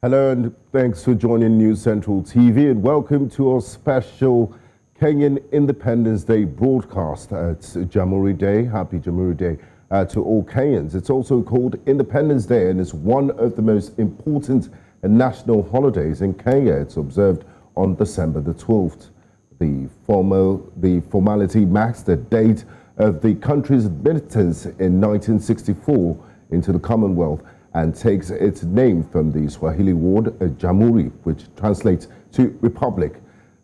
Hello and thanks for joining News Central TV and welcome to our special Kenyan Independence Day broadcast. It's Jamhuri Day. Happy Jamhuri Day to all Kenyans. It's also called Independence Day and is one of the most important national holidays in Kenya. It's observed on December the 12th. The formality marks the date of the country's admittance in 1964 into the Commonwealth and takes its name from the Swahili word Jamhuri, which translates to Republic.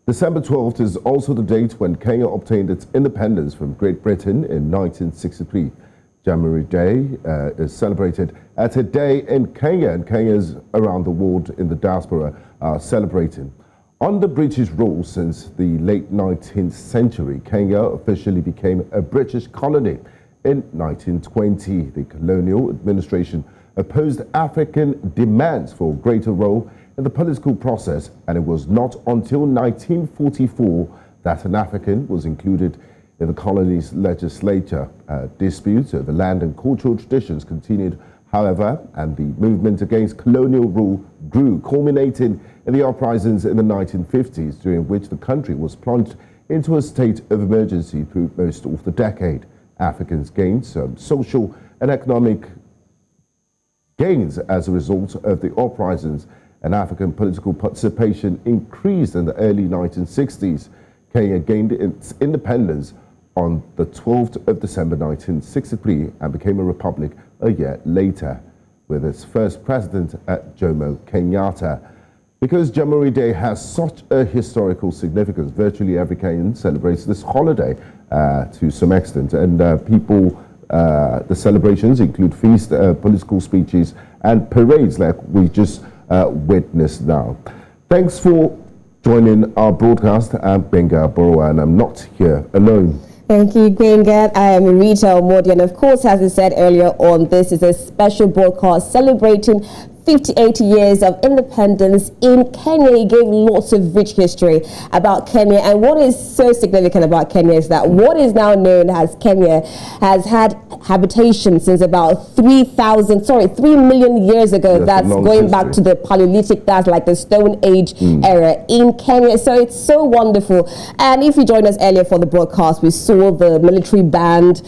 December 12th is also the date when Kenya obtained its independence from Great Britain in 1963. Jamhuri Day is celebrated at a day in Kenya, and Kenyans around the world in the diaspora are celebrating. Under British rule since the late 19th century, Kenya officially became a British colony. In 1920, the colonial administration opposed African demands for a greater role in the political process, and it was not until 1944 that an African was included in the colony's legislature. Disputes over land and cultural traditions continued, however, and the movement against colonial rule grew, culminating in the uprisings in the 1950s, during which the country was plunged into a state of emergency through most of the decade. Africans gained some social and economic gains as a result of the uprisings, and African political participation increased in the early 1960s. Kenya gained its independence on the 12th of December 1963 and became a republic a year later, with its first president Jomo Kenyatta. Because Jamhuri Day has such a historical significance, virtually every Kenyan celebrates this holiday to some extent, and the celebrations include feasts, political speeches, and parades like we just witnessed now. Thanks for joining our broadcast. I'm Benga Borowa, and I'm not here alone. Thank you, Gwenga. I am Rita Omodi, and of course, as I said earlier on, this is a special broadcast celebrating 58 years of independence in Kenya. He gave lots of rich history about Kenya, and what is so significant about Kenya is that what is now known as Kenya has had habitation since about 3 million years ago. Yes, that's going back to the Paleolithic, that's like the Stone Age era in Kenya. So it's so wonderful. And if you joined us earlier for the broadcast, we saw the military band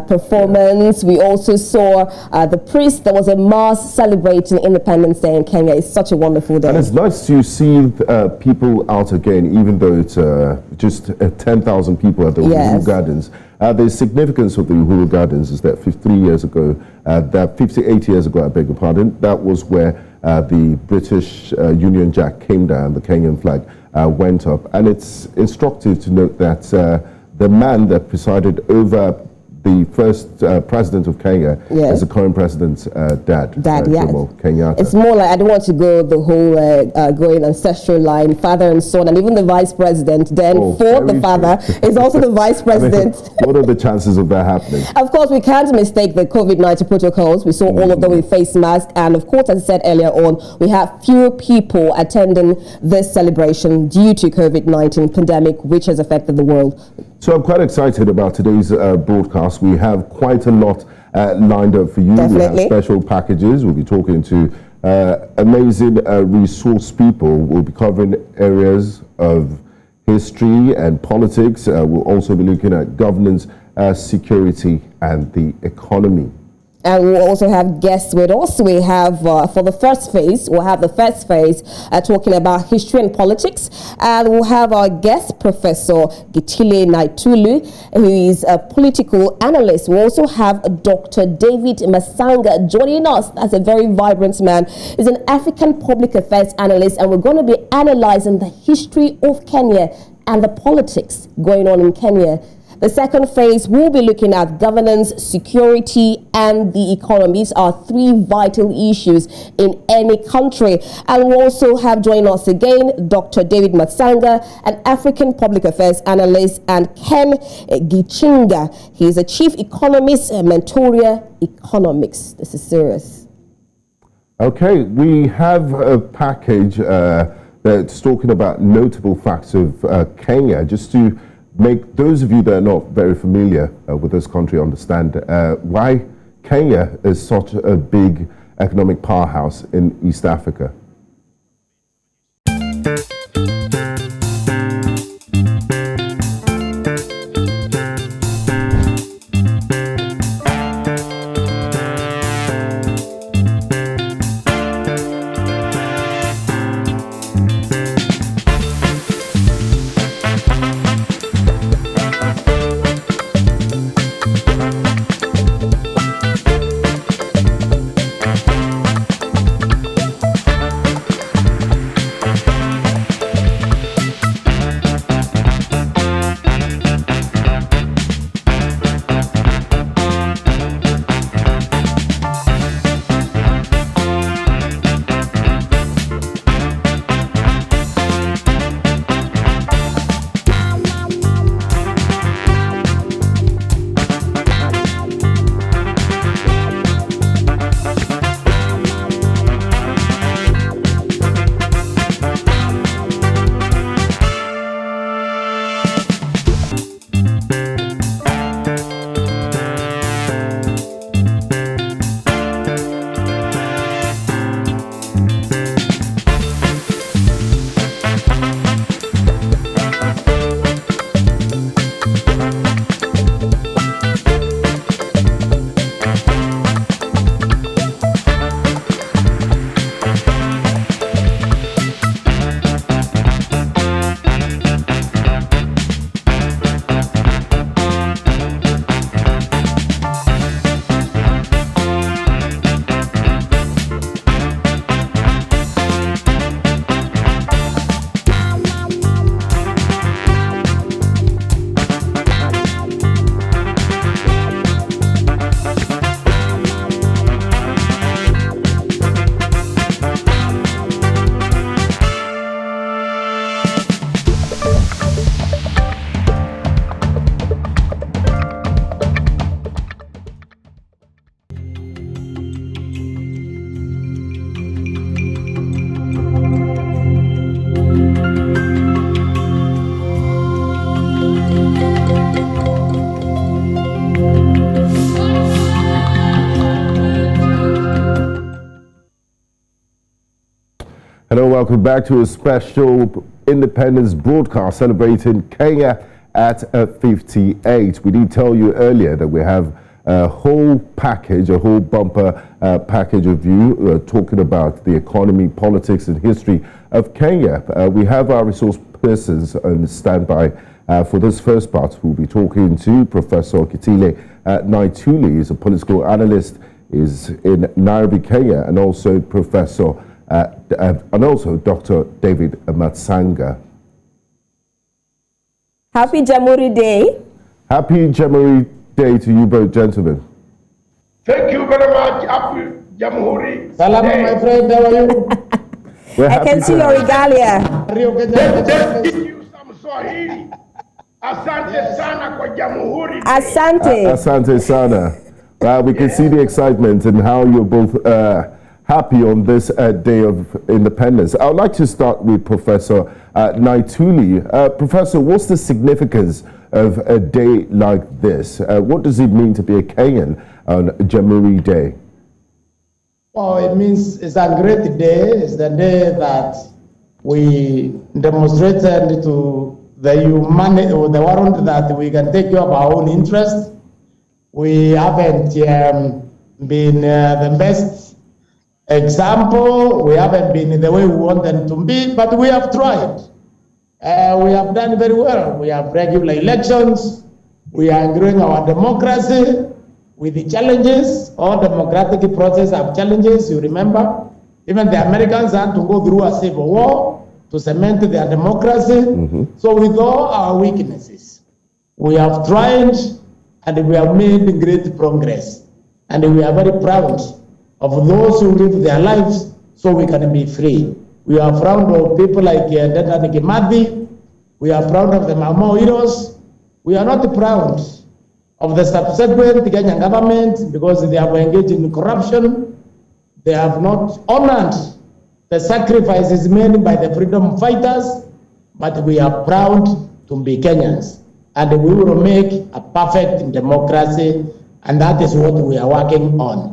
performance. We also saw the priest. There was a mass celebrating Independence Day in Kenya. It's such a wonderful day. And it's nice to see people out again, even though it's just 10,000 people at the Uhuru Gardens. The significance of the Uhuru Gardens is that 58 years ago, I beg your pardon, that was where the British Union Jack came down, the Kenyan flag went up. And it's instructive to note that the man that presided over the first president of Kenya is the current president's dad, Jomo Kenyatta. It's more like, I don't want to go the whole going ancestral line, father and son, and even the vice president. Then for the father is also the vice president. What are the chances of that happening? Of course, we can't mistake the COVID-19 protocols. We saw all of them with face masks, and of course, as I said earlier on, we have fewer people attending this celebration due to COVID-19 pandemic, which has affected the world. So I'm quite excited about today's broadcast. We have quite a lot lined up for you. Definitely. We have special packages. We'll be talking to amazing resource people. We'll be covering areas of history and politics. We'll also be looking at governance, security, and the economy. And we'll also have guests with us. We have, for the first phase, talking about history and politics. And we'll have our guest, Professor Gideon Moi, who is a political analyst. We'll also have Dr. David Matsanga joining us. That's a very vibrant man. He's an African public affairs analyst, and we're going to be analyzing the history of Kenya and the politics going on in Kenya. The second phase, we'll be looking at governance, security, and the economy. These are three vital issues in any country. And we'll also have joining us again Dr. David Matsanga, an African public affairs analyst, and Ken Gichinga. He is a chief economist at Mentoria Economics. This is serious. Okay, we have a package that's talking about notable facts of Kenya, just to make those of you that are not very familiar with this country understand why Kenya is such a big economic powerhouse in East Africa. welcome back to a special independence broadcast celebrating Kenya at 58. We did tell you earlier that we have a whole package, a whole bumper package of you talking about the economy, politics and history of Kenya. We have our resource persons on standby for this first part. We'll be talking to Professor Gideon Moi. He's a political analyst, is in Nairobi, Kenya, and also Dr. David Matsanga. Happy Jamhuri Day. Happy Jamhuri Day to you both, gentlemen. Thank you very much. Happy Jamhuri Salam, my friend. How are you? I can see your regalia. Let's give you some Swahili. Asante sana kwa Jamhuri Day. Asante. Asante sana. We can see the excitement and how you're both happy on this day of independence. I would like to start with Professor Moi. Professor, what's the significance of a day like this? What does it mean to be a Kenyan on Jamhuri Day? Well, it means it's a great day. It's the day that we demonstrated to the humanity or the world that we can take care of our own interests. We haven't been the best example. We haven't been the way we want them to be, but we have tried. We have done very well. We have regular elections. We are growing our democracy with the challenges. All democratic processes have challenges, you remember. Even the Americans had to go through a civil war to cement their democracy. So with all our weaknesses, we have tried and we have made great progress. And we are very proud of those who live their lives so we can be free. We are proud of people like David Matsanga. We are proud of the Mamo heroes. We are not proud of the subsequent Kenyan government because they have engaged in corruption. They have not honored the sacrifices made by the freedom fighters, but we are proud to be Kenyans. And we will make a perfect democracy, and that is what we are working on.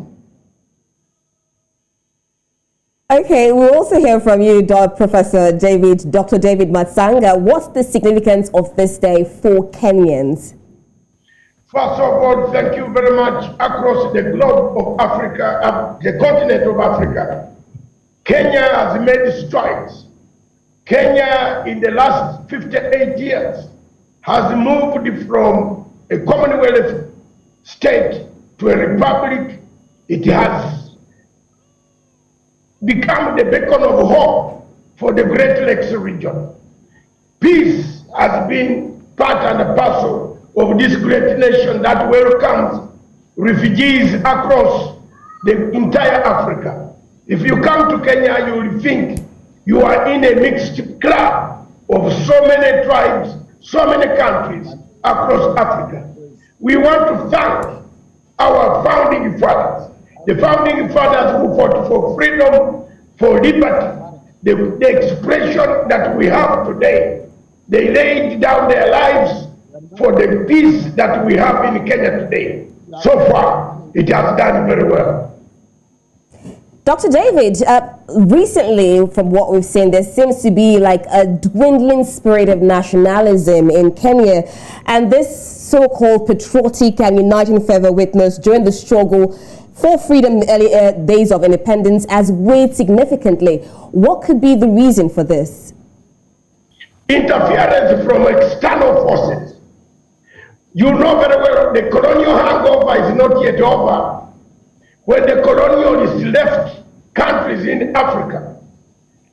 Okay, we'll also hear from you, Dr. David Matsanga. What's the significance of this day for Kenyans? First of all, thank you very much. Across the globe of Africa, the continent of Africa, Kenya has made strides. Kenya, in the last 58 years, has moved from a Commonwealth state to a republic. It has become the beacon of hope for the Great Lakes region. Peace has been part and parcel of this great nation that welcomes refugees across the entire Africa. If you come to Kenya, you will think you are in a mixed club of so many tribes, so many countries across Africa. We want to thank our founding fathers, the founding fathers who fought for freedom, for liberty, the expression that we have today. They laid down their lives for the peace that we have in Kenya today. So far, it has done very well. Dr. David, recently, from what we've seen, there seems to be like a dwindling spirit of nationalism in Kenya, and this so-called patriotic and uniting fervor witnessed during the struggle for freedom early days of independence has weighed significantly. What could be the reason for this? Interference from external forces. You know very well the colonial hangover is not yet over. When the colonialists left countries in Africa,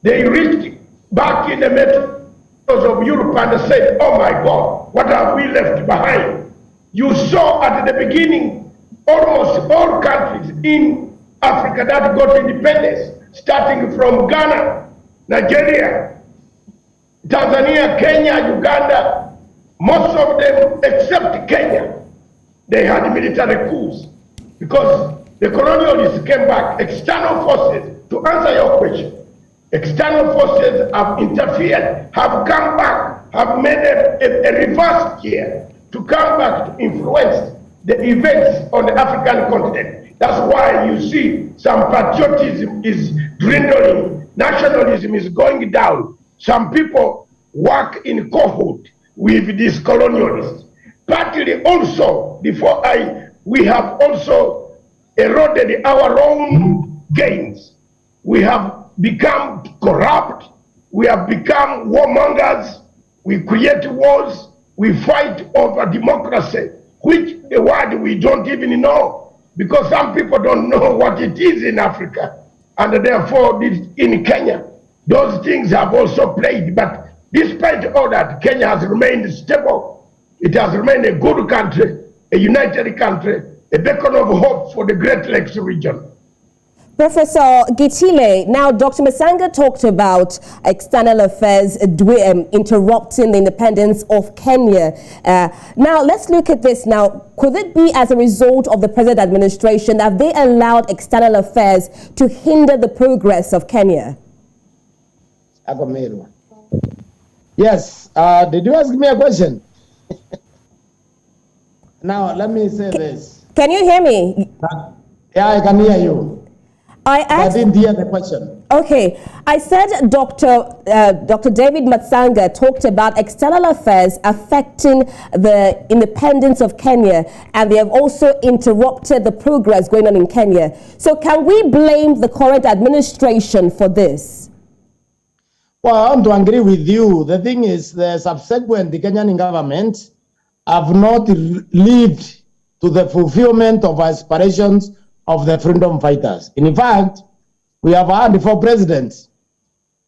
they reached back in the metros of Europe and said, oh my God, what have we left behind? You saw at the beginning, almost all countries in Africa that got independence, starting from Ghana, Nigeria, Tanzania, Kenya, Uganda, most of them except Kenya, they had military coups because the colonialists came back. External forces, to answer your question, external forces have interfered, have come back, have made a reverse gear to come back to influence the events on the African continent. That's why you see some patriotism is dwindling. nationalism is going down. Some people work in cohort with these colonialists. Partly also, we have also eroded our own gains. We have become corrupt. We have become warmongers. We create wars. We fight over democracy, which the word we don't even know, because some people don't know what it is in Africa. And therefore, in Kenya, those things have also played. But despite all that, Kenya has remained stable. It has remained a good country, a united country, a beacon of hope for the Great Lakes region. Professor Gitile, now Dr. Matsanga talked about external affairs interrupting the independence of Kenya. Now let's look at this now. Could it be as a result of the present administration that they allowed external affairs to hinder the progress of Kenya? Yes. Did you ask me a question? Now let me say this. Can you hear me? Yeah, I can hear you. I didn't hear the question. Okay, I said Dr. David Matsanga talked about external affairs affecting the independence of Kenya, and they have also interrupted the progress going on in Kenya. So can we blame the current administration for this? Well, I want to agree with you. The thing is, the subsequent Kenyan government have not lived to the fulfillment of aspirations of the freedom fighters. In fact, we have had 4 presidents.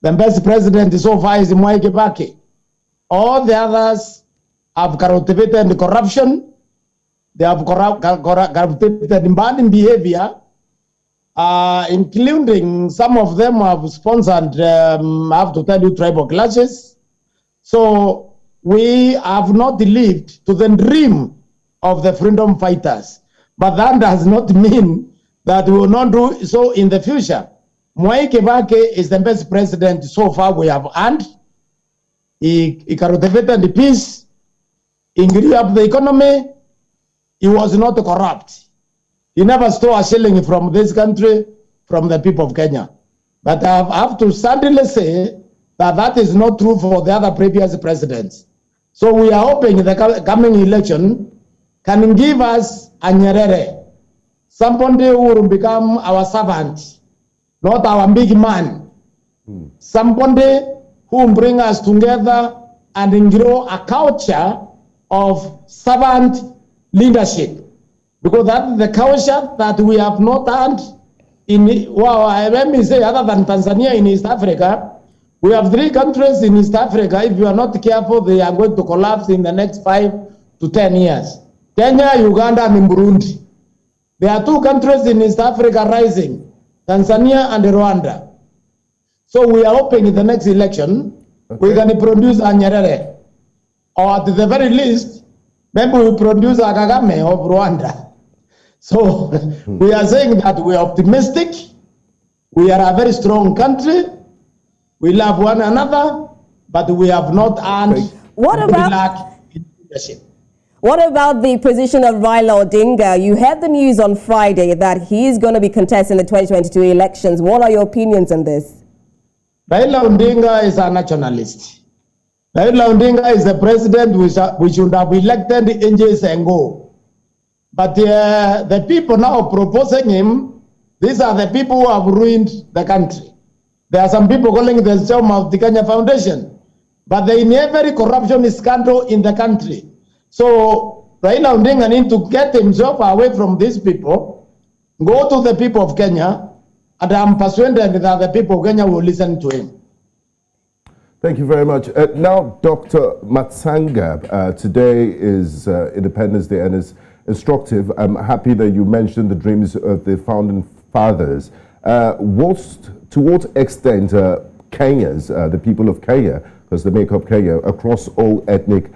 The best president so far is Moi Kibaki. All the others have cultivated corruption. They have cultivated bad behavior, including some of them have sponsored, I have to tell you, tribal clashes. So we have not lived to the dream of the freedom fighters. But that does not mean that we will not do so in the future. Moi Kibaki is the best president so far we have had. He cultivated the peace. He grew up the economy. He was not corrupt. He never stole a shilling from this country, from the people of Kenya. But I have to sadly say that that is not true for the other previous presidents. So we are hoping the coming election can give us a Nyerere, somebody who will become our servant, not our big man. Somebody who will bring us together and grow a culture of servant leadership. Because that is the culture that we have not had let me say, other than Tanzania in East Africa. We have 3 countries in East Africa. If you are not careful, they are going to collapse in the next 5 to 10 years. Kenya, Uganda, and Burundi. There are 2 countries in East Africa rising, Tanzania and Rwanda. So we are hoping in the next election, we can produce a Nyerere. Or at the very least, maybe we produce a Kagame of Rwanda. So we are saying that we are optimistic. We are a very strong country. We love one another, but we have not earned leadership. What about the position of Raila Odinga? You heard the news on Friday that he is going to be contesting the 2022 elections. What are your opinions on this? Raila Odinga is a nationalist. David Matsanga is the president we should have elected ages ago. But the people now proposing him, these are the people who have ruined the country. There are some people calling themselves of the Kenya Foundation, but they in every corruption scandal in the country. So Raila Odinga needs to get himself away from these people, go to the people of Kenya, and I'm persuaded that the people of Kenya will listen to him. Thank you very much. Now, Dr. Matsanga, today is Independence Day and is instructive. I'm happy that you mentioned the dreams of the founding fathers. To what extent Kenyans, the people of Kenya, because they make up Kenya, across all ethnic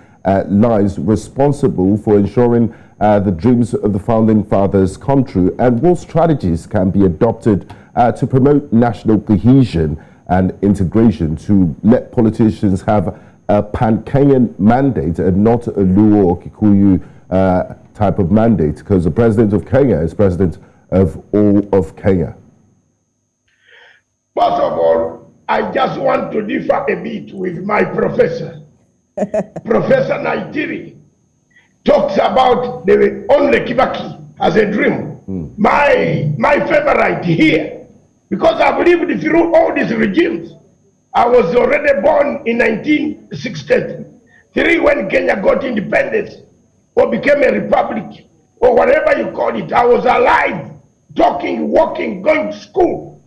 lines, responsible for ensuring the dreams of the founding fathers come true, and what strategies can be adopted to promote national cohesion and integration, to let politicians have a pan-Kenyan mandate and not a Luo or Kikuyu type of mandate, because the president of Kenya is president of all of Kenya? First of all, I just want to differ a bit with my professor. Professor Naitiri talks about the only Kibaki as a dream. My favorite here, because I've lived through all these regimes. I was already born in 1963 when Kenya got independence or became a republic or whatever you call it. I was alive, talking, walking, going to school,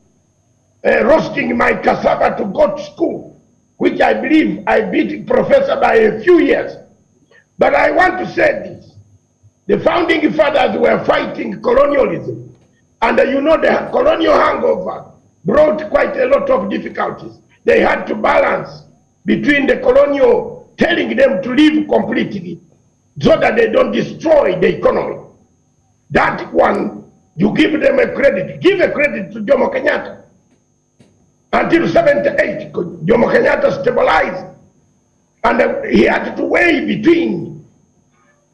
roasting my cassava to go to school, which I believe I beat professor by a few years. But I want to say this. The founding fathers were fighting colonialism. And you know the colonial hangover brought quite a lot of difficulties. They had to balance between the colonial telling them to leave completely so that they don't destroy the economy. That one, you give them a credit. Give a credit to Jomo Kenyatta. Until 78, Jomo Kenyatta stabilized. And he had to weigh between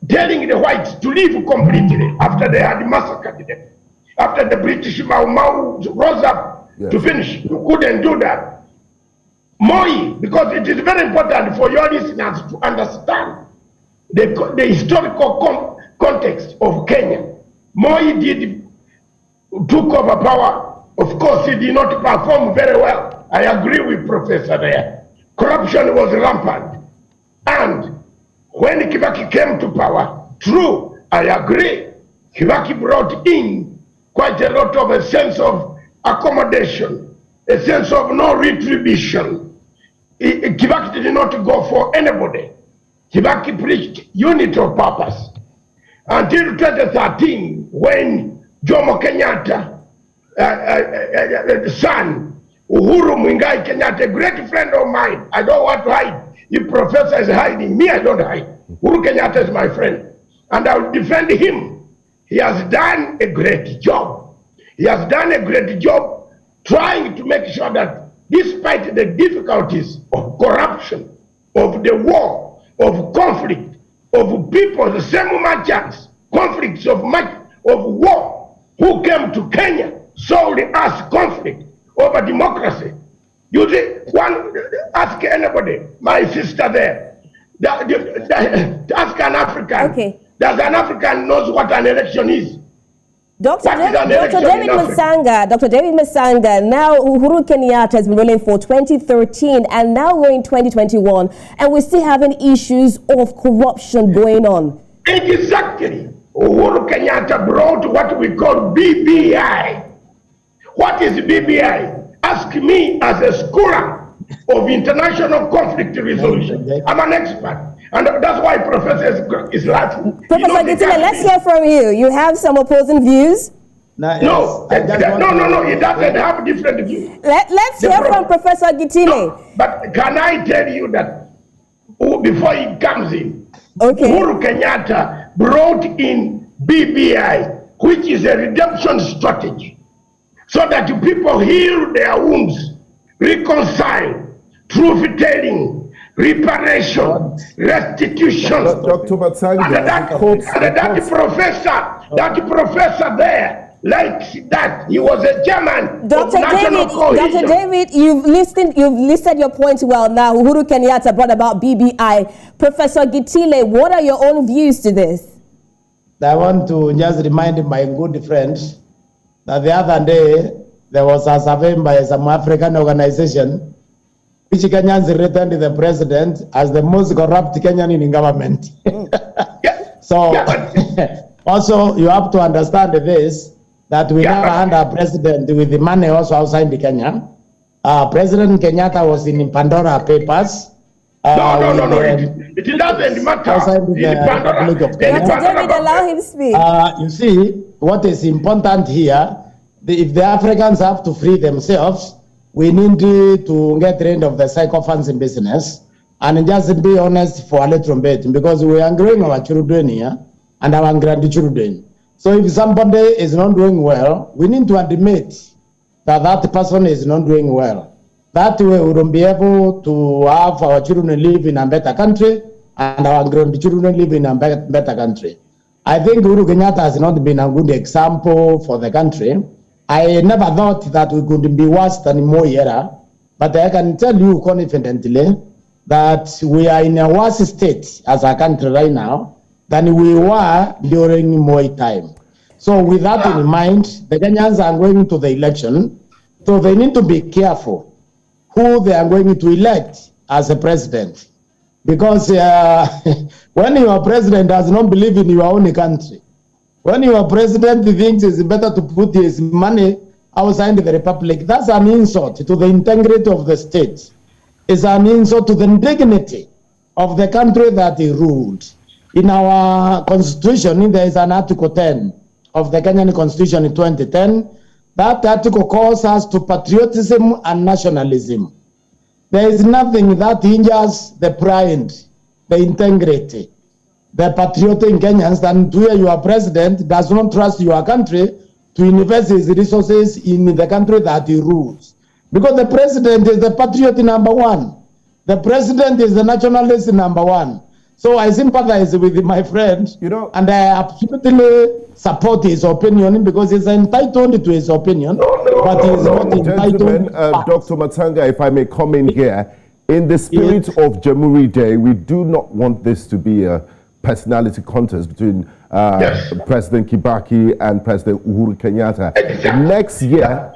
telling the whites to leave completely after they had massacred them. After the British Mau Mau rose up to finish, you couldn't do that. Moi, because it is very important for your listeners to understand the historical context of Kenya. Moi took over power. Of course, he did not perform very well. I agree with Professor there. Corruption was rampant. And when Kibaki came to power, true, I agree, Kibaki brought in quite a lot of a sense of accommodation, a sense of no retribution. Kibaki did not go for anybody. Kibaki preached unity of purpose. Until 2013, when Jomo Kenyatta, son, Uhuru Muigai Kenyatta, a great friend of mine, I don't want to hide. If professor is hiding, me, I don't hide. Uhuru Kenyatta is my friend. And I will defend him. He has done a great job. He has done a great job trying to make sure that despite the difficulties of corruption, of the war, of conflict, of people, the same merchants, conflicts of war, who came to Kenya solely as conflict over democracy. You see, ask anybody, my sister there, ask an African. Okay. Does an African knows what an election is? Dr. David Matsanga, now Uhuru Kenyatta has been ruling for 2013 and now we're in 2021 and we're still having issues of corruption going on. Exactly. Uhuru Kenyatta brought what we call BBI. What is BBI? Ask me as a scholar of international conflict resolution. I'm an expert. And that's why Professor is laughing. Professor Gitile, let's hear from you. You have some opposing views? No, he doesn't have different views. Let's hear from Professor Gitile. No, but can I tell you that before he comes in, Uhuru Kenyatta brought in BBI, which is a redemption strategy, so that people heal their wounds, reconcile, truth-telling, reparation, restitution. Dr. Matsanga, that professor there likes that. He was a German. Dr. David, you've listed your points well now. Uhuru Kenyatta brought about BBI. Professor Gitile, what are your own views to this? I want to just remind my good friends that the other day there was a survey by some African organization which Kenyans returned the president as the most corrupt Kenyan in government. So also you have to understand this, that we never had a president with the money also outside the Kenya. President Kenyatta was in Pandora Papers. It doesn't matter. Outside the Republic of Kenya. David, allow him to speak. You see, what is important here, if the Africans have to free themselves, we need to get rid of the sycophants business and just be honest for a little bit, because we are growing our children here and our grandchildren. So if somebody is not doing well, we need to admit that that person is not doing well. That way we will be able to have our children live in a better country and our grandchildren live in a better country. I think Uhuru Kenyatta has not been a good example for the country. I never thought that we could be worse than Moi era, But I can tell you confidently that we are in a worse state as a country right now than we were during Moi time. So with that in mind, the Kenyans are going to the election, so they need to be careful who they are going to elect as a president. Because when your president does not believe in your own country, when your president thinks it's better to put his money outside the republic, that's an insult to the integrity of the state. It's an insult to the dignity of the country that he ruled. In our constitution, there is an Article 10 of the Kenyan Constitution in 2010. That article calls us to patriotism and nationalism. There is nothing that hinders the pride, the integrity, the patriotic Kenyans than to your president does not trust your country to invest his resources in the country that he rules. Because the president is the patriot number one. The president is the nationalist number one. So I sympathize with my friend, and I absolutely support his opinion because he's entitled to his opinion, but he's not entitled. Gentlemen, Dr. Matsanga, if I may come in here, in the spirit of Jamhuri Day, we do not want this to be a personality contest between President Kibaki and President Uhuru Kenyatta. Exactly. Next year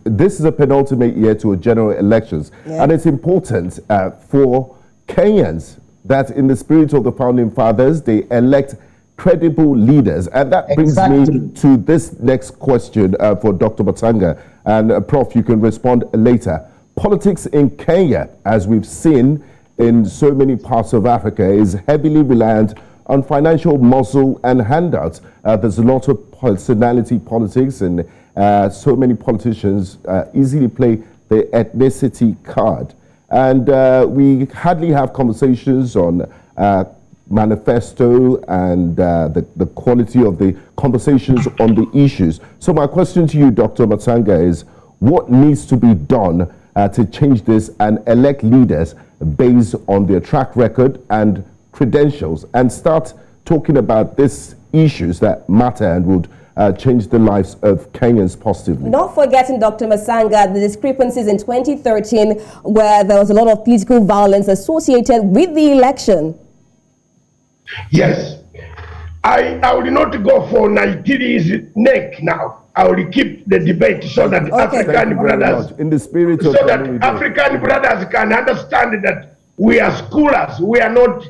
this is a penultimate year to a general elections, and it's important for Kenyans that in the spirit of the founding fathers, they elect credible leaders. And that brings me to this next question for Dr. Matsanga. And Prof, you can respond later. Politics in Kenya, as we've seen in so many parts of Africa, is heavily reliant on financial muscle and handouts. There's a lot of personality politics, and so many politicians easily play the ethnicity card. And we hardly have conversations on manifesto and the quality of the conversations on the issues. So my question to you, Dr. Matsanga, is what needs to be done to change this and elect leaders based on their track record and credentials, and start talking about these issues that matter and would change the lives of Kenyans positively? Not forgetting, Dr. Matsanga, the discrepancies in 2013 where there was a lot of political violence associated with the election. Yes. I will not go for Nigeria's neck now. I will keep the debate so that African brothers, in the spirit of so that African brothers can understand that we are scholars. We are not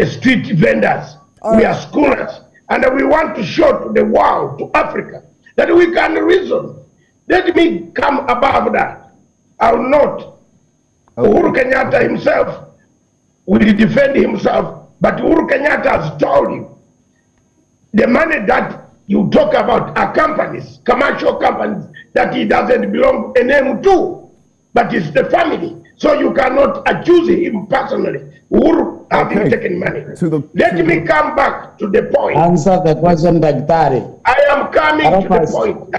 street vendors. We are scholars. And we want to show to the world, to Africa, that we can reason. Let me come above that. I will not. Uhuru Kenyatta himself will defend himself, but Uhuru Kenyatta has told you the money that you talk about are companies, commercial companies, that he doesn't belong a name to, but it's the family. So you cannot accuse him personally. Uhuru having taken money. Let me come back to the point. Answer the question, Daktari. I am coming to the point.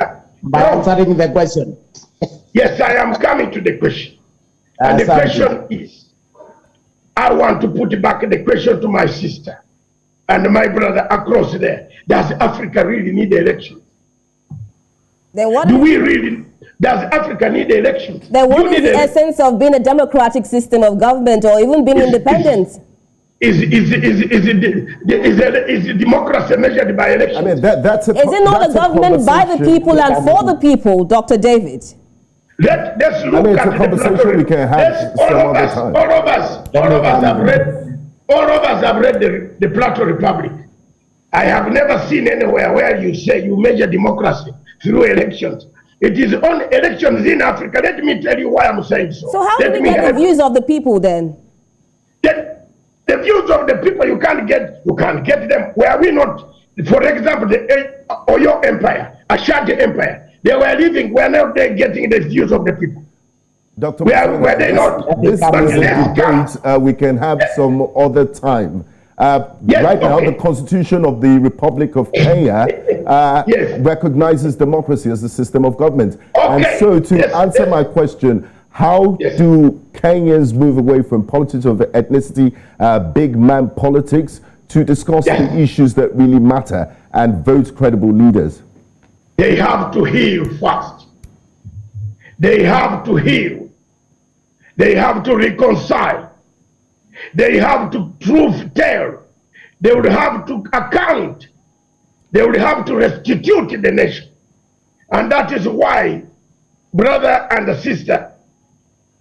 By answering the question. Yes, I am coming to the question. And the question is, I want to put back the question to my sister and my brother across there. Does Africa really need elections? Do we really? Does Africa need elections? Then what is the essence of being a democratic system of government or even being independent? Is democracy measured by elections? I mean, that's a, is it not a government by the people and for the people, Dr. David? Let's look at the conversation we can have some other time. All of us have read the Plateau Republic. I have never seen anywhere where you say you measure democracy through elections. It is on elections in Africa. Let me tell you why I'm saying so. So how do we get the views of the people then? The views of the people you can't get them. Were we not, for example, the Oyo Empire, Ashanti Empire, they were living, were now they getting the views of the people? Dr. Were they not? This is a debate we can have some other time. Right now, the Constitution of the Republic of Kenya recognizes democracy as a system of government. And so to answer my question, how do Kenyans move away from politics of ethnicity, big man politics, to discuss the issues that really matter and vote credible leaders? They have to heal first. They have to heal. They have to reconcile. They have to truth tell. They would have to account. They would have to restitute the nation. And that is why, brother and sister,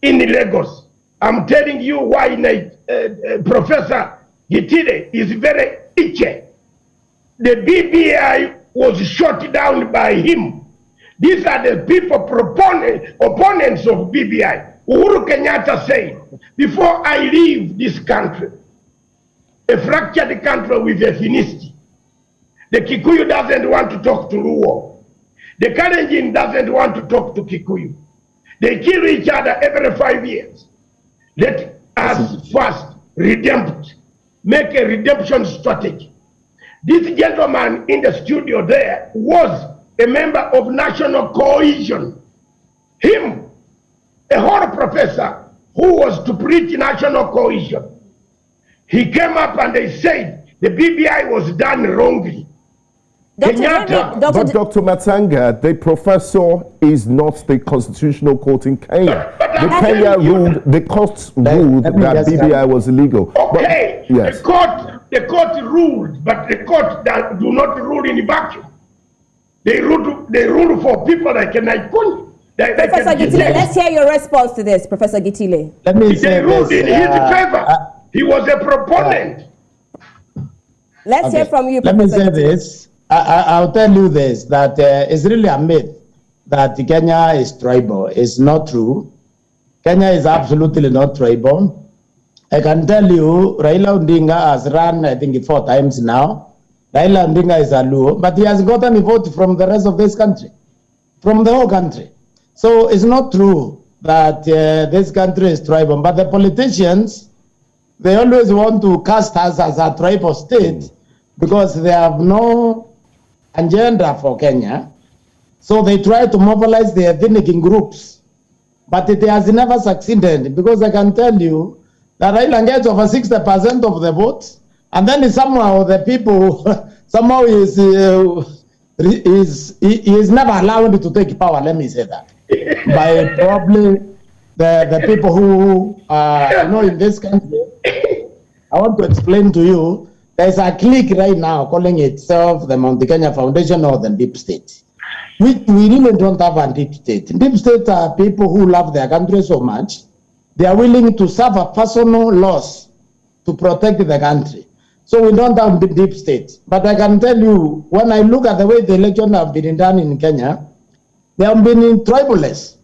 in Lagos, I'm telling you why Professor Gideon is very itchy. The BBI was shot down by him. These are the people, opponents of BBI. Uhuru Kenyatta said, before I leave this country, a fractured country with ethnicity, the Kikuyu doesn't want to talk to Luo. The Kalenjin doesn't want to talk to Kikuyu. They kill each other every 5 years. Let us first make a redemption strategy. This gentleman in the studio there was a member of National Cohesion. Him, a whole professor who was to preach National Cohesion. He came up and they said the BBI was done wrongly. But Dr. Matsanga, the professor is not the constitutional court in Kenya. The court ruled that BBI was illegal. Okay, but, yes. the court ruled, but the court that do not rule in a vacuum. They rule for people like Naikuni. Professor Gitile, let's hear your response to this, Professor Gitile. Let me say they ruled in his favor. He was a proponent. Let's hear from you, Professor. Let me say this. I'll tell you this, that it's really a myth that Kenya is tribal. It's not true. Kenya is absolutely not tribal. I can tell you, Raila Odinga has run, I think, 4 times now. Raila Odinga is a Luo, but he has gotten a vote from the rest of this country, from the whole country. So it's not true that this country is tribal, but the politicians, they always want to cast us as a tribal state because they have no agenda for Kenya. So they try to mobilize the ethnic groups, but it has never succeeded because I can tell you that Raila gets over 60% of the votes, and then somehow the people, somehow he is never allowed to take power, let me say that, by probably the people who, in this country. I want to explain to you, there's a clique right now calling itself the Mount Kenya Foundation or the Deep State. We really don't have a deep state. Deep state are people who love their country so much, they are willing to suffer personal loss to protect the country. So we don't have the deep state. But I can tell you, when I look at the way the elections have been done in Kenya, they have been in tribalists,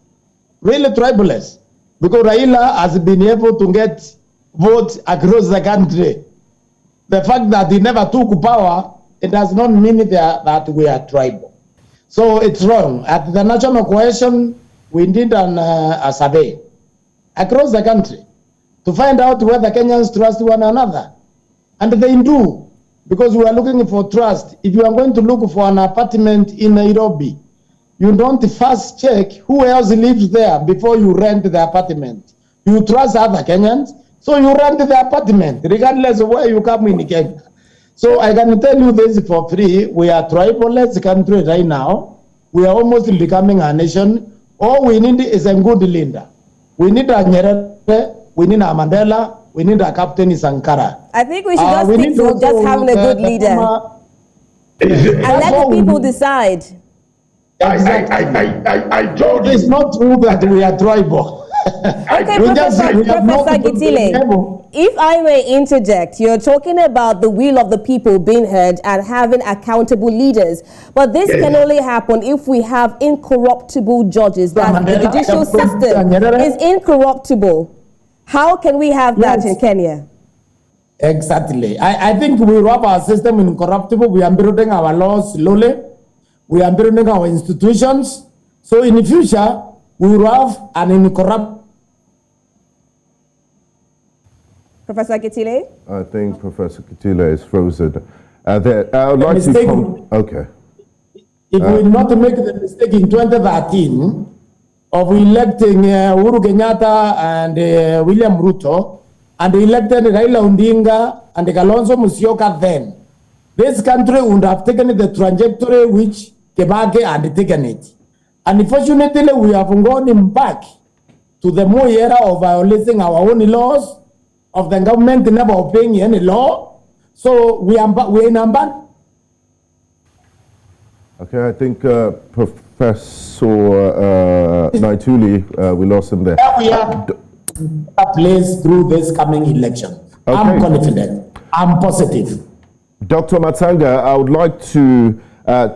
really tribalists, because Raila has been able to get votes across the country. The fact that he never took power, it does not mean that we are tribal. So it's wrong. At the National Cohesion, we did a survey across the country to find out whether Kenyans trust one another. And they do, because we are looking for trust. If you are going to look for an apartment in Nairobi, you don't first check who else lives there before you rent the apartment. You trust other Kenyans, so you rent the apartment, regardless of where you come in Kenya. So I can tell you this for free. We are tribalist country right now. We are almost becoming a nation. All we need is a good leader. We need a Nyerere, we need a Mandela, we need a Captain Sankara. I think we should just stick to just having a good leader. And let the people decide. Exactly. I told you. It's not true that we are tribal. Okay, Professor Gitile, if I may interject, you're talking about the will of the people being heard and having accountable leaders. But this can only happen if we have incorruptible judges, that the judicial system is incorruptible. How can we have that in Kenya? Exactly. I think we wrap our system incorruptible. We are building our laws slowly. We are building our institutions. So in the future, we will have an incorruptible. Professor Gitile? I think Professor Gitile is frozen. I would like to come. Okay. If we not make the mistake in 2013 of electing Uhuru Kenyatta and William Ruto, and elected Raila Odinga and Kalonzo Musyoka, then this country would have taken the trajectory which Kibaki had taken it. And unfortunately, we have gone back to the Moi era of violating our own laws, of the government never obeying any law. So we're in abandon. Okay, I think Professor Naituli, we lost him there. We are a place through this coming election. Okay. I'm confident. I'm positive. Dr. Matsanga, I would like to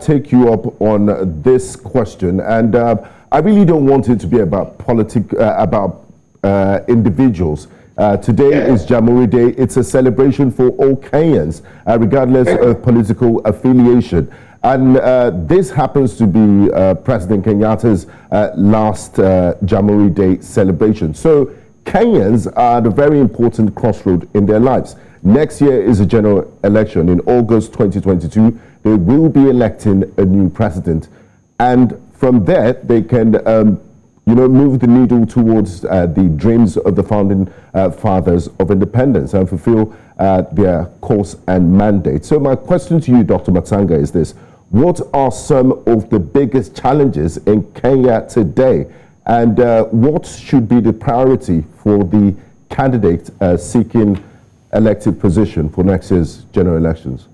take you up on this question, and I really don't want it to be about individuals. Today is Jamhuri Day. It's a celebration for all Kenyans, regardless of political affiliation. And this happens to be President Kenyatta's last Jamhuri Day celebration. So Kenyans are at a very important crossroad in their lives. Next year is a general election. In August 2022, they will be electing a new president. And from there, they can move the needle towards the dreams of the founding fathers of independence and fulfill their course and mandate. So my question to you, Dr. Matsanga, is this. What are some of the biggest challenges in Kenya today? And what should be the priority for the candidate seeking elected position for next year's general elections?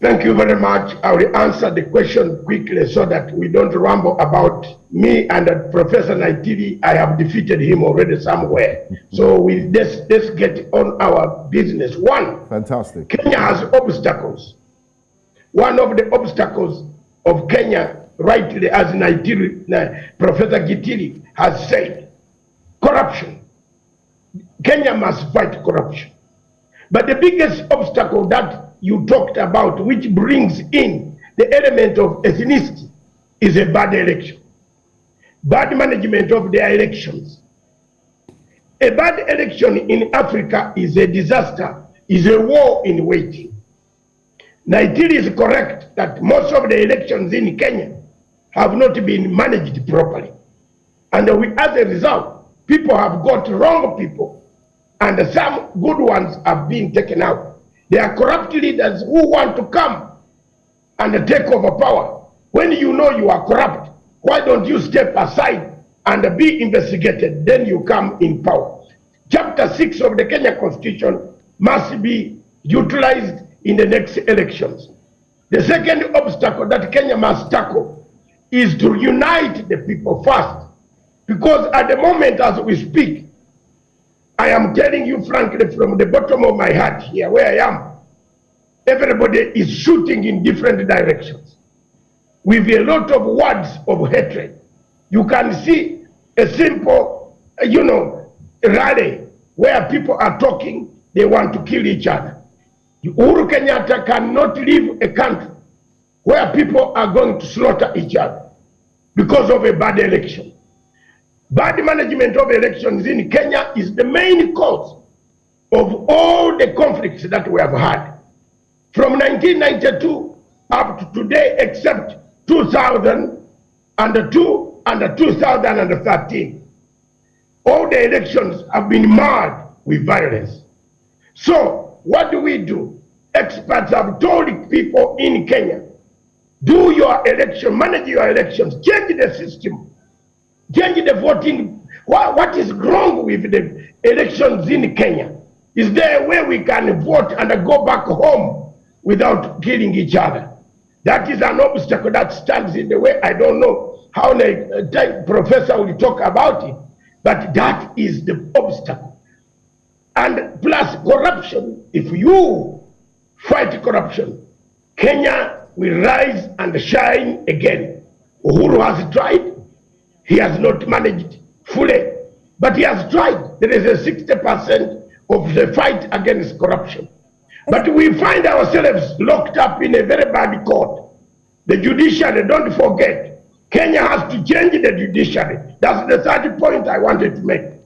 Thank you very much. I will answer the question quickly so that we don't ramble about me and Professor Naitili. I have defeated him already somewhere. So let's get on our business. One, fantastic. Kenya has obstacles. One of the obstacles of Kenya, rightly as Professor Gitili has said, corruption. Kenya must fight corruption. But the biggest obstacle that you talked about, which brings in the element of ethnicity, is a bad election. Bad management of their elections. A bad election in Africa is a disaster, is a war in waiting. Naitili is correct that most of the elections in Kenya have not been managed properly. And as a result, people have got wrong people, and some good ones have been taken out. There are corrupt leaders who want to come and take over power. When you know you are corrupt, why don't you step aside and be investigated? Then you come in power. Chapter 6 of the Kenya Constitution must be utilized in the next elections. The second obstacle that Kenya must tackle is to unite the people first. Because at the moment as we speak, I am telling you frankly from the bottom of my heart here where I am, everybody is shooting in different directions with a lot of words of hatred. You can see a simple, rally where people are talking, they want to kill each other. Uhuru Kenyatta cannot leave a country where people are going to slaughter each other because of a bad election. Bad management of elections in Kenya is the main cause of all the conflicts that we have had. From 1992 up to today, except 2002 and 2013, all the elections have been marred with violence. So what do? Experts have told people in Kenya, do your election, manage your elections, change the system, change the voting. What is wrong with the elections in Kenya? Is there a way we can vote and go back home without killing each other? That is an obstacle that stands in the way. I don't know how the professor will talk about it, but that is the obstacle. And plus corruption, if you fight corruption, Kenya will rise and shine again. Uhuru has tried. He has not managed fully, but he has tried. There is a 60% of the fight against corruption. But we find ourselves locked up in a very bad court. The judiciary, don't forget, Kenya has to change the judiciary. That's the third point I wanted to make.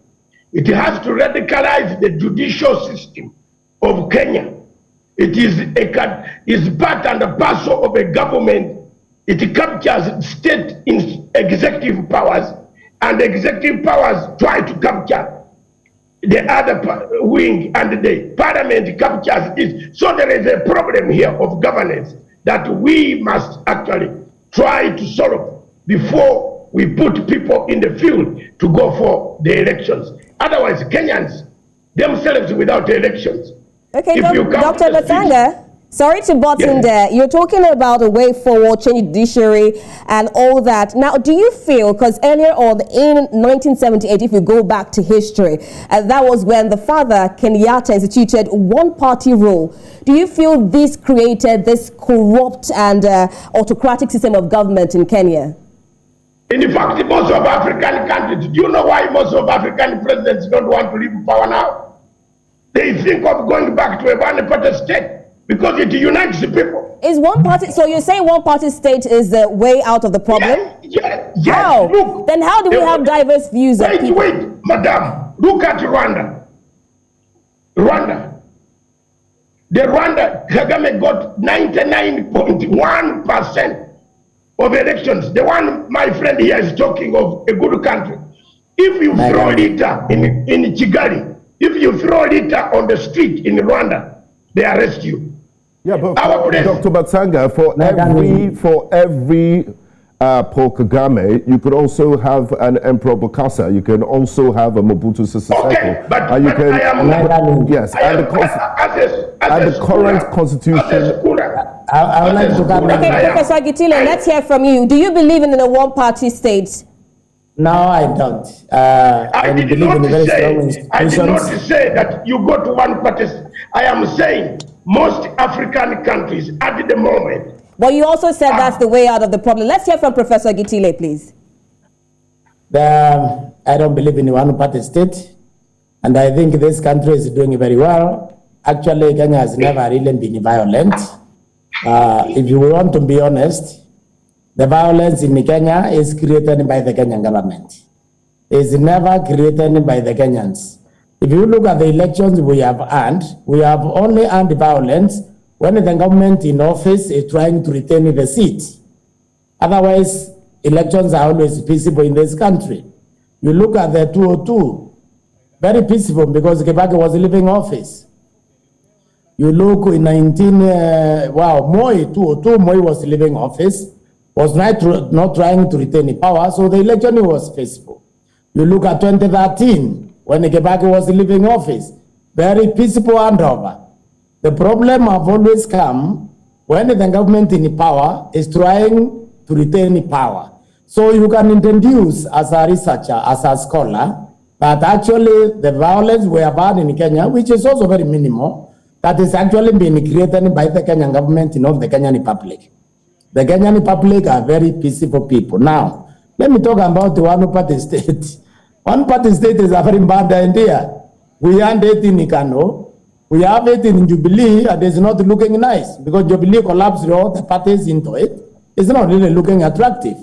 It has to radicalize the judicial system of Kenya. It is part and parcel of a government. It captures state executive powers, and the executive powers try to capture the other wing, and the parliament captures it. So there is a problem here of governance that we must actually try to solve before we put people in the field to go for the elections. Otherwise, Kenyans themselves without elections. Okay, If you come Dr. to the streets- Matsanga, sorry to butt in Yes. there. You're talking about a way forward, change judiciary and all that. Now, do you feel, because earlier on in 1978, if you go back to history, that was when the father, Kenyatta, instituted one-party rule. Do you feel this created this corrupt and autocratic system of government in Kenya? In fact, most of African countries, do you know why most of African presidents don't want to leave power now? They think of going back to a one-party state because it unites the people. Is one party, so you're saying one party state is the way out of the problem? Yes. How? Look, Then how do we have diverse views of people? Wait, madam. Look at Rwanda. The Rwanda, Kagame got 99.1% of elections. The one my friend here is talking of, a good country. If you throw litter in Kigali, if you throw litter on the street in Rwanda, they arrest you. Yeah, but Our Dr. Matsanga, for every Paul Kagame, you could also have an Emperor Bokassa. You can also have a Mobutu Sese Seko. Okay, but you but can, I am yes, and the current constitution. I would like to come Okay, in. Professor Gitile, let's hear from you. Do you believe in a one-party state? No, I don't. I did believe in very strong I did not institutions. say that you go to one party. I am saying most African countries at the moment. But you also said that's the way out of the problem. Let's hear from Professor Gitile, please. I don't believe in one party state, and I think this country is doing very well. Actually, Kenya has never really been violent. If you want to be honest, the violence in Kenya is created by the Kenyan government. It's never created by the Kenyans. If you look at the elections we have only earned violence when the government in office is trying to retain the seat. Otherwise, elections are always peaceful in this country. You look at the 202, very peaceful because Kibaki was leaving office. You look in Moi 202, Moi was leaving office, was not trying to retain power, so the election was peaceful. You look at 2013, when Kibaki was leaving office, very peaceful handover. The problem have always come when the government in power is trying to retain power. So you can introduce as a researcher, as a scholar, that actually the violence we have had in Kenya, which is also very minimal, that is actually being created by the Kenyan government, not the Kenyan Republic. The Kenyan Republic are very peaceful people. Now, let me talk about the one-party state. One-party state is a very bad idea. We had it in Ikano, we have it in Jubilee, and it's not looking nice because Jubilee collapsed all the parties into it. It's not really looking attractive.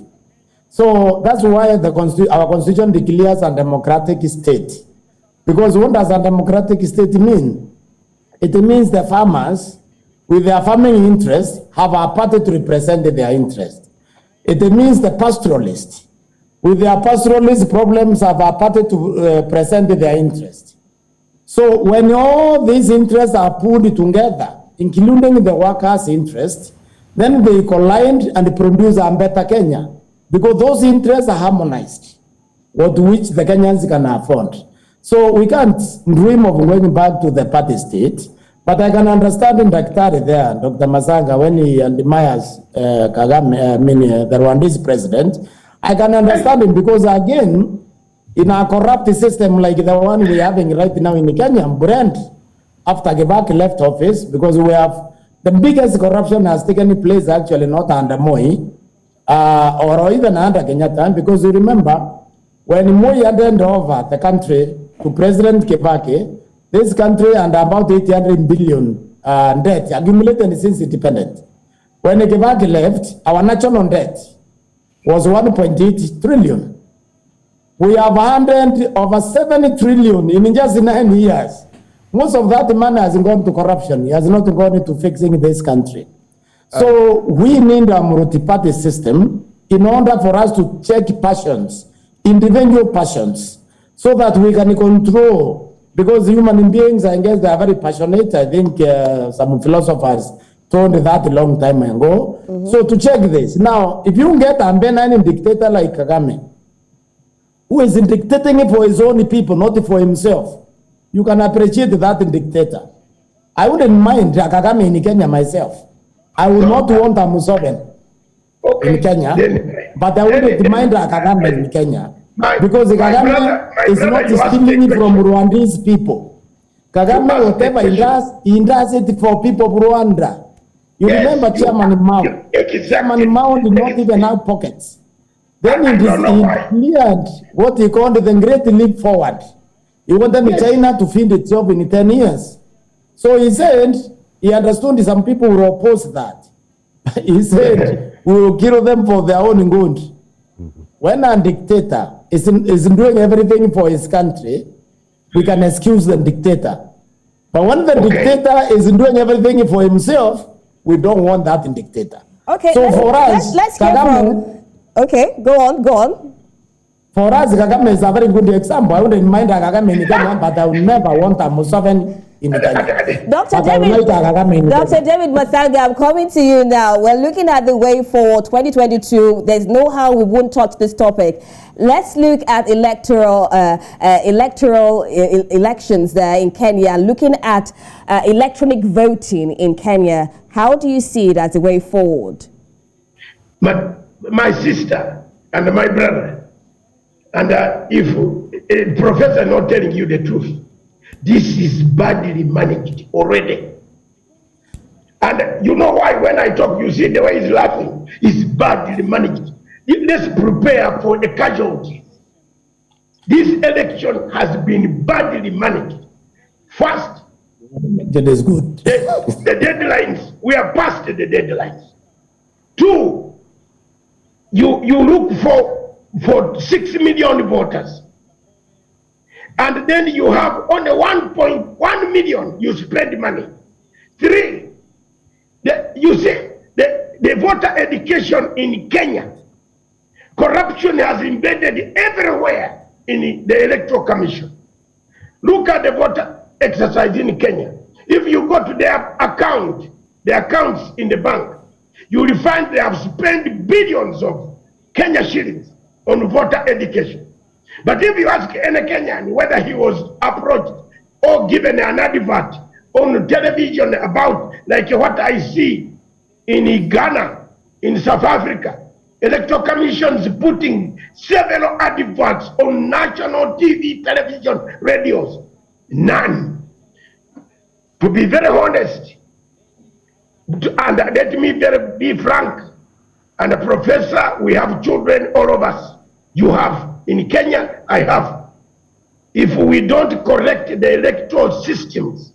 So that's why our constitution declares a democratic state. Because what does a democratic state mean? It means the farmers, with their farming interests, have a party to represent their interest. It means the pastoralists, with their pastoralist problems, have a party to present their interest. So when all these interests are pulled together, including the workers' interest, then they collide and produce a better Kenya. Because those interests are harmonized, which the Kenyans can afford. So we can't dream of going back to the party state, but I can understand in Dr. Matsanga, when he admires Kagame, the Rwandese president, I can understand him because again, in a corrupt system like the one we're having right now in Kenya, Brent, after Kibaki left office, because we have the biggest corruption has taken place actually not under Moi, or even under Kenyatta, because you remember, when Moi handed over the country to President Kibaki, this country under about 800 billion debt accumulated since independence. When Kibaki left, our national debt was 1.8 trillion. We have handed over 7 trillion in just 9 years. Most of that money has gone to corruption. It has not gone into fixing this country. So we need a multi-party system in order for us to check passions, individual passions, so that we can control. Because human beings, I guess, they are very passionate. I think some philosophers told that a long time ago. So to check this. Now, if you get a benign dictator like Kagame, who is dictating for his own people, not for himself, you can appreciate that dictator. I wouldn't mind Kagame in Kenya myself. I would not want a Museveni in Kenya, but I wouldn't mind Kagame in Kenya. Because Kagame is not stealing from Rwandese people. Kagame, whatever he does it for people of Rwanda. You remember Chairman Mao? Chairman Mao did not even have pockets. Then he cleared what he called the Great Leap Forward. He wanted China to feed itself in 10 years. So he said, he understood some people will oppose that. He said, we will kill them for their own good. When a dictator is doing everything for his country, we can excuse the dictator. But when the dictator is doing everything for himself, we don't want that dictator. Okay, so for us, let's hear from... Okay, go on. For us, Kagame is a very good example. I wouldn't mind Kagame in Kenya, but I would never want a Museveni in Kenya. Dr. David Matsanga, I'm coming to you now. We're looking at the way forward 2022. There's no how we won't touch this topic. Let's look at electoral elections there in Kenya. Looking at electronic voting in Kenya, how do you see it as a way forward? My sister and my brother, and if a professor not telling you the truth, this is badly managed already. And you know why when I talk, you see the way he's laughing. It's badly managed. Let's prepare for the casualties. This election has been badly managed. First, that is good. The deadlines, we are past the deadlines. Two, you look for 6 million voters. And then you have only 1.1 million you spend money. Three, you see the voter education in Kenya. Corruption has embedded everywhere in the Electoral Commission. Look at the voter exercise in Kenya. If you go to their accounts in the bank, you will find they have spent billions of Kenya shillings on voter education. But if you ask any Kenyan whether he was approached or given an advert on television about like what I see in Ghana, in South Africa, Electoral Commission's putting several adverts on national TV, television, radios, none. To be very honest, and let me be frank, and a professor, we have children, all of us. You have. In Kenya, I have. If we don't correct the electoral systems,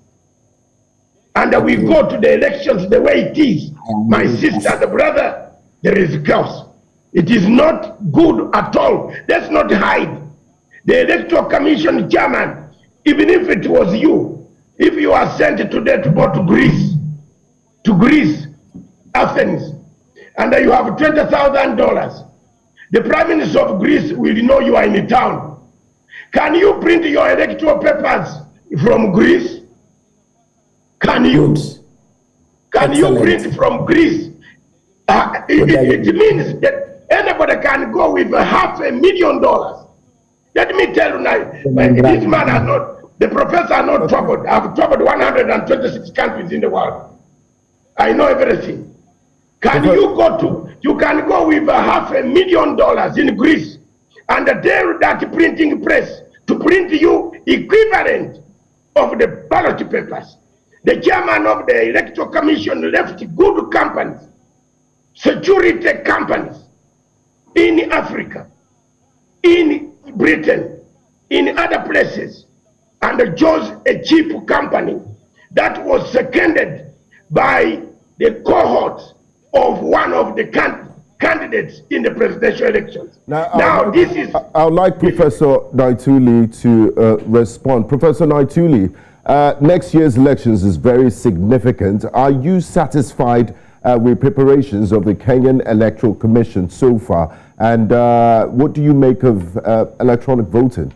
and we go to the elections the way it is, my sister and brother, there is chaos. It is not good at all. Let's not hide. The Electoral Commission chairman, even if it was you, if you are sent today to go to Greece, Athens, and you have $20,000, the Prime Minister of Greece will know you are in town. Can you print your electoral papers from Greece? Can you? Can you print from Greece? It means that anybody can go with $500,000. Let me tell you now, this man has not, the professor has not traveled. I've traveled 126 countries in the world. I know everything. Can you can go with $500,000 in Greece and tell that printing press to print you equivalent of the ballot papers. The chairman of the Electoral Commission left good companies, security companies in Africa, in Britain, in other places, and chose a cheap company that was seconded by the cohort of one of the candidates in the presidential elections. I would like Professor Naituli to respond. Professor Naituli, next year's elections is very significant. Are you satisfied with preparations of the Kenyan Electoral Commission so far? And what do you make of electronic voting?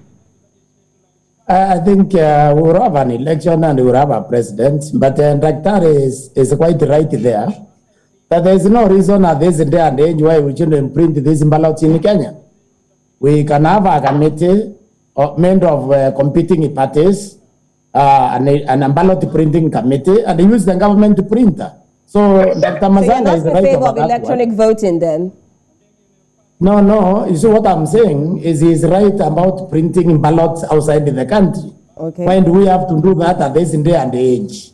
I think we will have an election and we will have a president, but Dr. is quite right there that there is no reason at this day and age why we shouldn't print these ballots in Kenya. We can have a committee made of competing parties and a ballot printing committee and use the government to print. So Dr. Matsanga is right about that. So you're not in favor of electronic voting then? No. You see what I'm saying is he's right about printing ballots outside the country. Okay. When do we have to do that at this day and age?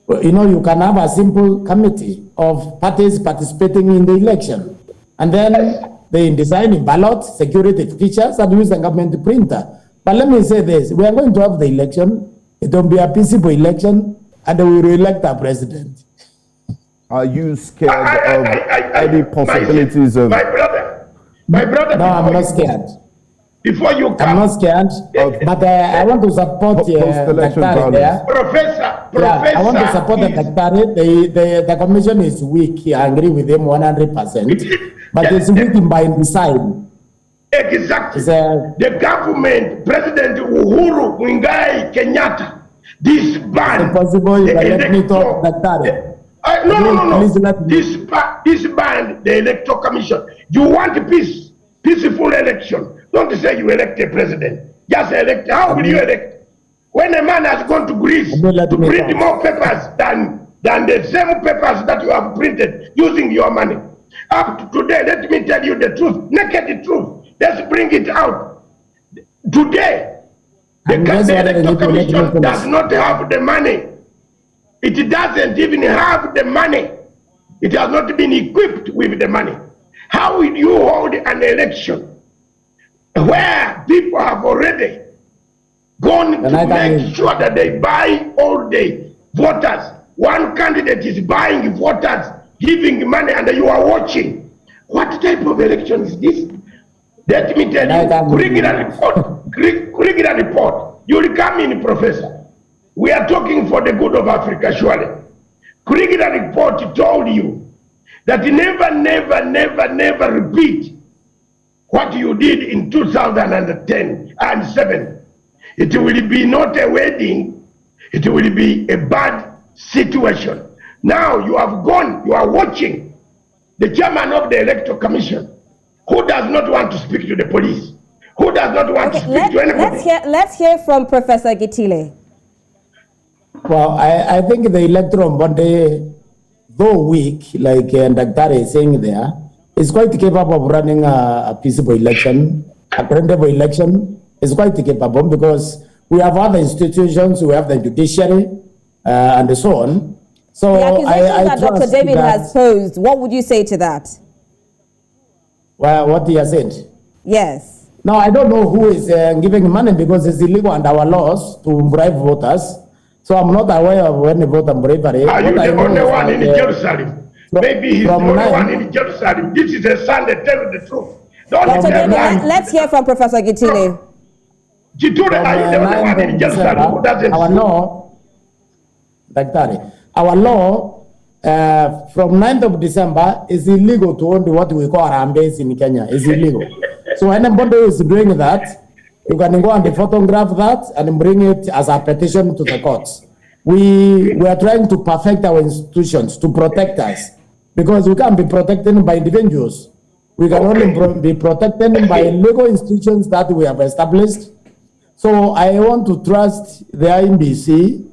You know, you can have a simple committee of parties participating in the election. And then they design ballots, security features, and use the government printer. But let me say this, we are going to have the election. It will be a peaceful election, and we will elect our president. Are you scared of any possibilities of... My brother. No, I'm not scared. Before you come. I'm not scared, but I want to support Daktari there. Professor. I want to support the Daktari. The commission is weak. I agree with him 100%. But it's weak by design. Exactly. The government, President Uhuru Muigai Kenyatta, disbanded. Impossible. You can let me talk, Daktari. No. This band, the Electoral Commission. You want peaceful election. Don't say you elect a president. Just elect. How will you elect? When a man has gone to Greece to print more papers than the same papers that you have printed using your money. Up to today, let me tell you the truth, naked truth. Let's bring it out. Today, the Electoral Commission does not have the money. It doesn't even have the money. It has not been equipped with the money. How will you hold an election where people have already gone to make sure that they buy all the voters? One candidate is buying voters, giving money, and you are watching. What type of election is this? Let me tell you, regular report. You will come in, Professor. We are talking for the good of Africa, surely. Regular report told you that never repeat what you did in 2010 and 7. It will be not a wedding. It will be a bad situation. Now you have gone, you are watching the chairman of the Electoral Commission, who does not want to speak to the police, who does not want to speak to anybody. Let's hear from Professor Gitile. Well, I think the electoral body, though weak, like Daktari is saying there, is quite capable of running a peaceable election, a credible election. Is quite capable because we have other institutions, we have the judiciary, and so on. So the accusation that Dr. David has posed, what would you say to that? Well, what he has said? Yes. Now, I don't know who is giving money because it's illegal under our laws to bribe voters. So I'm not aware of any voter bribery. Are you the only one in Jerusalem? Maybe he's the only one in Jerusalem. This is a Sunday, tell the truth. Dr. David, let's hear from Professor Gitile. Gitile, are you the only one in Jerusalem who doesn't our law, Daktari, our law from 9th of December is illegal to own what we call Arambes in Kenya. It's illegal. So anybody who is doing that, you can go and photograph that and bring it as a petition to the courts. We are trying to perfect our institutions to protect us because we can't be protected by individuals. We can only be protected by legal institutions that we have established. So I want to trust the INBC.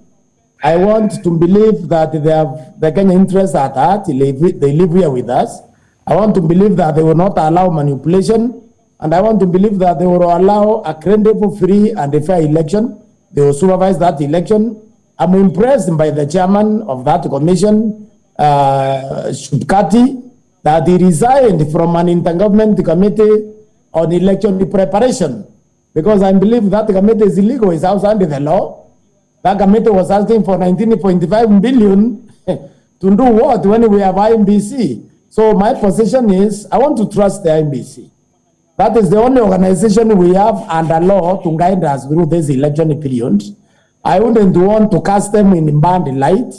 I want to believe that they have the Kenyan interests at heart. They live here with us. I want to believe that they will not allow manipulation. And I want to believe that they will allow a credible, free, and a fair election. They will supervise that election. I'm impressed by the chairman of that commission, Shukati, that he resigned from an intergovernmental committee on election preparation. Because I believe that committee is illegal, it's outside the law. That committee was asking for 19.5 billion to do what when we have INBC? So my position is, I want to trust the INBC. That is the only organization we have under law to guide us through this election period. I wouldn't want to cast them in bad light.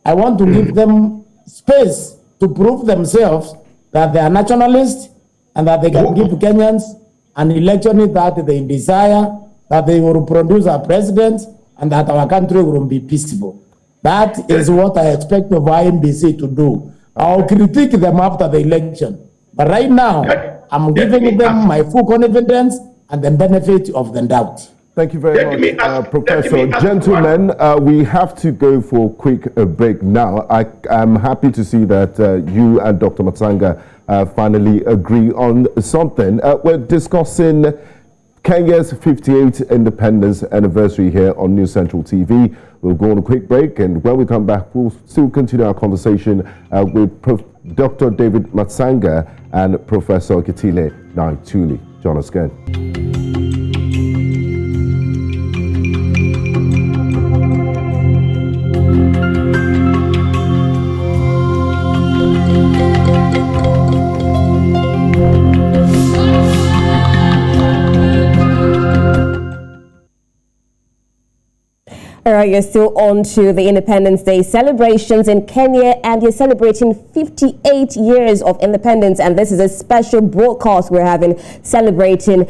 I want to give them space to prove themselves that they are nationalists and that they can give Kenyans an election that they desire that they will produce a president and that our country will be peaceful. That is what I expect of IMBC to do. I'll critique them after the election. But right now, I'm giving them my full confidence and the benefit of the doubt. Thank you very much, Professor. Gentlemen, we have to go for a quick break now. I am happy to see that you and Dr. Matsanga finally agree on something. We're discussing Kenya's 58th independence anniversary here on News Central TV. We'll go on a quick break, and when we come back, we'll still continue our conversation with Dr. David Matsanga and Professor Gideon Moi. Join us again. All right, you're still on to the Independence Day celebrations in Kenya, and you're celebrating 58 years of independence, and this is a special broadcast we're having celebrating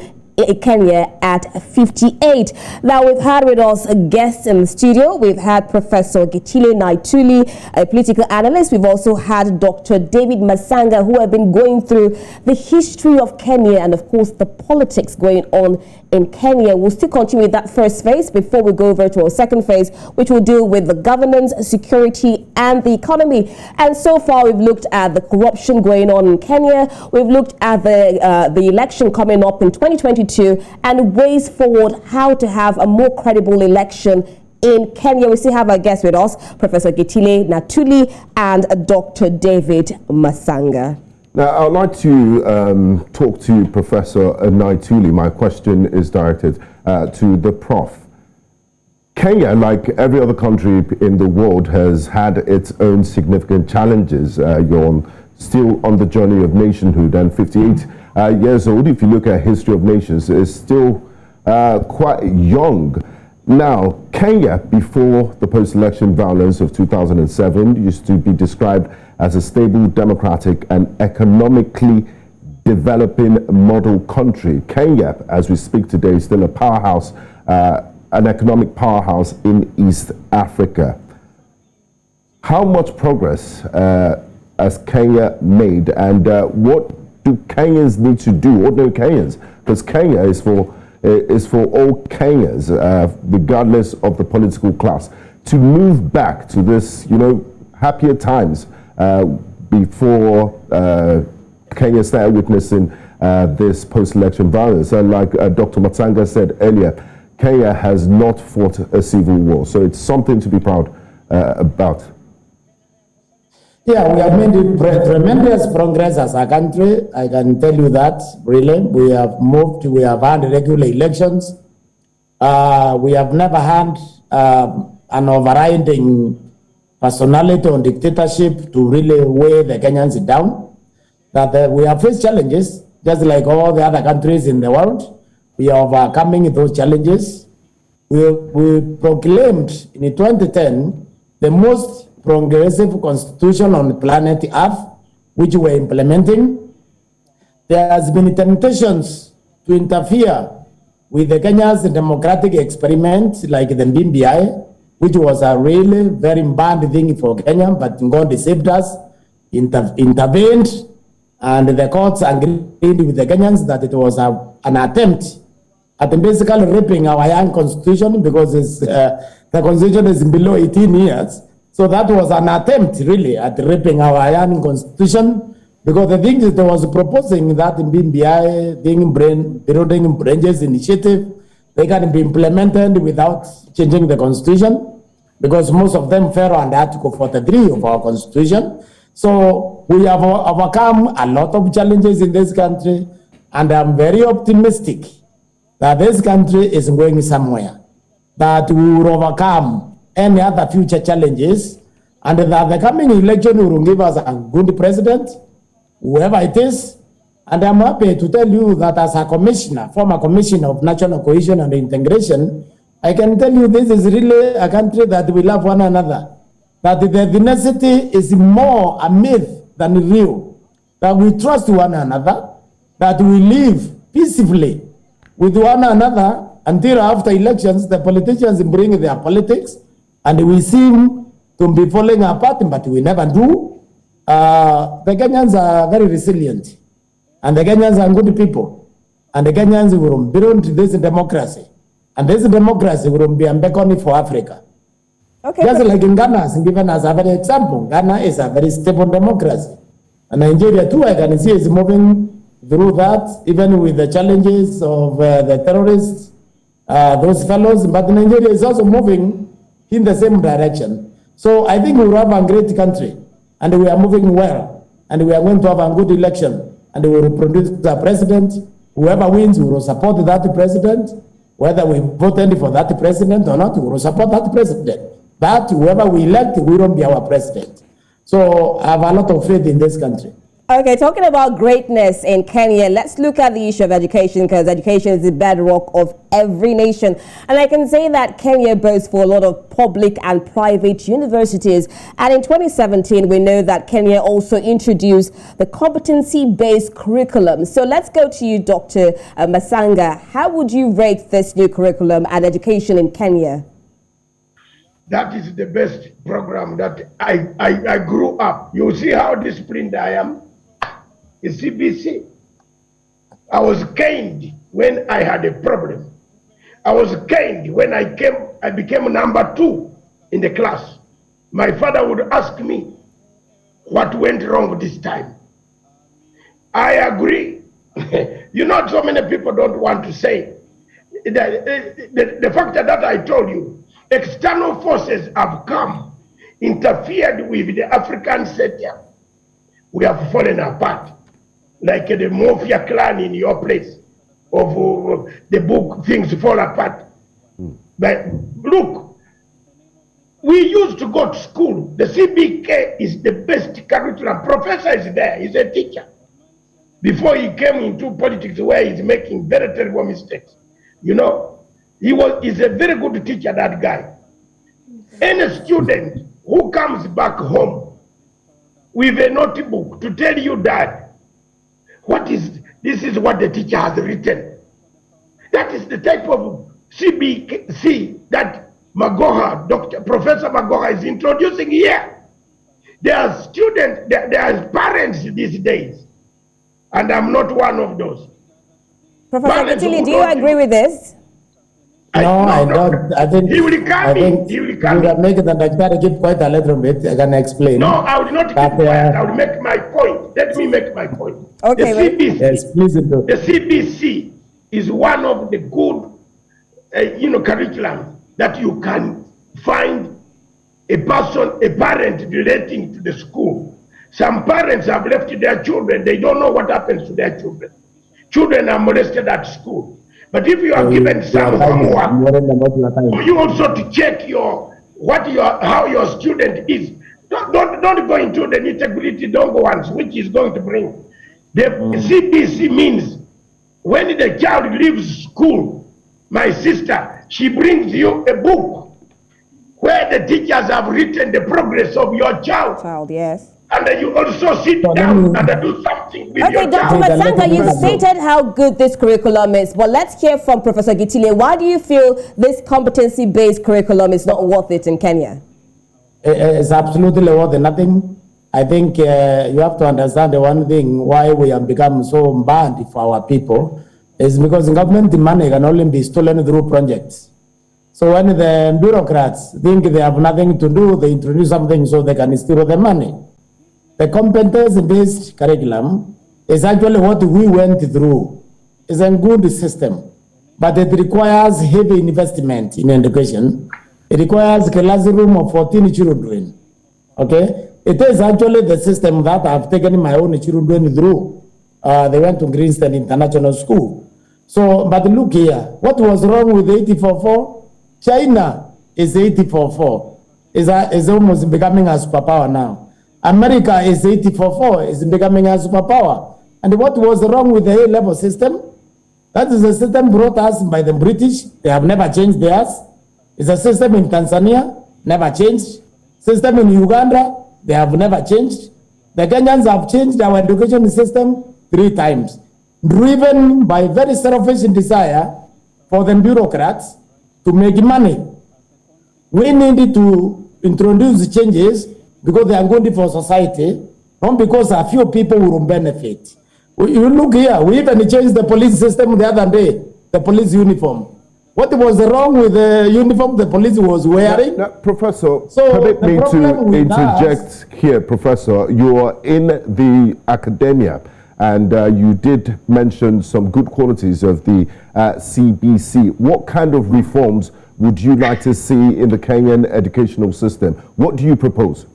Kenya at 58. Now, we've had with us a guest in the studio. We've had Professor Gideon Moi, a political analyst. We've also had Dr. David Matsanga, who have been going through the history of Kenya and, of course, the politics going on in Kenya. We'll still continue with that first phase before we go over to our second phase, which will deal with the governance, security, and the economy. And so far, we've looked at the corruption going on in Kenya. We've looked at the election coming up in 2022 and ways forward how to have a more credible election in Kenya. We still have our guests with us, Professor Gideon Moi and Dr. David Matsanga. Now, I'd like to talk to Professor Moi. My question is directed to the Prof. Kenya, like every other country in the world, has had its own significant challenges. You're still on the journey of nationhood, and 58 years old, if you look at history of nations, is still quite young. Now, Kenya, before the post-election violence of 2007, used to be described as a stable, democratic, and economically developing model country. Kenya, as we speak today, is still a powerhouse, an economic powerhouse in East Africa. How much progress has Kenya made, and what do Kenyans need to do, ordinary Kenyans? Because Kenya is for all Kenyans, regardless of the political class, to move back to this, happier times before Kenya started witnessing this post-election violence. And like Dr. Matsanga said earlier, Kenya has not fought a civil war, so it's something to be proud about. Yeah, we have made tremendous progress as a country. I can tell you that, really. We have moved, we have had regular elections. We have never had an overriding personality or dictatorship to really weigh the Kenyans down. That we have faced challenges, just like all the other countries in the world. We are overcoming those challenges. We proclaimed in 2010 the most progressive constitution on planet Earth, which we're implementing. There has been temptations to interfere with the Kenya's democratic experiment, like the BBI, which was a really very bad thing for Kenya, but God saved us, intervened, and the courts agreed with the Kenyans that it was an attempt at basically ripping our young constitution, because the constitution is below 18 years. So that was an attempt, really, at ripping our young constitution, because the thing is, they was proposing that in BBI, building branches initiative, they can be implemented without changing the constitution, because most of them fell under Article 43 of our constitution. So we have overcome a lot of challenges in this country, and I'm very optimistic that this country is going somewhere, that we will overcome any other future challenges, and that the coming election will give us a good president, whoever it is. And I'm happy to tell you that as a commissioner, former commissioner of national cohesion and integration, I can tell you this is really a country that we love one another, that the ethnicity is more a myth than real, that we trust one another, that we live peacefully with one another, until after elections, the politicians bring their politics, and we seem to be falling apart, but we never do. The Kenyans are very resilient, and the Kenyans are good people, and the Kenyans will build this democracy, and this democracy will be a beacon for Africa. Okay. Just like in Ghana, as given as a very example, Ghana is a very stable democracy, and Nigeria too, I can see, is moving through that, even with the challenges of the terrorists, those fellows, but Nigeria is also moving in the same direction. So I think we will have a great country, and we are moving well, and we are going to have a good election, and we will produce a president. Whoever wins, we will support that president. Whether we voted for that president or not, we will support that president. But whoever we elect will be our president. So I have a lot of faith in this country. Okay, talking about greatness in Kenya, let's look at the issue of education, because education is the bedrock of every nation. And I can say that Kenya boasts for a lot of public and private universities. And in 2017, we know that Kenya also introduced the competency-based curriculum. So let's go to you, Dr. Matsanga. How would you rate this new curriculum and education in Kenya? That is the best program that I grew up. You see how disciplined I am? It's CBC. I was caned when I had a problem. I was caned when I became number 2 in the class. My father would ask me what went wrong this time. I agree. You know, so many people don't want to say the fact that I told you, external forces have come, interfered with the African setup. We have fallen apart, like the mafia clan in your place of the book Things Fall Apart. But look, we used to go to school. The CBK is the best curriculum. Professor is there, he's a teacher. Before he came into politics where he's making very terrible mistakes. You know, he's a very good teacher, that guy. Any student who comes back home with a notebook to tell you that this is what the teacher has written. That is the type of CBC that Professor Magoha is introducing here. There are students, there are parents these days, and I'm not one of those. Professor Gideon, do you agree with this? No, I don't. I think he will come in. He will come in. Make it, and I try to keep quite a little bit. I can explain. No, I will not keep quiet. I will make my point. Let me make my point. Okay. The CBC, yes, please do. The CBC is one of the good, curriculum that you can find a parent relating to the school. Some parents have left their children. They don't know what happens to their children. Children are molested at school. But if you are given some homework, for you also to check how your student is, don't go into the nitty-gritty ones, which is going to bring. The CBC means when the child leaves school, my sister, she brings you a book where the teachers have written the progress of your child. Yes. And then you also sit down and do something with your child. Okay, Dr. Matsanga, you've stated how good this curriculum is, but let's hear from Professor Gideon. Why do you feel this competency-based curriculum is not worth it in Kenya? It's absolutely worth nothing. I think you have to understand the one thing why we have become so bad for our people is because government money can only be stolen through projects. So when the bureaucrats think they have nothing to do, they introduce something so they can steal the money. The competence-based curriculum is actually what we went through. It's a good system, but it requires heavy investment in education. It requires a classroom of 14 children. Okay? It is actually the system that I've taken my own children through. They went to Greenstone International School. So, but look here, what was wrong with 84-4? China is 84-4. Is almost becoming a superpower now. America is 84-4, is becoming a superpower. And what was wrong with the A-level system? That is a system brought us by the British. They have never changed theirs. It's a system in Tanzania, never changed. System in Uganda, they have never changed. The Kenyans have changed our education system 3 times, driven by very selfish desire for the bureaucrats to make money. We need to introduce changes because they are good for society, not because a few people will benefit. You look here, we even changed the police system the other day, the police uniform. What was wrong with the uniform the police was wearing? Now, Professor, So permit the me to problem with interject here, Professor. You are in the academia, and you did mention some good qualities of the CBC. What kind of reforms would you like to see in the Kenyan educational system? What do you propose?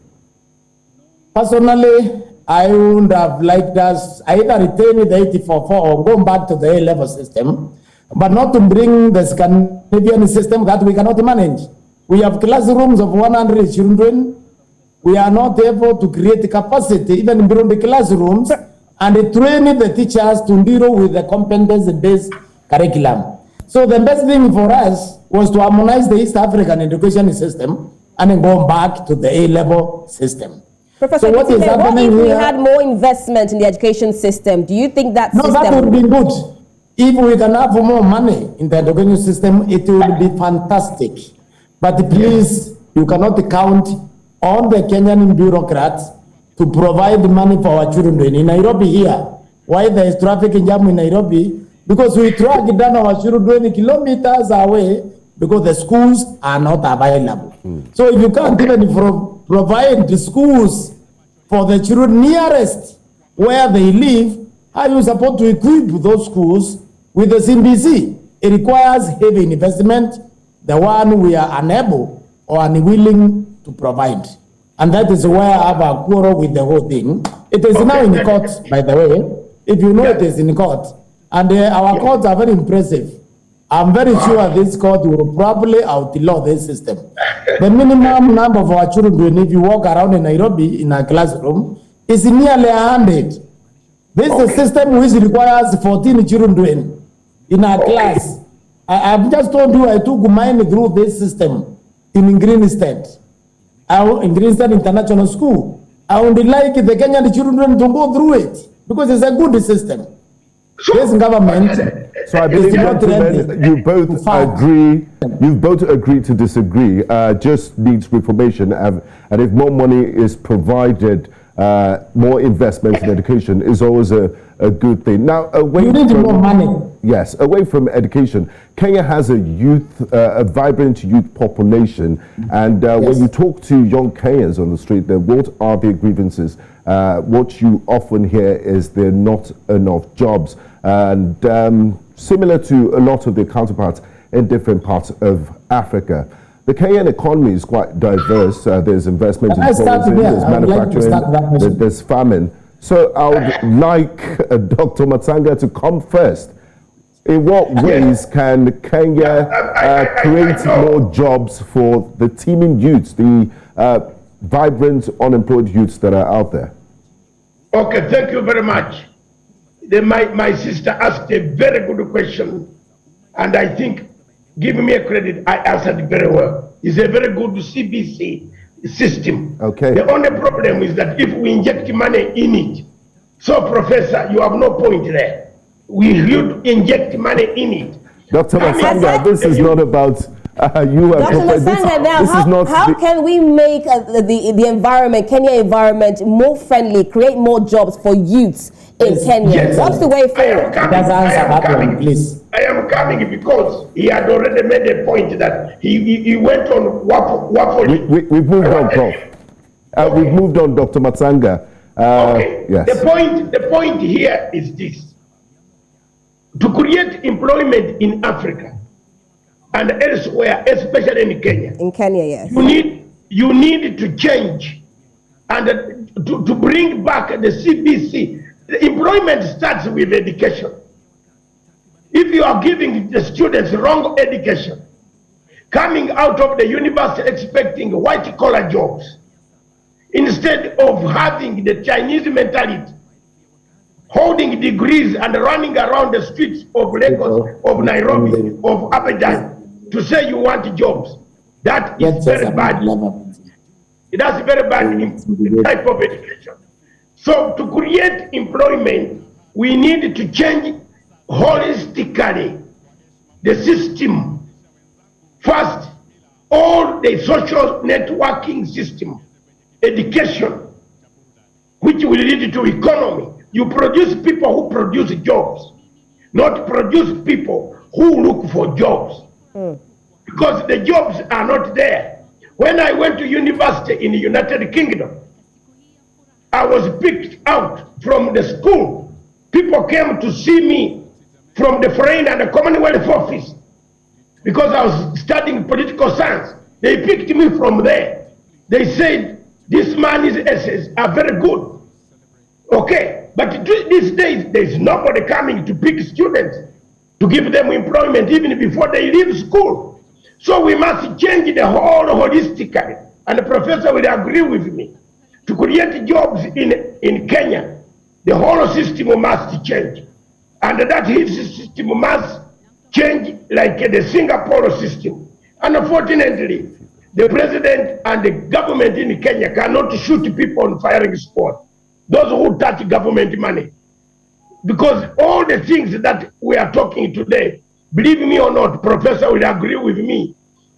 Personally, I would have liked us either retain the 84 or go back to the A-level system, but not to bring the Scandinavian system that we cannot manage. We have classrooms of 100 children. We are not able to create capacity even in the classrooms and train the teachers to deal with the competence-based curriculum. So the best thing for us was to harmonize the East African education system and then go back to the A-level system. Professor, So what is what happening if we here? had more investment in the education system? Do you think that No, system that would be good. If we can have more money in the education system, it will be fantastic. But please, you cannot count on the Kenyan bureaucrats to provide money for our children in Nairobi here. Why there is traffic jam in Nairobi? Because we track down our children kilometers away because the schools are not available. So if you can't even provide the schools for the children nearest where they live, how are you supposed to equip those schools with the CBC? It requires heavy investment, the one we are unable or unwilling to provide. And that is why I have a quarrel with the whole thing. It is now in court, by the way. If you know, it is in court. And our courts are very impressive. I'm very sure this court will probably outlaw this system. The minimum number of our children, if you walk around in Nairobi in a classroom, is nearly 100. This is a system which requires 14 children in a class. I've just told you I took mine through this system in Greenstead, in Greenstead International School. I would like the Kenyan children to go through it because it's a good system. This government. So I believe, gentlemen, you both agree. You both agree to disagree. Just needs reformation, and if more money is provided, more investment in education is always a good thing. Now, away you need from more money. Yes, away from education, Kenya has a vibrant youth population, and when you talk to young Kenyans on the street, what are their grievances? What you often hear is there are not enough jobs, and similar to a lot of their counterparts in different parts of Africa. The Kenyan economy is quite diverse. There's investment in tourism, there's manufacturing, there's famine. So I would like Dr. Matsanga to come first. In what ways can Kenya create more jobs for the teeming youths, the vibrant unemployed youths that are out there? Okay, thank you very much. My sister asked a very good question, and I think, give me a credit, I answered very well. It's a very good CBC system. Okay. The only problem is that if we inject money in it, so Professor, you have no point there. We should inject money in it. Dr. Matsanga, this is not about you. Dr. Matsanga, now, how can we make the environment, Kenya environment, more friendly, create more jobs for youths in Kenya? Yes. What's the way forward? I am coming because he had already made a point that he went on waffle. We've moved on, Prof. Okay. We've moved on, Dr. Matsanga. Okay. Yes. The point here is this. To create employment in Africa and elsewhere, especially in Kenya. In Kenya, yes. You need to change and to bring back the CBC. The employment starts with education. If you are giving the students wrong education, coming out of the university expecting white-collar jobs, instead of having the Chinese mentality, holding degrees and running around the streets of Lagos, of Nairobi, of Abidjan, to say you want jobs, that is very bad. That's very bad type of education. So to create employment, we need to change holistically the system first, all the social networking system, education, which will lead to economy. You produce people who produce jobs, not produce people who look for jobs. Because the jobs are not there. When I went to university in the United Kingdom, I was picked out from the school. People came to see me from the Foreign and the Commonwealth office because I was studying political science. They picked me from there. They said, this man's essays are very good. Okay, but these days, there's nobody coming to pick students to give them employment even before they leave school. So we must change the whole holistically. And the professor will agree with me. To create jobs in Kenya, the whole system must change. And that system must change like the Singapore system. And unfortunately, the president and the government in Kenya cannot shoot people on firing squad. Those who touch government money. Because all the things that we are talking today, believe me or not, professor will agree with me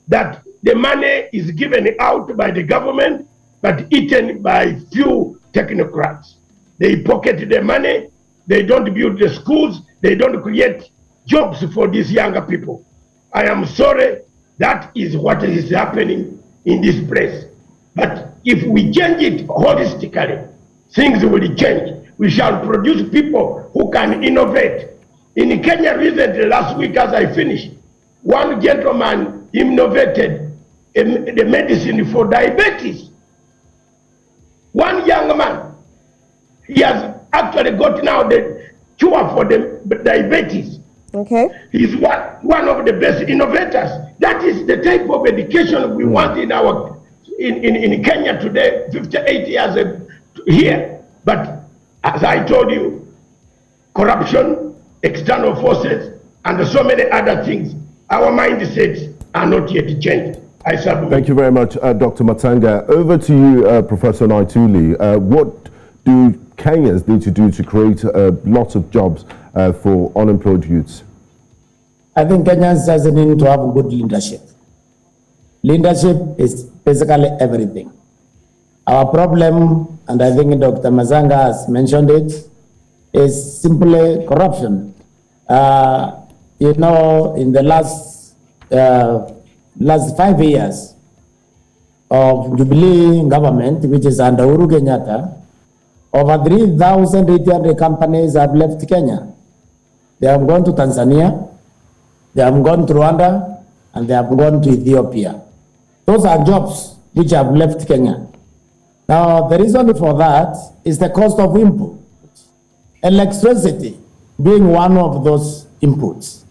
that the money is given out by the government, but eaten by few technocrats. They pocket the money, they don't build the schools, they don't create jobs for these younger people. I am sorry, that is what is happening in this place. But if we change it holistically, things will change. We shall produce people who can innovate. In Kenya recently, last week as I finished, one gentleman innovated the medicine for diabetes. One young man, he has actually got now the cure for the diabetes. Okay. He's one of the best innovators. That is the type of education we want in our in Kenya today, 58 years here. But as I told you, corruption, external forces, and so many other things, our mindsets are not yet changed. I submit. Thank you very much, Dr. Matsanga. Over to you, Professor Naituli. What do Kenyans need to do to create lots of jobs for unemployed youths? I think Kenyans just need to have good leadership. Leadership is basically everything. Our problem, and I think Dr. Matsanga has mentioned it, is simply corruption. You know, in the last 5 years of Jubilee government, which is under Uhuru Kenyatta, over 3,800 companies have left Kenya. They have gone to Tanzania, they have gone to Rwanda, and they have gone to Ethiopia. Those are jobs which have left Kenya. Now, the reason for that is the cost of input. Electricity being one of those inputs.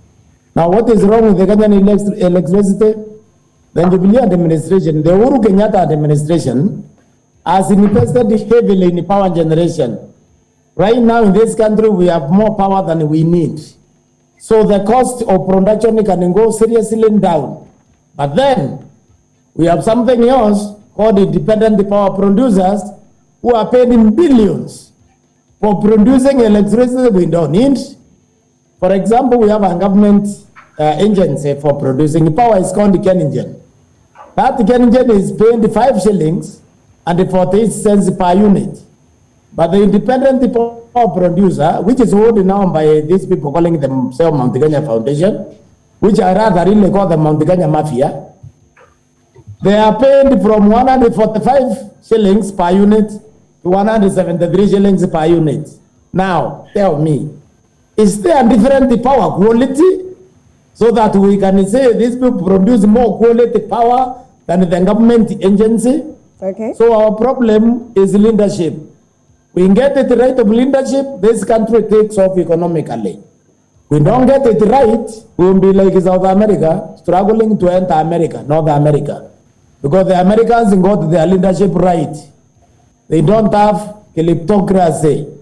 Now, what is wrong with the Kenyan electricity? The Jubilee administration, the Uhuru Kenyatta administration, has invested heavily in power generation. Right now in this country, we have more power than we need. So the cost of production can go seriously down. But then, we have something else called independent power producers who are paid in billions for producing electricity we don't need. For example, we have a government agency for producing power. It's called the Ken Engine. That Ken Engine is paid 5 shillings and 48 cents per unit. But the independent power producer, which is owned now by these people calling themselves Mount Kenya Foundation, which I rather really call the Mount Kenya Mafia, they are paid from 145 shillings per unit to 173 shillings per unit. Now, tell me, is there a different power quality so that we can say these people produce more quality power than the government agency? Okay. So our problem is leadership. We get it right of leadership, this country takes off economically. We don't get it right, we will be like South America, struggling to enter America, North America. Because the Americans got their leadership right. They don't have kleptocracy.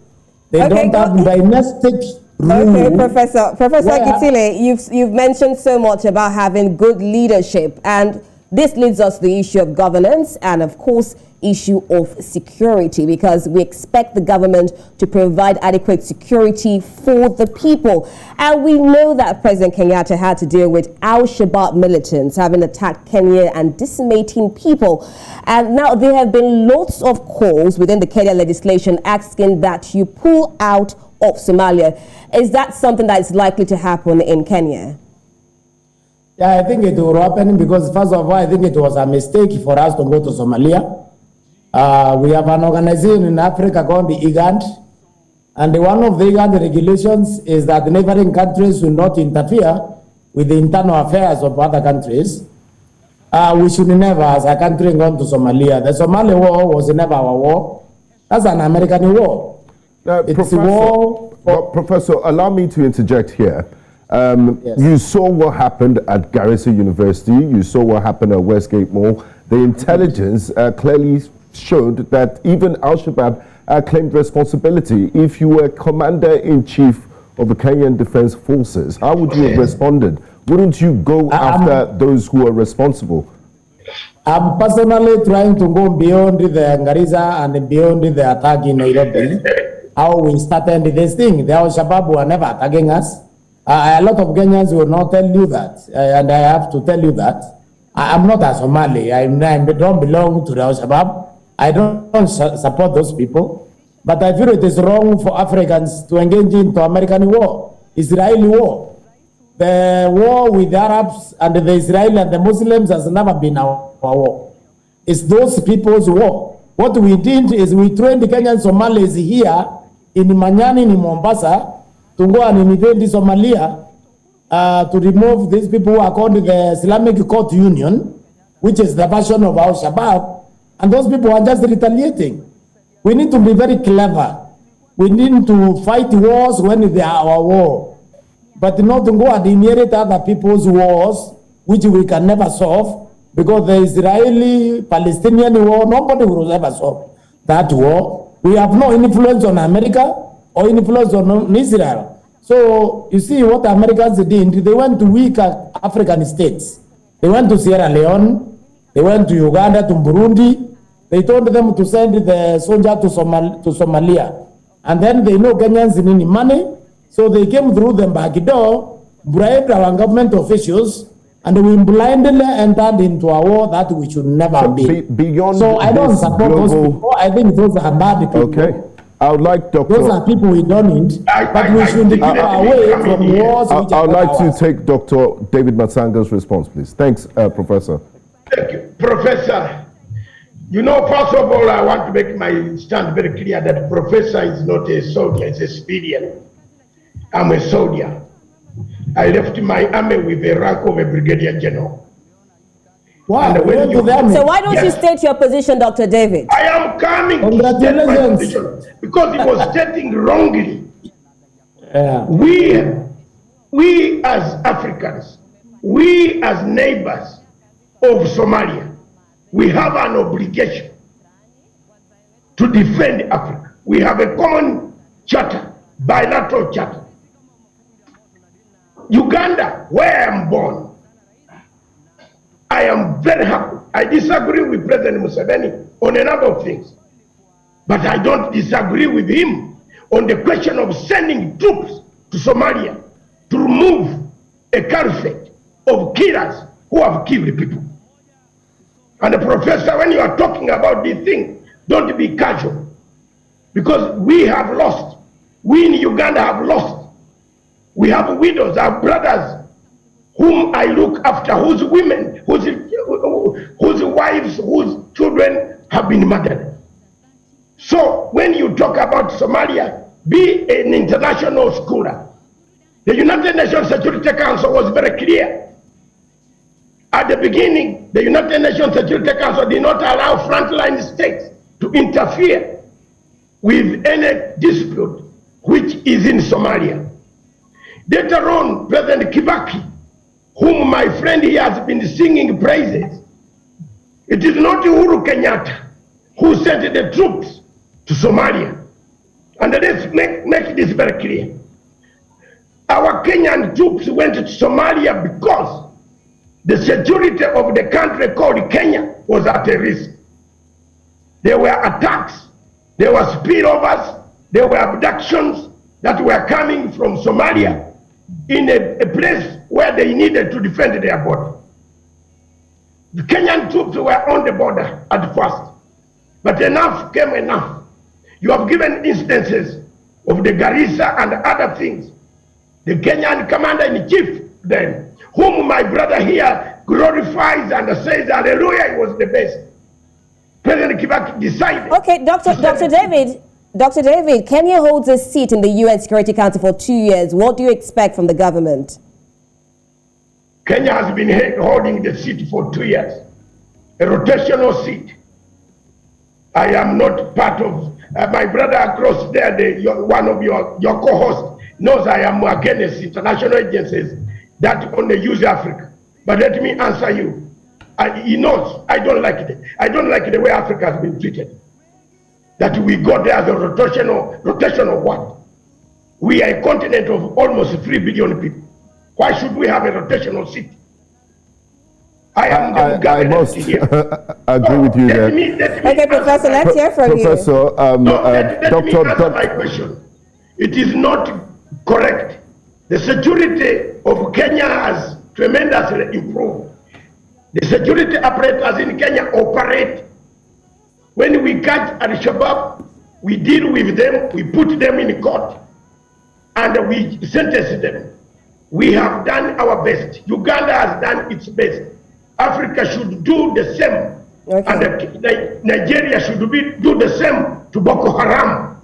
They don't have dynastic rule. Okay, Professor Gitile, you've mentioned so much about having good leadership, and this leads us to the issue of governance and, of course, issue of security, because we expect the government to provide adequate security for the people. And we know that President Kenyatta had to deal with Al-Shabaab militants having attacked Kenya and decimating people. And now there have been lots of calls within the Kenya legislation asking that you pull out of Somalia. Is that something that is likely to happen in Kenya? Yeah, I think it will happen because, first of all, I think it was a mistake for us to go to Somalia. We have an organization in Africa called the IGAD, and one of the IGAD regulations is that neighboring countries will not interfere with the internal affairs of other countries. We should never, as a country, go to Somalia. The Somali war was never our war. That's an American war. It's a war. Professor, allow me to interject here. Yes. You saw what happened at Garissa University. You saw what happened at Westgate Mall. The intelligence clearly showed that even Al-Shabaab claimed responsibility. If you were commander-in-chief of the Kenyan Defense Forces, how would you have responded? Wouldn't you go after those who are responsible? I'm personally trying to go beyond the Garissa and beyond the attack in Nairobi. How we started this thing. The Al-Shabaab were never attacking us. A lot of Kenyans will not tell you that, and I have to tell you that. I'm not a Somali. I don't belong to the Al-Shabaab. I don't support those people, but I feel it is wrong for Africans to engage into American war, Israeli war. The war with the Arabs and the Israeli and the Muslims has never been our war. It's those people's war. What we did is we trained the Kenyan Somalis here in Manyani, in Mombasa, to go and invade Somalia to remove these people who are called the Islamic Court Union, which is the version of Al-Shabaab. And those people are just retaliating. We need to be very clever. We need to fight wars when they are our war, but not to go and inherit other people's wars, which we can never solve, because the Israeli-Palestinian war, nobody will ever solve that war. We have no influence on America or influence on Israel. So you see what the Americans did. They went to weak African states. They went to Sierra Leone. They went to Uganda, to Burundi. They told them to send the soldier to Somalia. And then they know Kenyans need money. So they came through the back door, bribed our government officials, and we blindly entered into a war that we should never be. So I don't support those people. I think those are bad people. Okay. I would like Dr. Those are people we don't need, but we should keep away from wars. I would like to take Dr. David Matsanga's response, please. Thanks, Professor. Thank you. Professor, you know, first of all, I want to make my stand very clear that Professor is not a soldier, he's a civilian. I'm a soldier. I left my army with the rank of a brigadier general. Wow. So why don't you state your position, Dr. David? I am coming to state my position because it was stating wrongly. Yeah. We as Africans, we as neighbors of Somalia, we have an obligation to defend Africa. We have a common charter, bilateral charter. Uganda, where I am born, I am very happy. I disagree with President Museveni on a number of things, but I don't disagree with him on the question of sending troops to Somalia to remove a caliphate of killers who have killed people. And the professor, when you are talking about this thing, don't be casual, because we have lost. We in Uganda have lost. We have widows, our brothers, whom I look after, whose women, whose wives, whose children have been murdered. So when you talk about Somalia, be an international scholar. The United Nations Security Council was very clear. At the beginning, the United Nations Security Council did not allow frontline states to interfere with any dispute which is in Somalia. Later on, President Kibaki, whom my friend here has been singing praises, it is not Uhuru Kenyatta who sent the troops to Somalia. And let's make this very clear. Our Kenyan troops went to Somalia because the security of the country called Kenya was at a risk. There were attacks, there were spillovers, there were abductions that were coming from Somalia in a place where they needed to defend their border. The Kenyan troops were on the border at first, but enough came enough. You have given instances of the Garissa and other things. The Kenyan commander-in-chief then, whom my brother here glorifies and says, hallelujah, he was the best. President Kibaki decided. Okay, Dr. David, Kenya holds a seat in the UN Security Council for 2 years. What do you expect from the government? Kenya has been holding the seat for 2 years, a rotational seat. I am not part of, my brother across there, one of your co-hosts, knows I am against international agencies that only use Africa. But let me answer you. He knows I don't like it. I don't like the way Africa has been treated. That we go there as a rotational what? We are a continent of almost 3 billion people. Why should we have a rotational seat? I must agree with you there. Okay, Professor, let's hear from you. Professor, let me answer my question. It is not correct. The security of Kenya has tremendously improved. The security apparatus in Kenya operate. When we catch Al-Shabaab, we deal with them, we put them in court, and we sentence them. We have done our best. Uganda has done its best. Africa should do the same. Okay. And Nigeria should do the same to Boko Haram.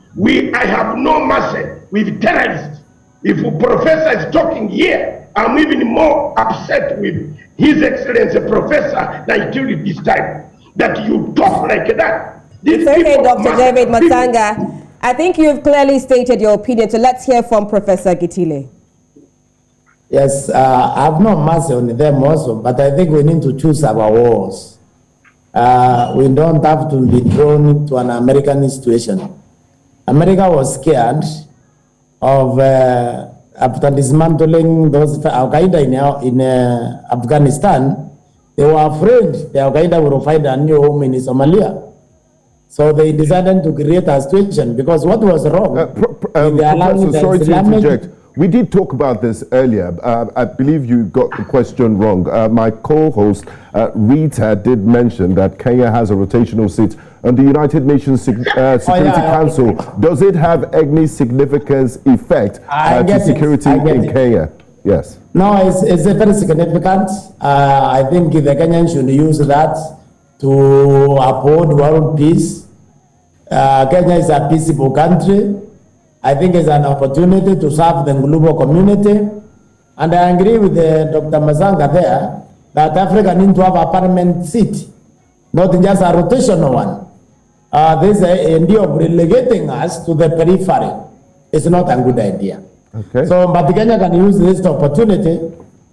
I have no mercy with terrorists. If a professor is talking here, I'm even more upset with His Excellency Professor Naituri this time, that you talk like that. It's okay, Dr. David Matsanga. I think you've clearly stated your opinion, so let's hear from Professor Gitile. Yes, I have no mercy on them also, but I think we need to choose our wars. We don't have to be drawn to an American situation. America was scared of after dismantling those Al-Qaeda in Afghanistan. They were afraid the Al-Qaeda would find a new home in Somalia. So they decided to create a situation because what was wrong? Professor, sorry to interject. We did talk about this earlier. I believe you got the question wrong. My co-host, Rita, did mention that Kenya has a rotational seat on the United Nations Security Council. Does it have any significance effect to security in Kenya? Yes. No, it's very significant. I think the Kenyans should use that to uphold world peace. Kenya is a peaceable country. I think it's an opportunity to serve the global community. And I agree with Dr. Matsanga there that Africa needs to have a permanent seat, not just a rotational one. This idea of relegating us to the periphery is not a good idea. Okay. So, but Kenya can use this opportunity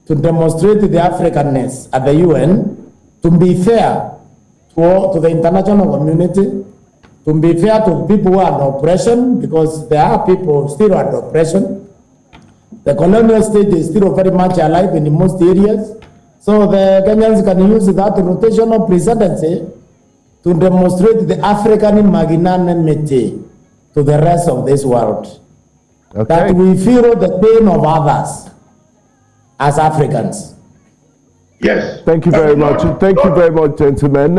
to demonstrate the Africanness at the UN, to be fair to the international community, to be fair to people who are under oppression, because there are people still under oppression. The colonial state is still very much alive in most areas. So the Kenyans can use that rotational presidency to demonstrate the African magnanimity to the rest of this world. Okay. That we feel the pain of others as Africans. Yes. Thank you very much. Thank you very much, gentlemen.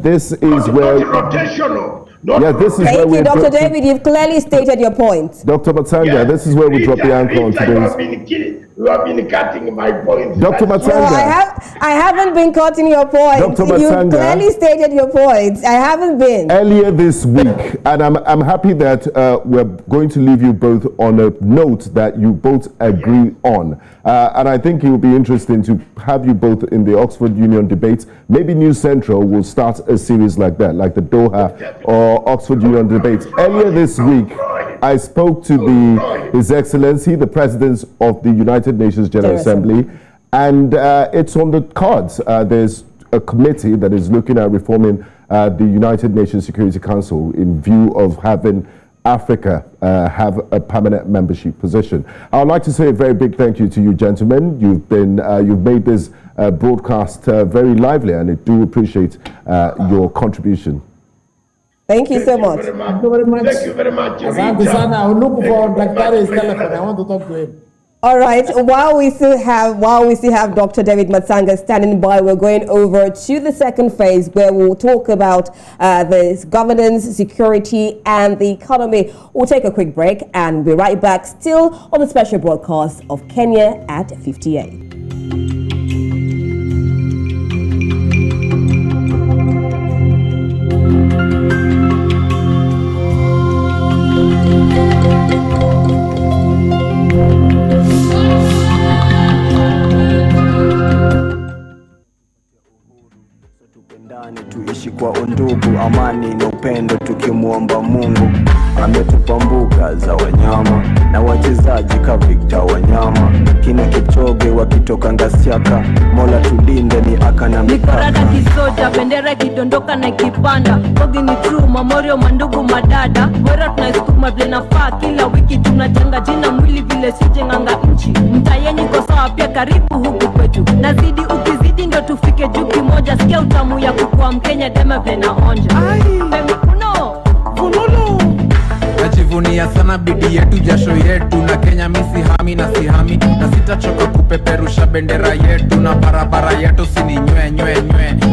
This is where... rotational. This is Thank you, Dr. David. You've clearly stated your point. Dr. Matsanga, this is where we drop the anchor on today's... You have been cutting my points. Dr. Matsanga. No, I haven't been cutting your point. Dr. Matsanga, you've clearly stated your points. I haven't been. Earlier this week, and I'm happy that we're going to leave you both on a note that you both agree on. And I think it will be interesting to have you both in the Oxford Union debates. Maybe News Central will start a series like that, like the Doha or Oxford Union debates. Earlier this week, I spoke to His Excellency, the President of the United Nations General Assembly, and it's on the cards. There's a committee that is looking at reforming the United Nations Security Council in view of having Africa have a permanent membership position. I would like to say a very big thank you to you, gentlemen. You've made this broadcast very lively, and I do appreciate your contribution. Thank you so much. Thank you very much. Thank you very much. Asante sana. I'll look for Dr. telephone. I want to talk to him. All right. While we still have Dr. David Matsanga standing by, we're going over to the second phase where we'll talk about the governance, security, and the economy. We'll take a quick break and we'll be right back, still on the special broadcast of Kenya at 58. Tuishi kwa undugu, amani na upendo, tukimwomba Mungu. Ametupa mbuga za wanyama na wachezaji ka Victor Wanyama, kina Kipchoge wakitoka Ngasiaka. Mola tulinde ni aka na mikorada kisoja, bendera kidondoka na kipanda. Bogi ni true, mamorio mandugu madada. Mwera tunaisukuma vile nafaa, kila wiki tunajenga jina mwili vile sijenganga nchi. Mtayenyi kwa sawa pia karibu huku kwetu. Nazidi ukizidi ndo tufike juu kimoja. Sikia utamu ya kukua Mkenya dema vile naonja. Femi kuno, funulu. Najivunia sana bidii yetu, jasho yetu, na Kenya misi hami na sihami, na sitachoka kupeperusha bendera yetu, na barabara yetu sini nywe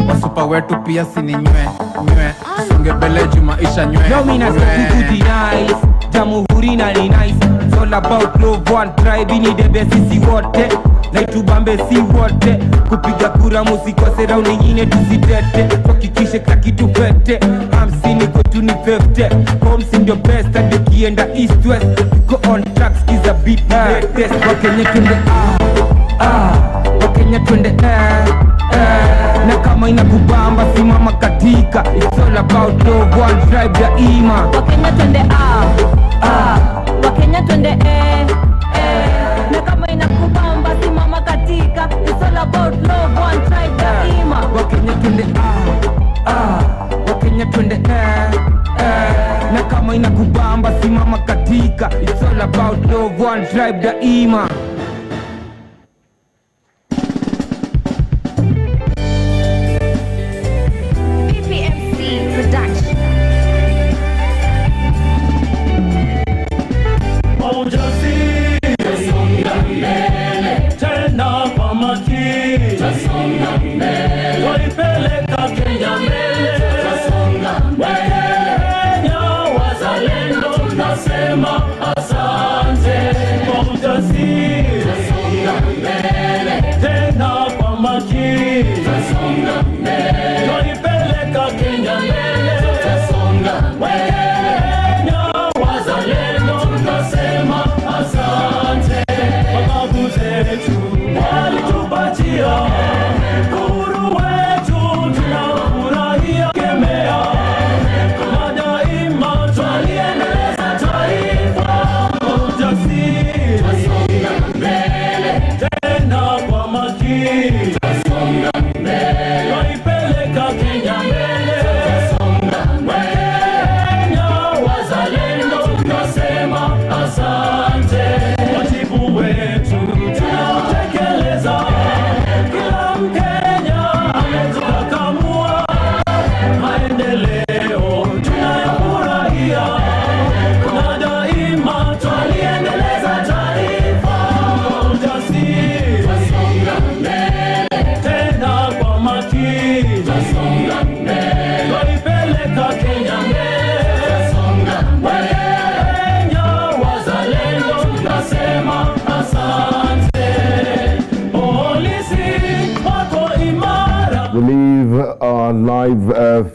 wasupa wetu pia sini nywe songe bele jumaisha nywe. No mina sikuti nice, Jamhuri na ni nice. It's all about love, one tribe, ni debe sisi wote, na itubambe si wote. Kupiga kura musikose, rauni nyingine tusitete, tuhakikishe kila kitu pete. 50 kwetu ni 50, homes ndio best, hadi kienda east west. Go on tracks, kiza beat latest. Wakenya twende Wakenya twende na kama inakubamba simama katika. It's all about love, one tribe daima. Wakenya twende Wakenya twende na kama inakubamba simama katika. It's all about love, one tribe daima. Wakenya twende Wakenya twende na kama inakubamba simama katika. It's all about love, one tribe daima.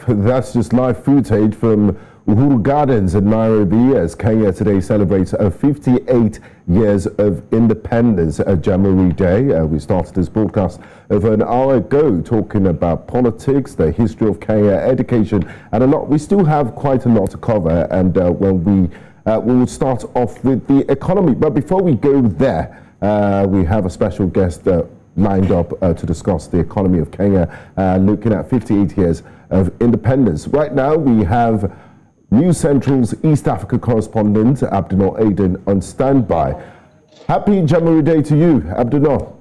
That's just live footage from Uhuru Gardens in Nairobi as Kenya today celebrates 58 years of independence at Jamhuri Day. We started this broadcast over an hour ago talking about politics, the history of Kenya, education, and a lot. We still have quite a lot to cover, and when we will start off with the economy. But before we go there, we have a special guest lined up to discuss the economy of Kenya, looking at 58 years of independence. Right now, we have News Central's East Africa correspondent, Abdinor Aiden, on standby. Happy Jamboree Day to you, Abdinor.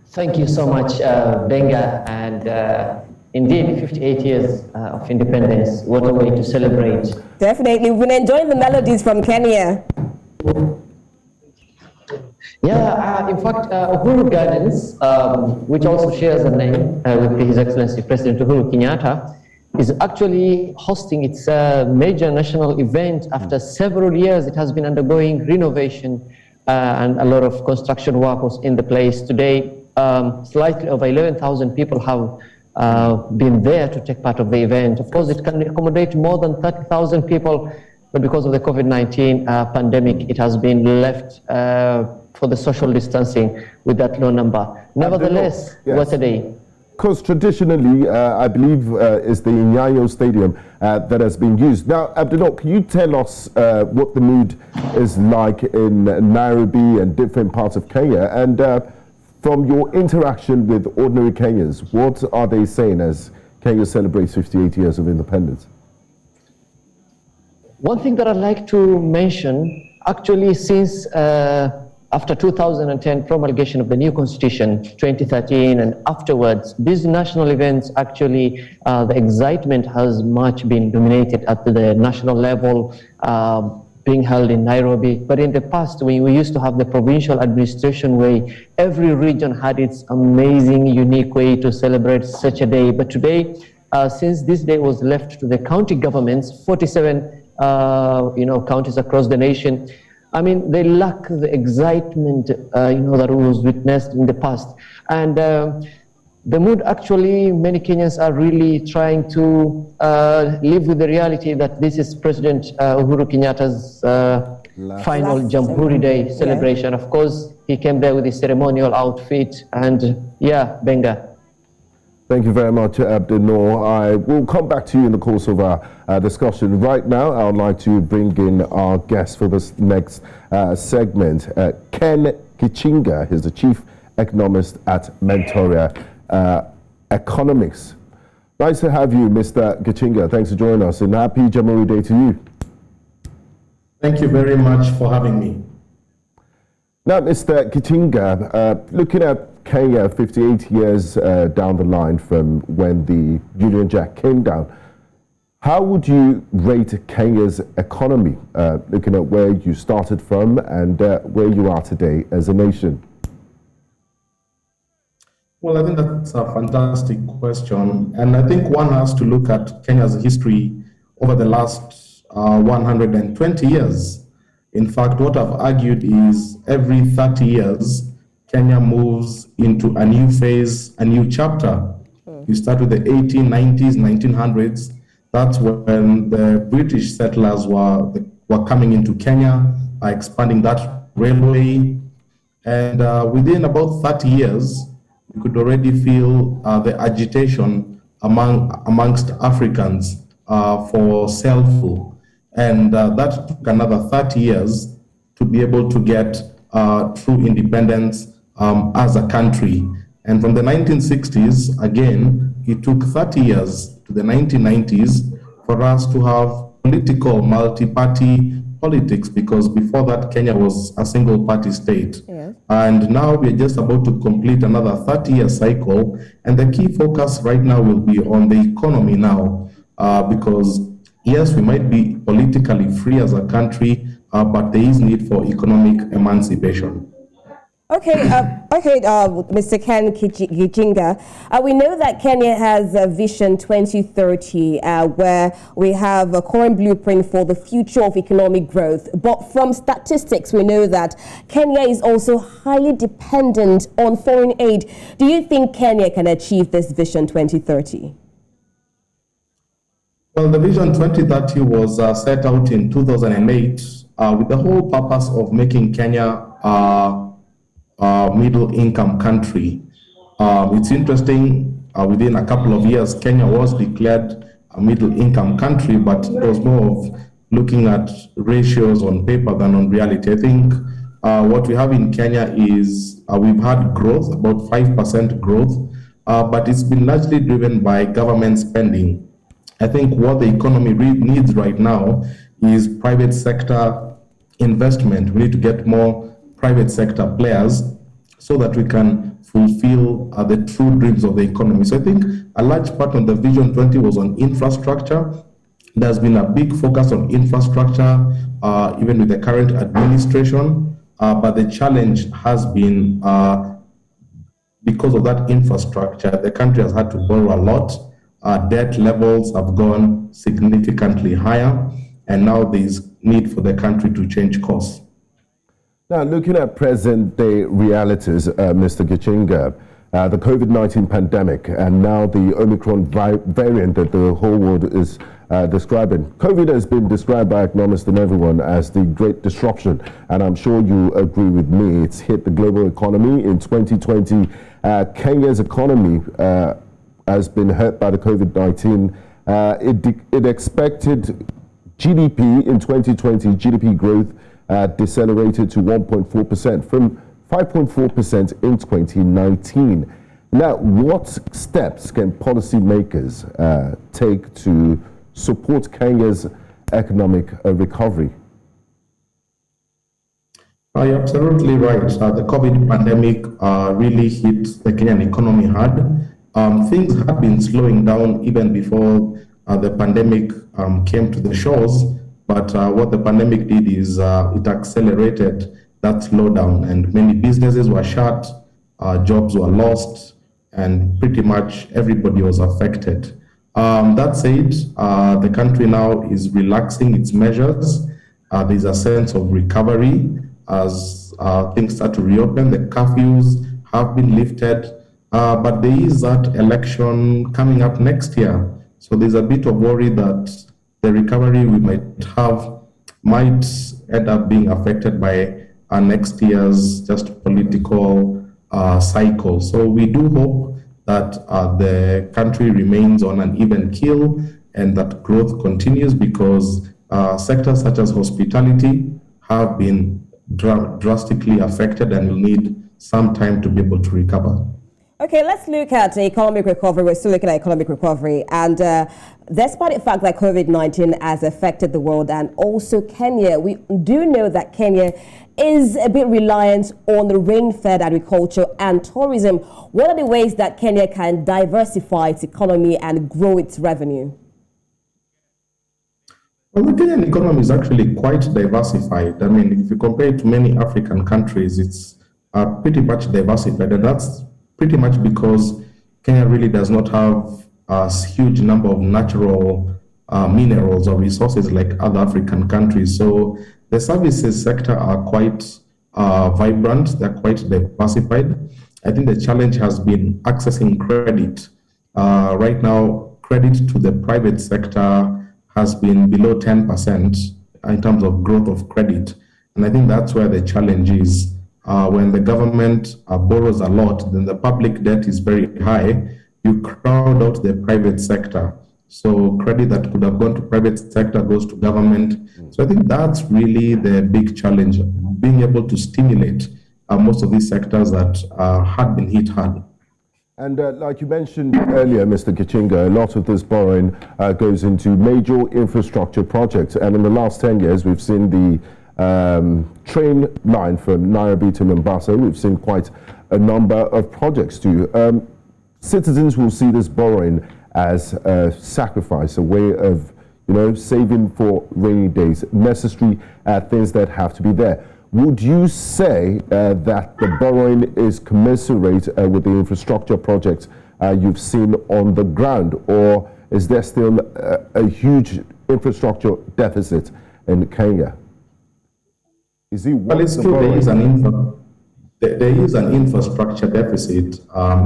Thank you so much, Benga, and indeed, 58 years of independence. What a way to celebrate. Definitely. We've been enjoying the melodies from Kenya. Yeah, in fact, Uhuru Gardens, which also shares a name with His Excellency President Uhuru Kenyatta, is actually hosting its major national event after several years. It has been undergoing renovation and a lot of construction work was in the place. Today, slightly over 11,000 people have been there to take part of the event. Of course, it can accommodate more than 30,000 people, but because of the COVID-19 pandemic, it has been left for the social distancing with that low number. Nevertheless, yes. What a day. Because traditionally, I believe, is the Nyayo Stadium that has been used. Now, Abdinor, can you tell us what the mood is like in Nairobi and different parts of Kenya? And from your interaction with ordinary Kenyans, what are they saying as Kenya celebrates 58 years of independence? One thing that I'd like to mention, actually, since after 2010 promulgation of the new constitution, 2013 and afterwards, these national events actually, the excitement has much been dominated at the national level, being held in Nairobi. But in the past, we used to have the provincial administration way. Every region had its amazing, unique way to celebrate such a day. But today, since this day was left to the county governments, 47 counties across the nation, I mean, they lack the excitement, that was witnessed in the past. And the mood, actually, many Kenyans are really trying to live with the reality that this is President Uhuru Kenyatta's final Jamboree Day celebration. Yeah. Of course, he came there with his ceremonial outfit, and yeah, Benga. Thank you very much, Abdinor. I will come back to you in the course of our discussion. Right now, I would like to bring in our guest for this next segment, Ken Gichinga. He's the Chief Economist at Mentoria Economics. Nice to have you, Mr. Gichinga. Thanks for joining us, and happy Jamboree Day to you. Thank you very much for having me. Now, Mr. Gichinga, looking at Kenya 58 years down the line from when the Union Jack came down, how would you rate Kenya's economy, looking at where you started from and where you are today as a nation? Well, I think that's a fantastic question. And I think one has to look at Kenya's history over the last 120 years. In fact, what I've argued is every 30 years, Kenya moves into a new phase, a new chapter. You start with the 1890s, 1900s. That's when the British settlers were coming into Kenya, expanding that railway. And within about 30 years, you could already feel the agitation amongst Africans for self-rule. And that took another 30 years to be able to get true independence as a country. And from the 1960s, again, it took 30 years to the 1990s for us to have political multi-party politics, because before that, Kenya was a single-party state. Yes. And now we're just about to complete another 30-year cycle. And the key focus right now will be on the economy now, because yes, we might be politically free as a country, but there is need for economic emancipation. Okay, Mr. Ken Gichinga, we know that Kenya has a Vision 2030 where we have a current blueprint for the future of economic growth. But from statistics, we know that Kenya is also highly dependent on foreign aid. Do you think Kenya can achieve this Vision 2030? Well, the Vision 2030 was set out in 2008 with the whole purpose of making Kenya middle-income country. It's interesting, within a couple of years, Kenya was declared a middle-income country, but it was more of looking at ratios on paper than on reality. I think what we have in Kenya is we've had growth, about 5% growth, but it's been largely driven by government spending. I think what the economy needs right now is private sector investment. We need to get more private sector players so that we can fulfill the true dreams of the economy. So I think a large part of the Vision 20 was on infrastructure. There's been a big focus on infrastructure, even with the current administration. But the challenge has been because of that infrastructure, the country has had to borrow a lot. Debt levels have gone significantly higher, and now there's need for the country to change course. Now, looking at present-day realities, Mr. Gichinga, the COVID-19 pandemic and now the Omicron variant that the whole world is describing. COVID has been described by economists and everyone as the great disruption, and I'm sure you agree with me. It's hit the global economy in 2020. Kenya's economy has been hurt by the COVID-19. It expected GDP in 2020, GDP growth decelerated to 1.4% from 5.4% in 2019. Now, what steps can policymakers take to support Kenya's economic recovery? You're absolutely right. The COVID pandemic really hit the Kenyan economy hard. Things had been slowing down even before the pandemic came to the shores, but what the pandemic did is it accelerated that slowdown, and many businesses were shut, jobs were lost, and pretty much everybody was affected. That said, the country now is relaxing its measures. There's a sense of recovery as things start to reopen. The curfews have been lifted, but there is that election coming up next year. So there's a bit of worry that the recovery we might have might end up being affected by next year's just political cycle. So we do hope that the country remains on an even keel and that growth continues, because sectors such as hospitality have been drastically affected and will need some time to be able to recover. Okay, let's look at economic recovery. We're still looking at economic recovery. And despite the fact that COVID-19 has affected the world and also Kenya, we do know that Kenya is a bit reliant on the rain-fed agriculture and tourism. What are the ways that Kenya can diversify its economy and grow its revenue? Well, the Kenyan economy is actually quite diversified. I mean, if you compare it to many African countries, it's pretty much diversified. And that's pretty much because Kenya really does not have a huge number of natural minerals or resources like other African countries. So the services sector are quite vibrant, they're quite diversified. I think the challenge has been accessing credit. Right now, credit to the private sector has been below 10% in terms of growth of credit. And I think that's where the challenge is. When the government borrows a lot, then the public debt is very high. You crowd out the private sector. So credit that could have gone to private sector goes to government. So I think that's really the big challenge, being able to stimulate most of these sectors that had been hit hard. And like you mentioned earlier, Mr. Gichinga, a lot of this borrowing goes into major infrastructure projects. And in the last 10 years, we've seen the train line from Nairobi to Mombasa. We've seen quite a number of projects too. Citizens will see this borrowing as a sacrifice, a way of, saving for rainy days, necessary things that have to be there. Would you say that the borrowing is commensurate with the infrastructure projects you've seen on the ground, or is there still a huge infrastructure deficit in Kenya? Well, it's true. There is an infrastructure deficit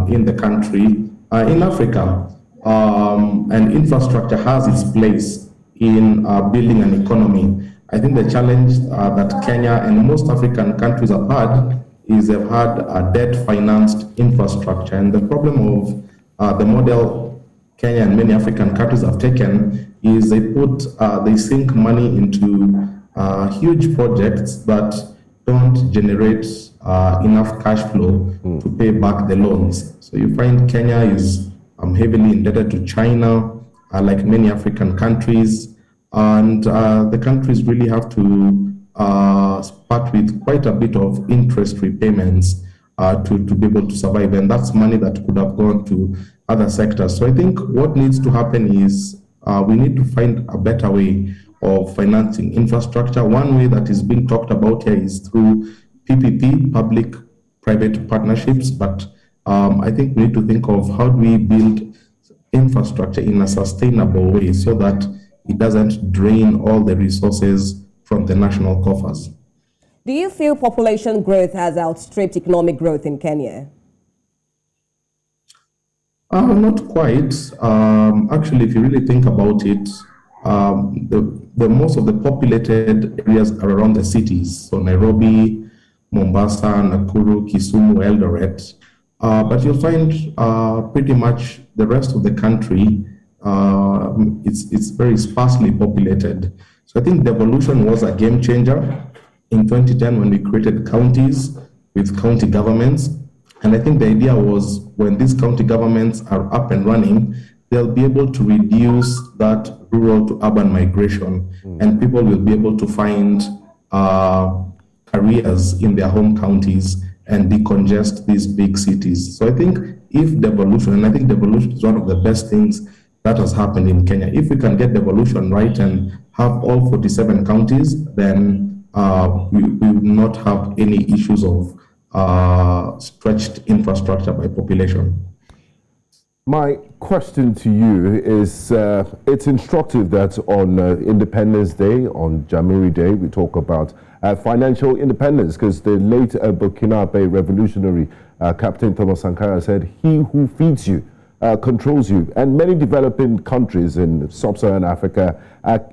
in the country, in Africa, and infrastructure has its place in building an economy. I think the challenge that Kenya and most African countries have had is they've had a debt-financed infrastructure, and the problem of the model Kenya and many African countries have taken is they sink money into huge projects that don't generate enough cash flow to pay back the loans. So you find Kenya is heavily indebted to China. like many African countries. And the countries really have to part with quite a bit of interest repayments to be able to survive. And that's money that could have gone to other sectors. So I think what needs to happen is we need to find a better way of financing infrastructure. One way that is being talked about here is through PPP, public-private partnerships. But I think we need to think of how do we build infrastructure in a sustainable way so that it doesn't drain all the resources from the national coffers. Do you feel population growth has outstripped economic growth in Kenya? Not quite. Actually, if you really think about it, the most of the populated areas are around the cities. So Nairobi, Mombasa, Nakuru, Kisumu, Eldoret. But you'll find pretty much the rest of the country, it's very sparsely populated. So I think devolution was a game changer in 2010 when we created counties with county governments. And I think the idea was when these county governments are up and running, they'll be able to reduce that rural to urban migration, and people will be able to find careers in their home counties and decongest these big cities. So I think if devolution, and I think devolution is one of the best things that has happened in Kenya. If we can get devolution right and have all 47 counties, then we will not have any issues of stretched infrastructure by population. My question to you is, it's instructive that on Independence Day, on Jamhuri Day, we talk about financial independence, because the late Burkinabe revolutionary Captain Thomas Sankara said, "He who feeds you controls you." And many developing countries in sub-Saharan Africa,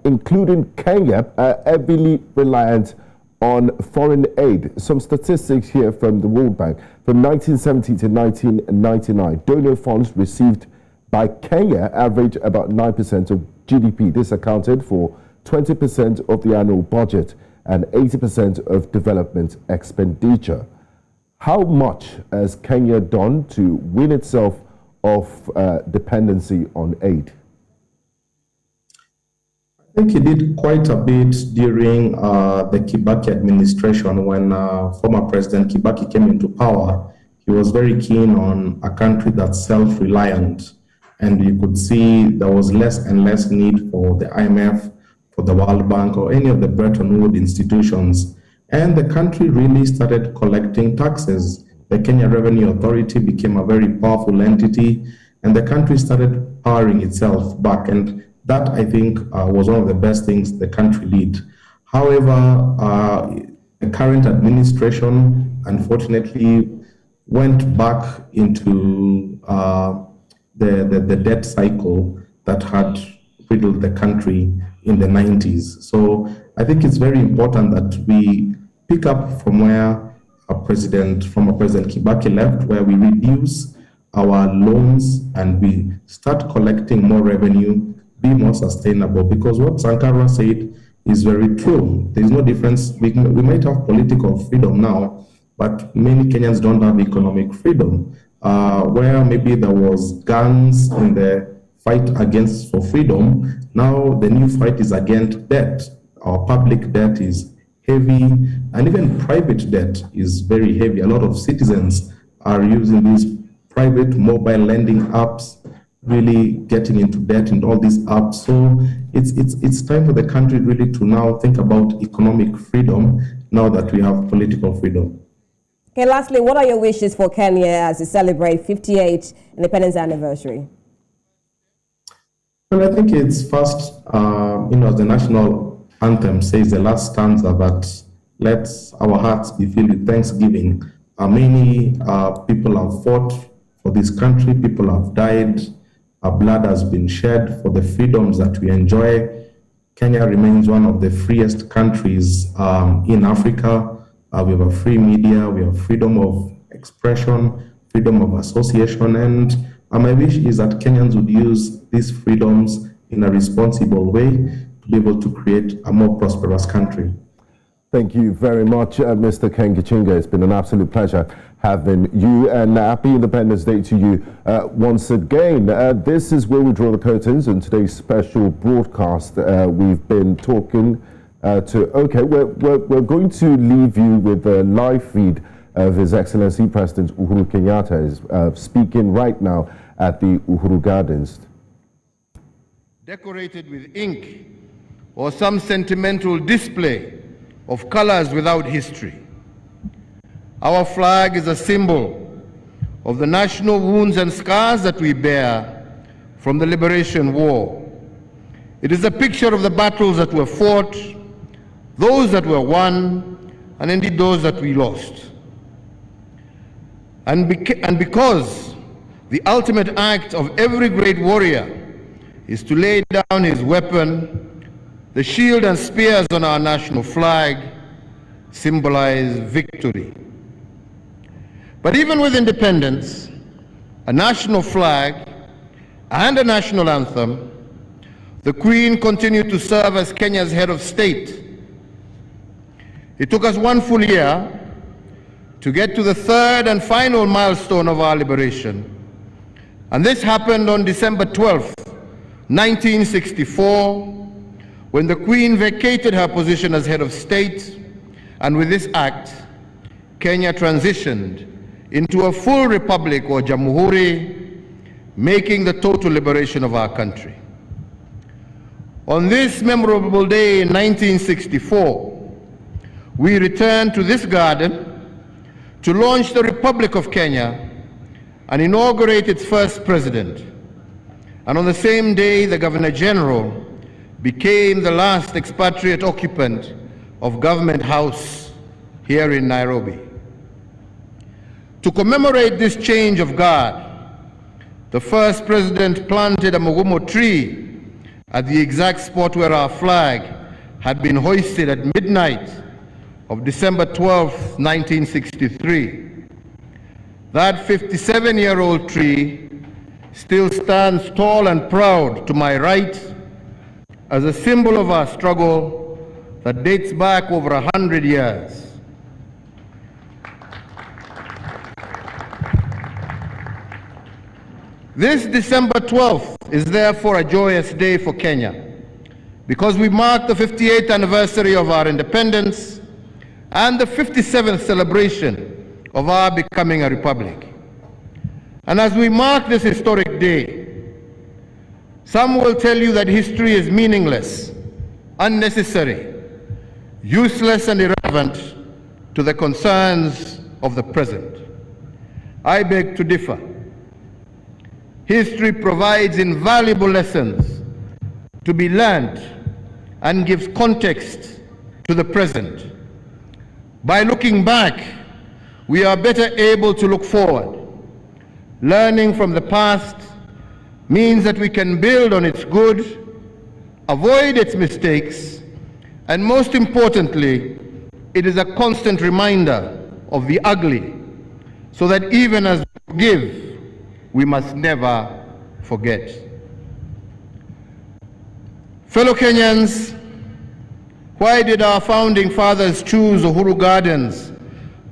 including Kenya, are heavily reliant on foreign aid. Some statistics here from the World Bank. From 1970 to 1999, donor funds received by Kenya averaged about 9% of GDP. This accounted for 20% of the annual budget and 80% of development expenditure. How much has Kenya done to wean itself off dependency on aid? I think he did quite a bit during the Kibaki administration. When former President Kibaki came into power, he was very keen on a country that's self-reliant. And you could see there was less and less need for the IMF, for the World Bank, or any of the Bretton Woods institutions. And the country really started collecting taxes. The Kenya Revenue Authority became a very powerful entity, and the country started powering itself back. And that, I think, was one of the best things the country did. However, the current administration, unfortunately, went back into the debt cycle that had riddled the country in the 90s. So I think it's very important that we pick up from where former President Kibaki left, where we reduce our loans and we start collecting more revenue, be more sustainable. Because what Sankara said is very true. There's no difference. We might have political freedom now, but many Kenyans don't have economic freedom. Where maybe there was guns in the fight against for freedom, now the new fight is against debt. Our public debt is heavy, and even private debt is very heavy. A lot of citizens are using these private mobile lending apps, really getting into debt in all these apps. So it's time for the country really to now think about economic freedom now that we have political freedom. Okay, lastly, what are your wishes for Kenya as you celebrate 58th independence anniversary? Well, I think it's first, as the national anthem says, the last stanza, that let our hearts be filled with thanksgiving. Many people have fought for this country, people have died, blood has been shed for the freedoms that we enjoy. Kenya remains one of the freest countries in Africa. We have a free media, we have freedom of expression, freedom of association, and my wish is that Kenyans would use these freedoms in a responsible way to be able to create a more prosperous country. Thank you very much, Mr. Ken Gichinga. It's been an absolute pleasure having you, and happy Independence Day to you once again. This is where we draw the curtains on today's special broadcast. We've been talking we're going to leave you with a live feed of His Excellency President Uhuru Kenyatta is speaking right now at the Uhuru Gardens. Decorated with ink or some sentimental display of colors without history. Our flag is a symbol of the national wounds and scars that we bear from the Liberation War. It is a picture of the battles that were fought, those that were won, and indeed those that we lost. And because the ultimate act of every great warrior is to lay down his weapon, the shield and spears on our national flag symbolize victory. But even with independence, a national flag, and a national anthem, the Queen continued to serve as Kenya's head of state. It took us 1 full year to get to the third and final milestone of our liberation. And this happened on December 12th, 1964, when the Queen vacated her position as head of state, and with this act, Kenya transitioned into a full republic or jamhuri, making the total liberation of our country. On this memorable day in 1964, we returned to this garden to launch the Republic of Kenya and inaugurate its first president. And on the same day, the Governor General became the last expatriate occupant of Government House here in Nairobi. To commemorate this change of guard, the first president planted a mugumo tree at the exact spot where our flag had been hoisted at midnight of December 12, 1963. That 57-year-old tree still stands tall and proud to my right as a symbol of our struggle that dates back over 100 years. This December 12th is therefore a joyous day for Kenya because we mark the 58th anniversary of our independence and the 57th celebration of our becoming a republic. And as we mark this historic day, some will tell you that history is meaningless, unnecessary, useless and irrelevant to the concerns of the present. I beg to differ. History provides invaluable lessons to be learned and gives context to the present. By looking back, we are better able to look forward. Learning from the past means that we can build on its good, avoid its mistakes, and most importantly, it is a constant reminder of the ugly, so that even as we forgive, we must never forget. Fellow Kenyans, why did our founding fathers choose Uhuru Gardens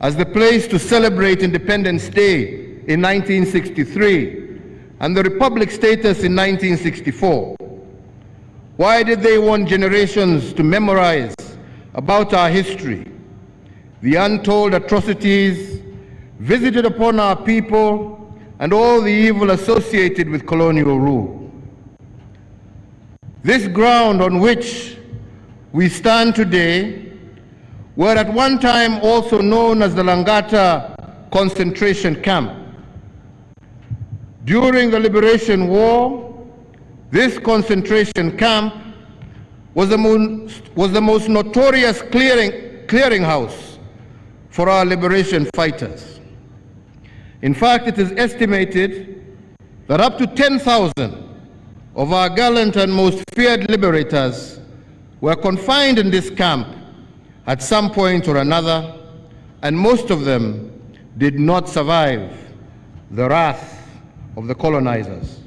as the place to celebrate Independence Day in 1963 and the Republic status in 1964? Why did they want generations to memorize about our history, the untold atrocities visited upon our people, and all the evil associated with colonial rule? This ground on which we stand today were at one time also known as the Langata concentration camp. During the Liberation War, this concentration camp was the most notorious clearinghouse for our liberation fighters. In fact, it is estimated that up to 10,000 of our gallant and most feared liberators were confined in this camp at some point or another, and most of them did not survive the wrath of the colonizers.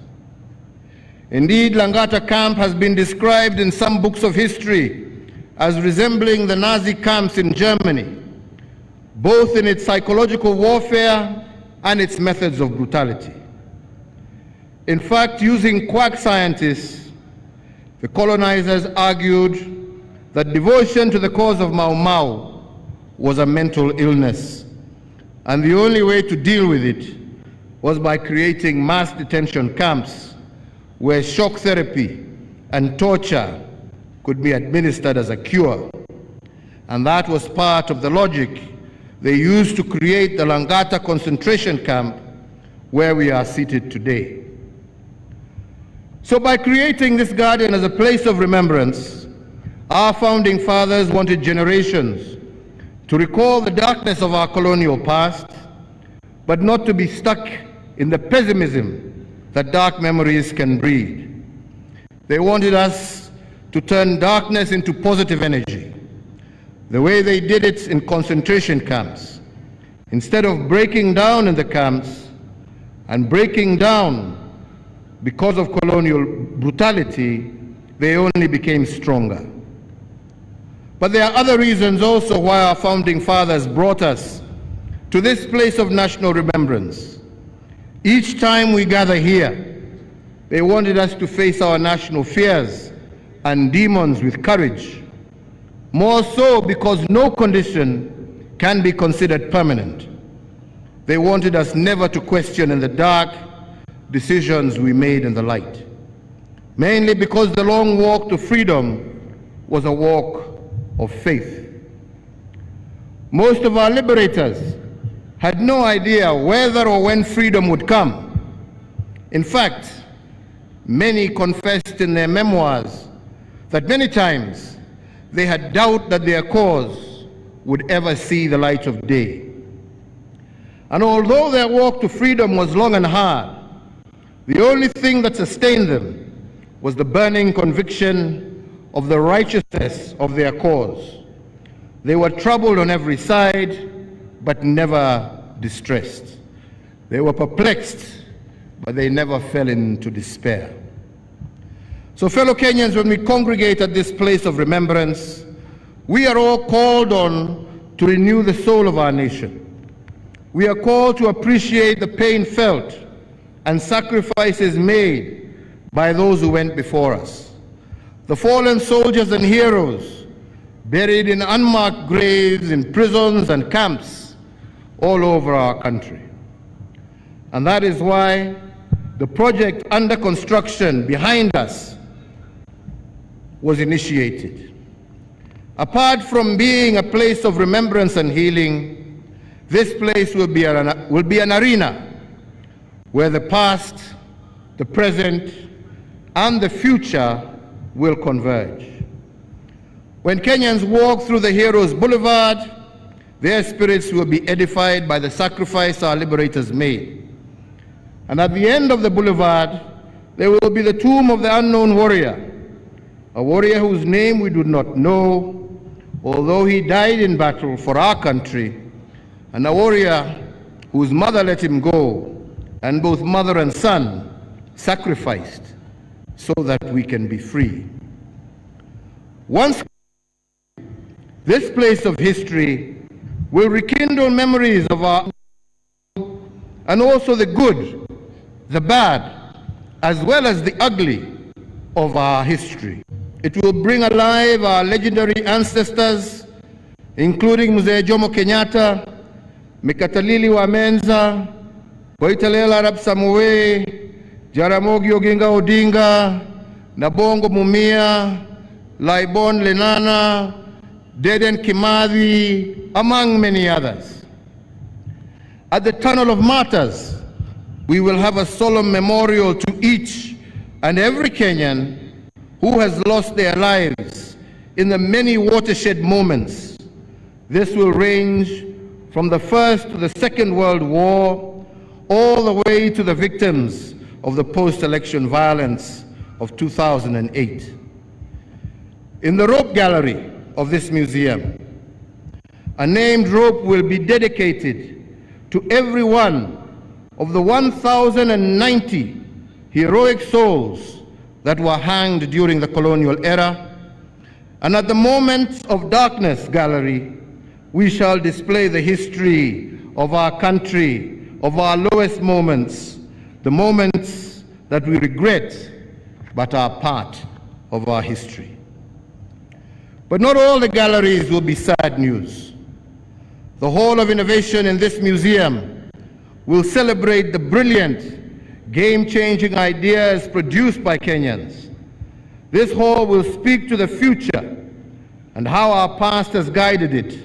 Indeed, Langata camp has been described in some books of history as resembling the Nazi camps in Germany, both in its psychological warfare and its methods of brutality. In fact, using quack scientists, the colonizers argued that devotion to the cause of Mau Mau was a mental illness, and the only way to deal with it was by creating mass detention camps where shock therapy and torture could be administered as a cure. And that was part of the logic they used to create the Langata concentration camp where we are seated today. So by creating this garden as a place of remembrance, our founding fathers wanted generations to recall the darkness of our colonial past, but not to be stuck in the pessimism that dark memories can breed. They wanted us to turn darkness into positive energy, the way they did it in concentration camps. Instead of breaking down in the camps and breaking down because of colonial brutality, they only became stronger. But there are other reasons also why our founding fathers brought us to this place of national remembrance. Each time we gather here, they wanted us to face our national fears and demons with courage, more so because no condition can be considered permanent. They wanted us never to question in the dark decisions we made in the light, mainly because the long walk to freedom was a walk of faith. Most of our liberators had no idea whether or when freedom would come. In fact, many confessed in their memoirs that many times they had doubt that their cause would ever see the light of day. And although their walk to freedom was long and hard, the only thing that sustained them was the burning conviction of the righteousness of their cause. They were troubled on every side, but never distressed. They were perplexed, but they never fell into despair. So fellow Kenyans, when we congregate at this place of remembrance, we are all called on to renew the soul of our nation. We are called to appreciate the pain felt and sacrifices made by those who went before us. The fallen soldiers and heroes buried in unmarked graves in prisons and camps all over our country. And that is why the project under construction behind us was initiated. Apart from being a place of remembrance and healing, this place will be an arena where the past, the present, and the future will converge. When Kenyans walk through the Heroes Boulevard, their spirits will be edified by the sacrifice our liberators made. And at the end of the boulevard, there will be the tomb of the unknown warrior, a warrior whose name we do not know, although he died in battle for our country, and a warrior whose mother let him go, and both mother and son sacrificed so that we can be free. Once this place of history will rekindle memories of our and also the good, the bad, as well as the ugly of our history. It will bring alive our legendary ancestors, including Mzee Jomo Kenyatta, Mekatalili wa Menza, Koitalel Arap Samoei, Jaramogi Oginga Odinga, Nabongo Mumia, Laibon Lenana, Dedan Kimathi, among many others. At the Tunnel of Martyrs, we will have a solemn memorial to each and every Kenyan who has lost their lives in the many watershed moments. This will range from the First to the Second World War, all the way to the victims of the post-election violence of 2008. In the rope gallery of this museum, a named rope will be dedicated to every one of the 1,090 heroic souls that were hanged during the colonial era. And at the Moments of Darkness gallery we shall display the history of our country, of our lowest moments, the moments that we regret but are part of our history. But not all the galleries will be sad news. The Hall of Innovation in this museum will celebrate the brilliant, game-changing ideas produced by Kenyans. This hall will speak to the future and how our past has guided it.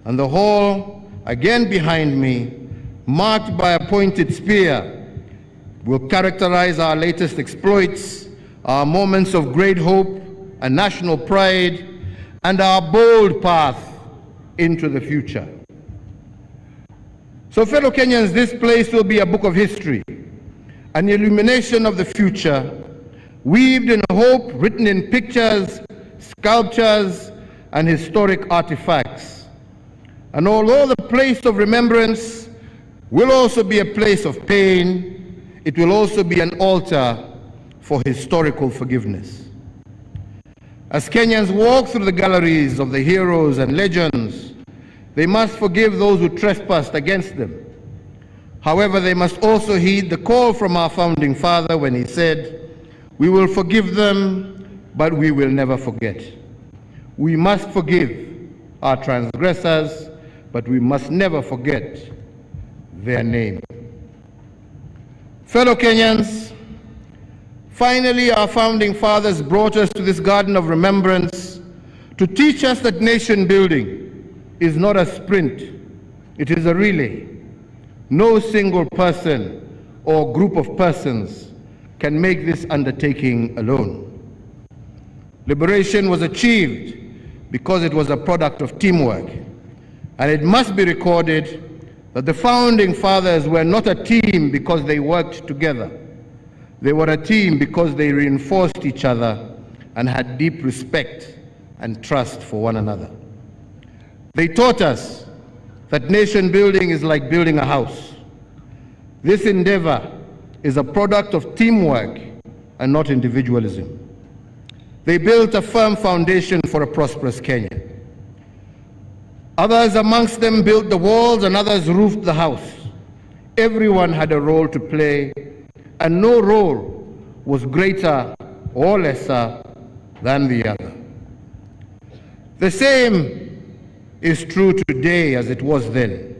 And the hall, again behind me, marked by a pointed spear, will characterize our latest exploits, our moments of great hope and national pride, and our bold path into the future. So, fellow Kenyans, this place will be a book of history, an illumination of the future, weaved in hope, written in pictures, sculptures, and historic artifacts. And although the place of remembrance will also be a place of pain, it will also be an altar for historical forgiveness. As Kenyans walk through the galleries of the heroes and legends, they must forgive those who trespassed against them. However, they must also heed the call from our founding father when he said, "We will forgive them, but we will never forget." We must forgive our transgressors, but we must never forget their name. Fellow Kenyans, finally our founding fathers brought us to this garden of remembrance to teach us that nation building is not a sprint, it is a relay. No single person or group of persons can make this undertaking alone. Liberation was achieved because it was a product of teamwork, and it must be recorded that the founding fathers were not a team because they worked together. They were a team because they reinforced each other and had deep respect and trust for one another. They taught us that nation building is like building a house. This endeavor is a product of teamwork and not individualism. They built a firm foundation for a prosperous Kenya. Others amongst them built the walls and others roofed the house. Everyone had a role to play, and no role was greater or lesser than the other. The same is true today as it was then.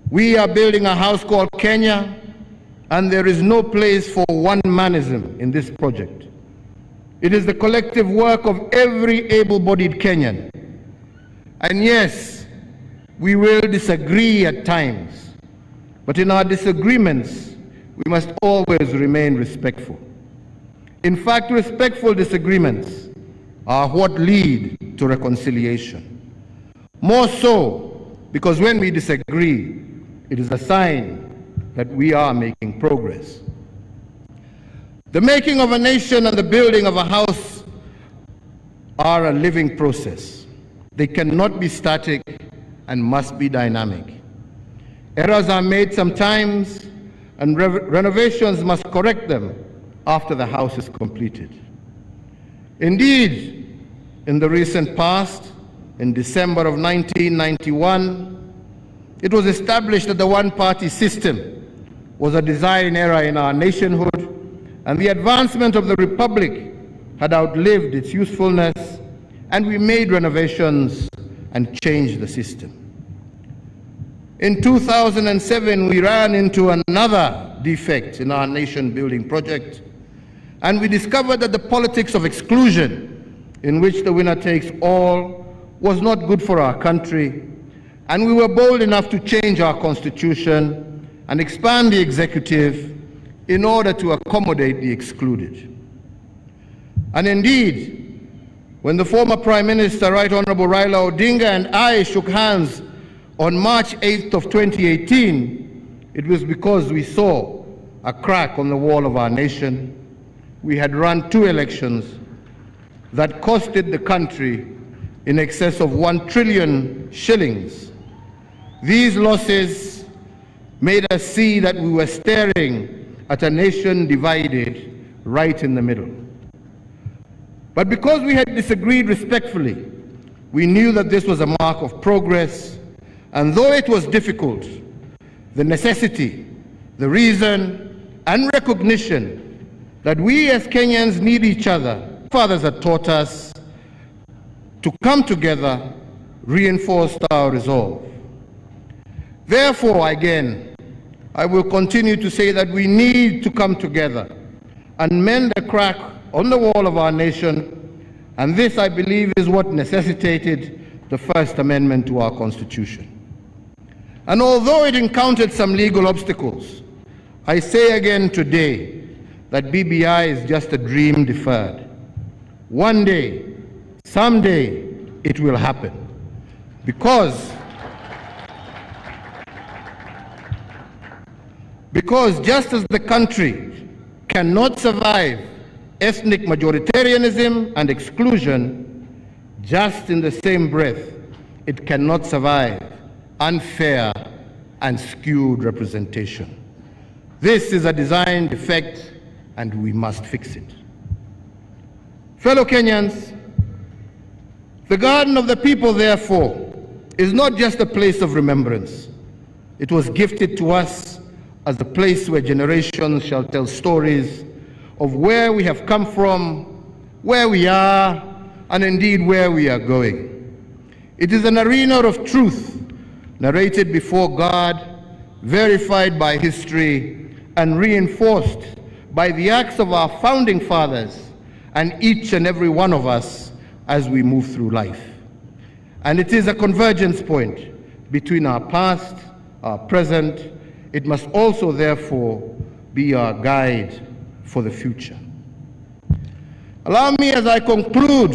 We are building a house called Kenya, and there is no place for one-manism in this project. It is the collective work of every able-bodied Kenyan. And yes, we will disagree at times, but in our disagreements, we must always remain respectful. In fact, respectful disagreements are what lead to reconciliation. More so, because when we disagree, it is a sign that we are making progress. The making of a nation and the building of a house are a living process. They cannot be static and must be dynamic. Errors are made sometimes, and renovations must correct them after the house is completed. Indeed, in the recent past, in December of 1991, it was established that the one-party system was a design error in our nationhood, and the advancement of the Republic had outlived its usefulness, and we made renovations and changed the system. In 2007, we ran into another defect in our nation-building project, and we discovered that the politics of exclusion, in which the winner takes all, was not good for our country, and we were bold enough to change our constitution and expand the executive in order to accommodate the excluded. And indeed, when the former Prime Minister, Right Honorable Raila Odinga, and I shook hands on March 8th of 2018, it was because we saw a crack on the wall of our nation. We had run 2 elections that costed the country in excess of 1 trillion shillings. These losses made us see that we were staring at a nation divided right in the middle. But because we had disagreed respectfully, We knew that this was a mark of progress, and though it was difficult, the necessity, the reason, and recognition that we as Kenyans need each other, fathers had taught us to come together, reinforced our resolve. Therefore, again, I will continue to say that we need to come together and mend the crack on the wall of our nation, and this, I believe, is what necessitated the First Amendment to our Constitution. And although it encountered some legal obstacles, I say again today that BBI is just a dream deferred. One day, someday, it will happen. Because just as the country cannot survive ethnic majoritarianism and exclusion, just in the same breath, it cannot survive unfair and skewed representation. This is a design defect, and we must fix it. Fellow Kenyans, the Garden of the People, therefore, is not just a place of remembrance. It was gifted to us as a place where generations shall tell stories of where we have come from, where we are, and indeed where we are going. It is an arena of truth, narrated before God, verified by history, and reinforced by the acts of our founding fathers and each and every one of us as we move through life. And it is a convergence point between our past, our present. It must also, therefore, be our guide for the future. Allow me, as I conclude,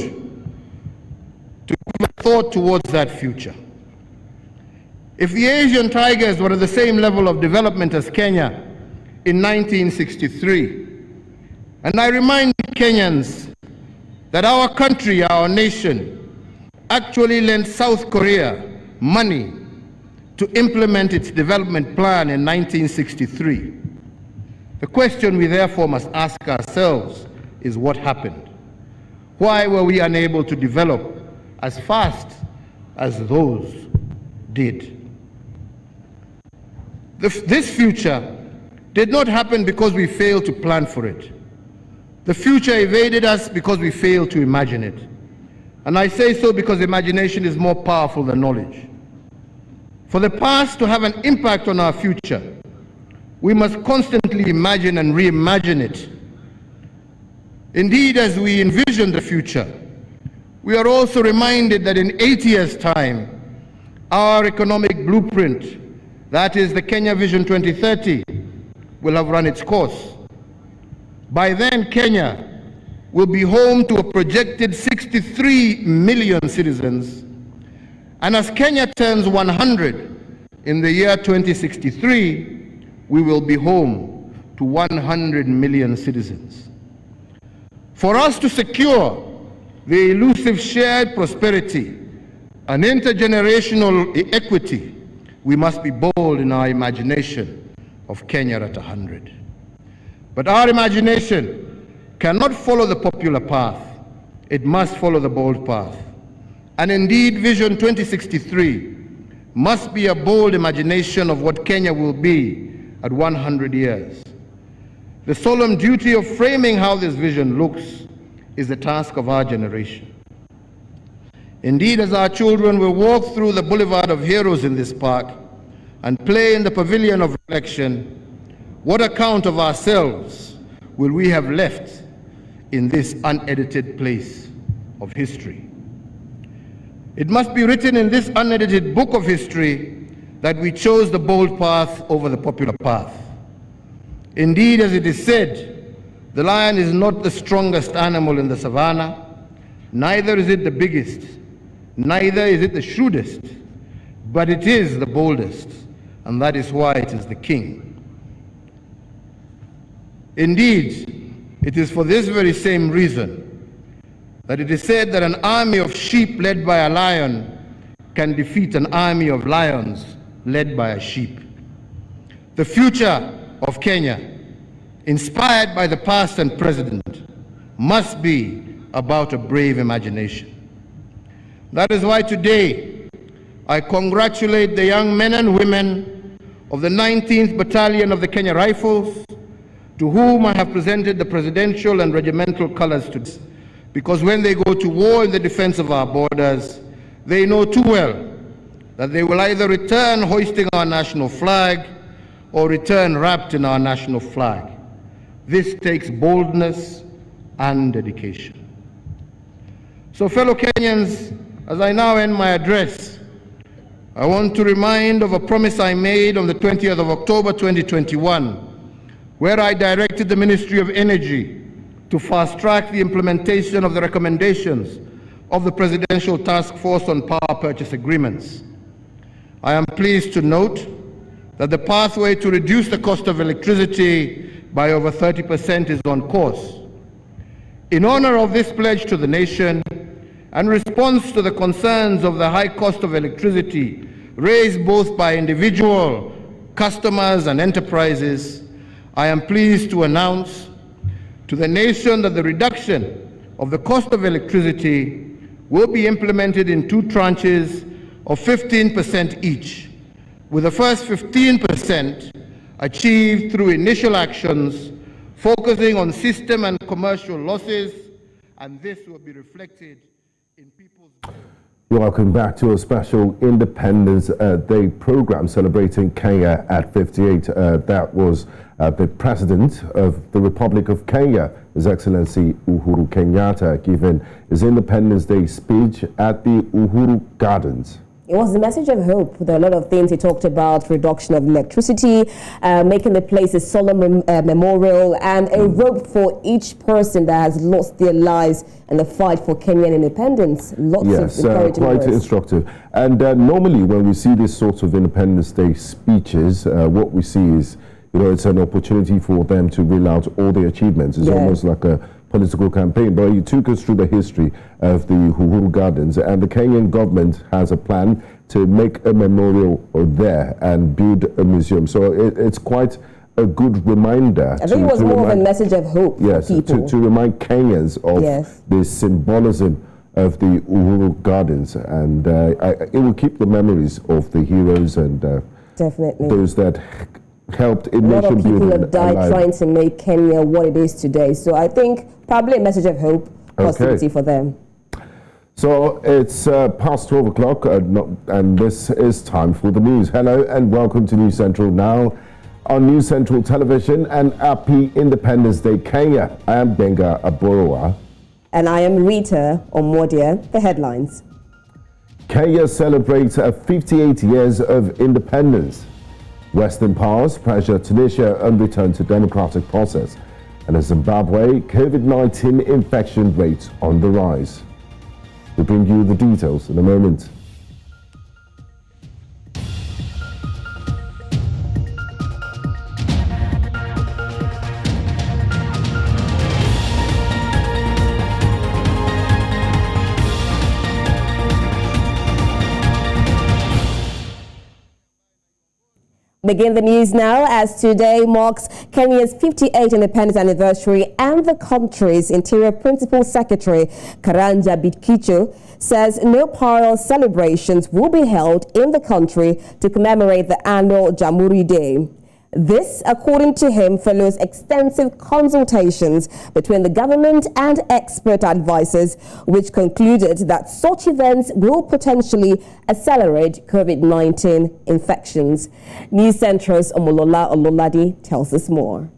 to give a thought towards that future. If the Asian tigers were at the same level of development as Kenya in 1963, and I remind Kenyans that our country, our nation, actually lent South Korea money to implement its development plan in 1963. The question we therefore must ask ourselves is what happened? Why were we unable to develop as fast as those did? This future did not happen because we failed to plan for it. The future evaded us because we failed to imagine it. And I say so because imagination is more powerful than knowledge. For the past to have an impact on our future, we must constantly imagine and reimagine it. Indeed, as we envision the future, we are also reminded that in 8 years' time, our economic blueprint, that is the Kenya Vision 2030, will have run its course. By then, Kenya will be home to a projected 63 million citizens. And as Kenya turns 100 in the year 2063, we will be home to 100 million citizens. For us to secure the elusive shared prosperity and intergenerational equity, we must be bold in our imagination of Kenya at 100. But our imagination cannot follow the popular path. It must follow the bold path. And indeed, Vision 2063 must be a bold imagination of what Kenya will be at 100 years. The solemn duty of framing how this vision looks is the task of our generation. Indeed, as our children will walk through the Boulevard of Heroes in this park and play in the Pavilion of Reflection, what account of ourselves will we have left in this unedited place of history? It must be written in this unedited book of history that we chose the bold path over the popular path. Indeed, as it is said, the lion is not the strongest animal in the savannah, neither is it the biggest, neither is it the shrewdest, but it is the boldest, and that is why it is the king. Indeed, it is for this very same reason that it is said that an army of sheep led by a lion can defeat an army of lions led by a sheep. The future of Kenya, inspired by the past and present, must be about a brave imagination. That is why today I congratulate the young men and women of the 19th Battalion of the Kenya Rifles, to whom I have presented the presidential and regimental colors today, because when they go to war in the defense of our borders, they know too well that they will either return hoisting our national flag or return wrapped in our national flag. This takes boldness and dedication. So, fellow Kenyans, as I now end my address, I want to remind of a promise I made on the 20th of October 2021, where I directed the Ministry of Energy to fast-track the implementation of the recommendations of the Presidential Task Force on Power Purchase Agreements. I am pleased to note that the pathway to reduce the cost of electricity by over 30% is on course. In honor of this pledge to the nation, and response to the concerns of the high cost of electricity raised both by individual customers and enterprises, I am pleased to announce to the nation that the reduction of the cost of electricity will be implemented in 2 tranches of 15% each, with the first 15% achieved through initial actions focusing on system and commercial losses, and this will be reflected in people's... Welcome back to a special Independence Day program celebrating Kenya at 58. That was the President of the Republic of Kenya, His Excellency Uhuru Kenyatta, giving his Independence Day speech at the Uhuru Gardens. It was a message of hope. There are a lot of things he talked about: reduction of electricity, making the place a solemn memorial, and a rope for each person that has lost their lives in the fight for Kenyan independence. Lots of encouraging quite words. instructive. And normally when we see this sort of Independence Day speeches, what we see is, it's an opportunity for them to reel out all their achievements. It's almost like a political campaign, but he took us through the history of the Uhuru Gardens, and the Kenyan government has a plan to make a memorial there and build a museum. So it's quite a good reminder. I think it was more of a message of hope for people. To remind Kenyans of the symbolism of the Uhuru Gardens, and it will keep the memories of the heroes and definitely those that helped in a lot of nation people building have died trying to make Kenya what it is today. So I think probably a message of hope, positivity for them. So it's past 12 o'clock and this is time for the news. Hello and welcome to News Central Now on News Central Television, and happy Independence Day, Kenya. I am Benga Aboroa. And I am Rita Omodia. The headlines. Kenya celebrates 58 years of independence. Western powers pressure Tunisia on return to democratic process. And in Zimbabwe, COVID-19 infection rates on the rise. We'll bring you the details in a moment. Begin the news now, as today marks Kenya's 58th independence anniversary, and the country's Interior Principal Secretary Karanja Bitkicho says no parallel celebrations will be held in the country to commemorate the annual Jamhuri Day. This, according to him, follows extensive consultations between the government and expert advisors, which concluded that such events will potentially accelerate COVID-19 infections. News Central's Omolola Ololadi tells us more.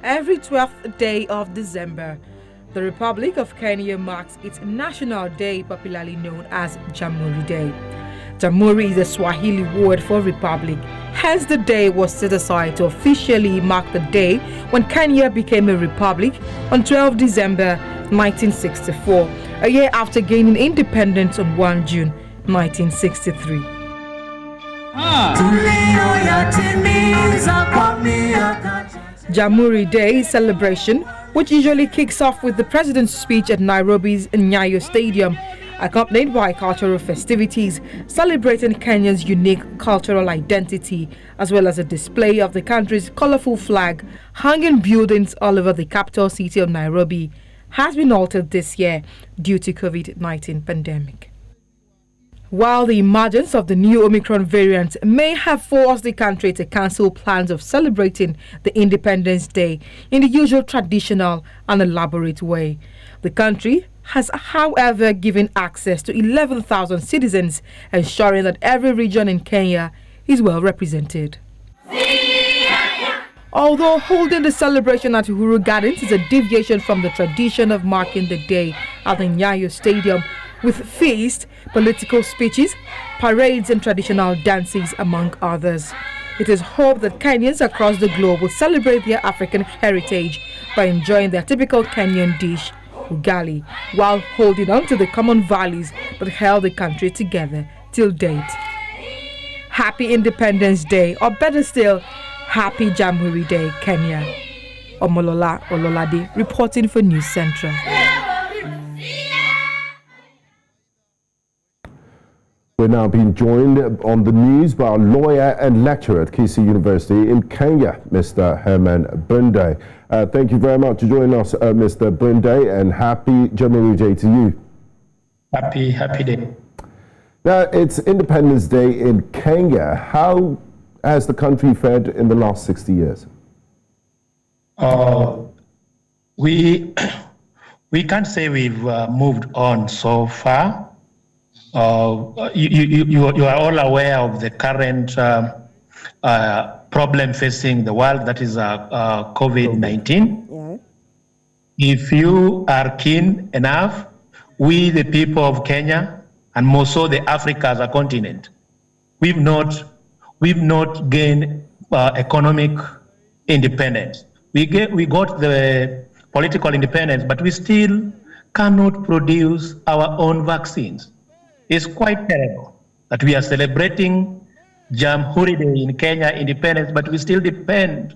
Every 12th day of December, the Republic of Kenya marks its National Day, popularly known as Jamhuri Day. Jamhuri is a Swahili word for republic. Hence, the day was set aside to officially mark the day when Kenya became a republic on 12 December 1964, a year after gaining independence on 1 June 1963. Jamhuri Day celebration, which usually kicks off with the president's speech at Nairobi's Nyayo Stadium, accompanied by cultural festivities celebrating Kenya's unique cultural identity, as well as a display of the country's colorful flag hung in buildings all over the capital city of Nairobi, has been altered this year due to COVID-19 pandemic. While the emergence of the new Omicron variant may have forced the country to cancel plans of celebrating the Independence Day in the usual traditional and elaborate way, the country has, however, given access to 11,000 citizens, ensuring that every region in Kenya is well represented. Although holding the celebration at Uhuru Gardens is a deviation from the tradition of marking the day at the Nyayo Stadium, with feasts, political speeches, parades and traditional dances, among others. It is hoped that Kenyans across the globe will celebrate their African heritage by enjoying their typical Kenyan dish, ugali, while holding on to the common values that held the country together till date. Happy Independence Day, or better still, Happy Jamhuri Day, Kenya. Omolola Ololade, reporting for News Central. We're now being joined on the news by a lawyer and lecturer at Kisii University in Kenya, Mr. Herman Bunde. Thank you very much for joining us, Mr. Bunde, and happy Jamhuri Day to you. Happy day. Now, it's Independence Day in Kenya. How has the country fared in the last 60 years? We can't say we've moved on so far. You are all aware of the current problem facing the world, that is COVID-19. Yeah. If you are keen enough, we, the people of Kenya, and more so the Africa as a continent, we've not gained economic independence. We got the political independence, but we still cannot produce our own vaccines. It's quite terrible that we are celebrating Jamhuri Day in Kenya, independence, but we still depend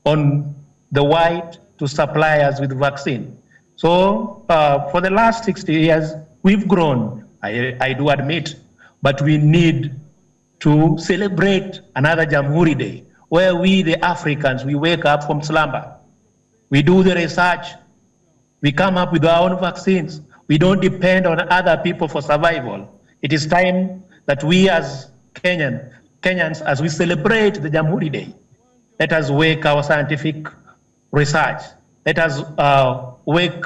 on the white to supply us with vaccine. So for the last 60 years, we've grown, I do admit, but we need to celebrate another Jamhuri Day, where we, the Africans, we wake up from slumber. We do the research. We come up with our own vaccines. We don't depend on other people for survival. It is time that we as Kenyans, as we celebrate the Jamhuri Day, let us wake our scientific research. Let us wake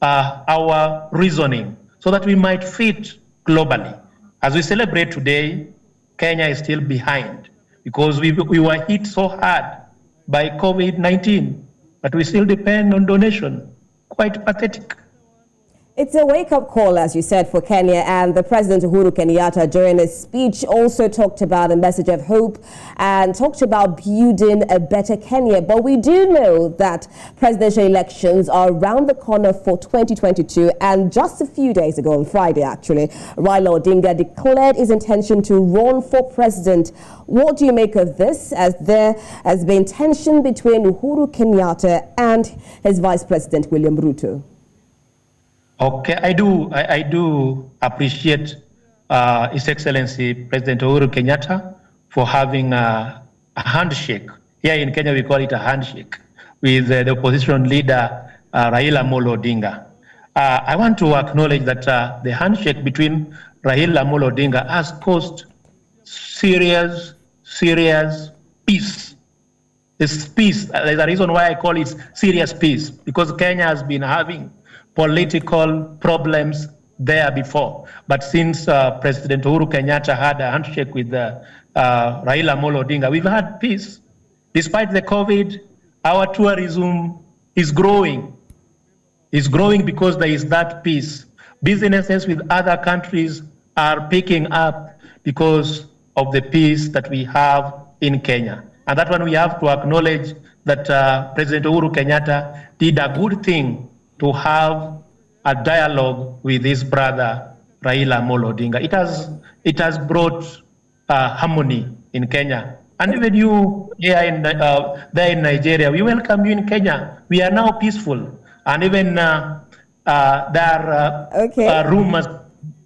our reasoning so that we might fit globally. As we celebrate today, Kenya is still behind because we were hit so hard by COVID-19, but we still depend on donation. Quite pathetic. It's a wake-up call, as you said, for Kenya, and the President Uhuru Kenyatta during his speech also talked about a message of hope and talked about building a better Kenya. But we do know that presidential elections are around the corner for 2022, and just a few days ago, on Friday actually, Raila Odinga declared his intention to run for president. What do you make of this, as there has been tension between Uhuru Kenyatta and his Vice President William Ruto? Okay, I do appreciate His Excellency President Uhuru Kenyatta for having a handshake. Here in Kenya, we call it a handshake with the opposition leader Raila Amolo Odinga. I want to acknowledge that the handshake between Raila Amolo Odinga has caused serious peace. This peace, there's a reason why I call it serious peace, because Kenya has been having political problems there before. But since President Uhuru Kenyatta had a handshake with Raila Amolo Odinga, we've had peace. Despite the COVID, our tourism is growing. It's growing because there is that peace. Businesses with other countries are picking up because of the peace that we have in Kenya. And that one we have to acknowledge that President Uhuru Kenyatta did a good thing to have a dialogue with his brother Raila Amolo Odinga. It has brought harmony in Kenya. And even you here there in Nigeria, we welcome you in Kenya. We are now peaceful. And even there are rumors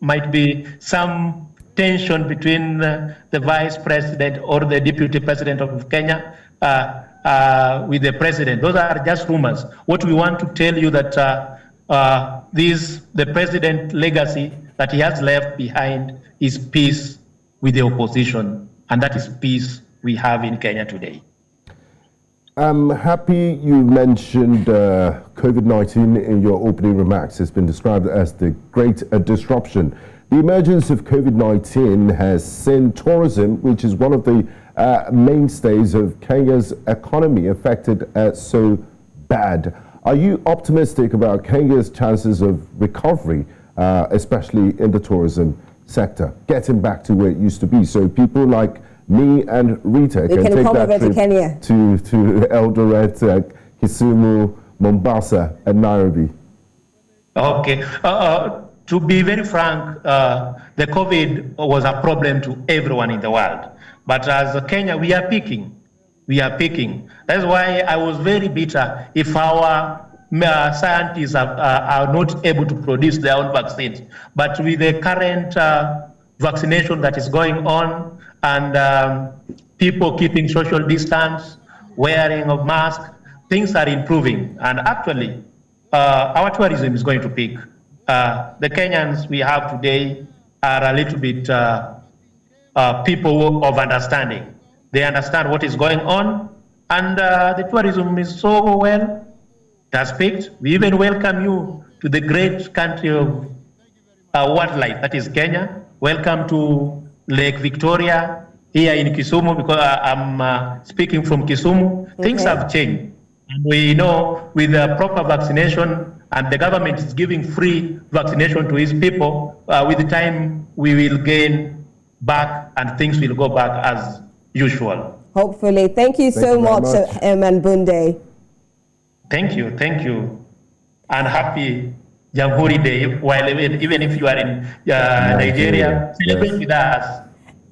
might be some tension between the vice president or the deputy president of Kenya with the president. Those are just rumors. What we want to tell you that the president legacy that he has left behind is peace with the opposition, and that is peace we have in Kenya today. I'm happy you mentioned COVID-19 in your opening remarks. It's been described as the great disruption. The emergence of COVID-19 has seen tourism, which is one of the mainstays of Kenya's economy, affected so bad. Are you optimistic about Kenya's chances of recovery, especially in the tourism sector, getting back to where it used to be? So people like me and Rita can take that trip to Eldoret, Kisumu, Mombasa, and Nairobi. Okay. To be very frank, the COVID was a problem to everyone in the world. But as Kenya, we are picking. That's why I was very bitter if our scientists are not able to produce their own vaccines. But with the current vaccination that is going on, and people keeping social distance, wearing of masks, things are improving. And actually, our tourism is going to peak. The Kenyans we have today are a little bit people of understanding. They understand what is going on, and the tourism is so well. It has peaked. We even welcome you to the great country of wildlife, that is Kenya. Welcome to Lake Victoria here in Kisumu, because I'm speaking from Kisumu. Okay. Things have changed. And we know with the proper vaccination, and the government is giving free vaccination to its people, with the time we will gain back and things will go back as usual. Hopefully. Thank you so much, Bunde. Thank you. And happy Jamhuri Day, while even if you are in Nigeria, celebrate with us.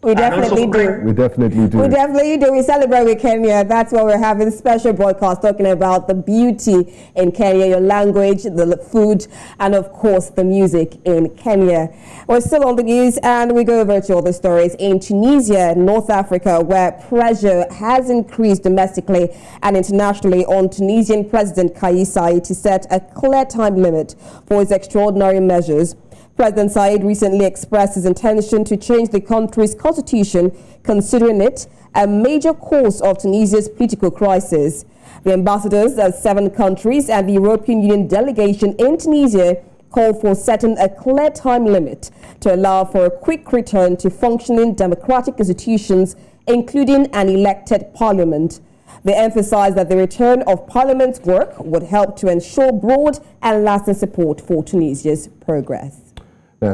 We definitely do. We definitely do. We celebrate with Kenya. That's why we're having special broadcast talking about the beauty in Kenya, your language, the food, and of course the music in Kenya. We're still on the news, and we go over to other stories in Tunisia, North Africa, where pressure has increased domestically and internationally on Tunisian President Kais Saied to set a clear time limit for his extraordinary measures. President Saied recently expressed his intention to change the country's constitution, considering it a major cause of Tunisia's political crisis. The ambassadors of 7 countries and the European Union delegation in Tunisia called for setting a clear time limit to allow for a quick return to functioning democratic institutions, including an elected parliament. They emphasized that the return of parliament's work would help to ensure broad and lasting support for Tunisia's progress.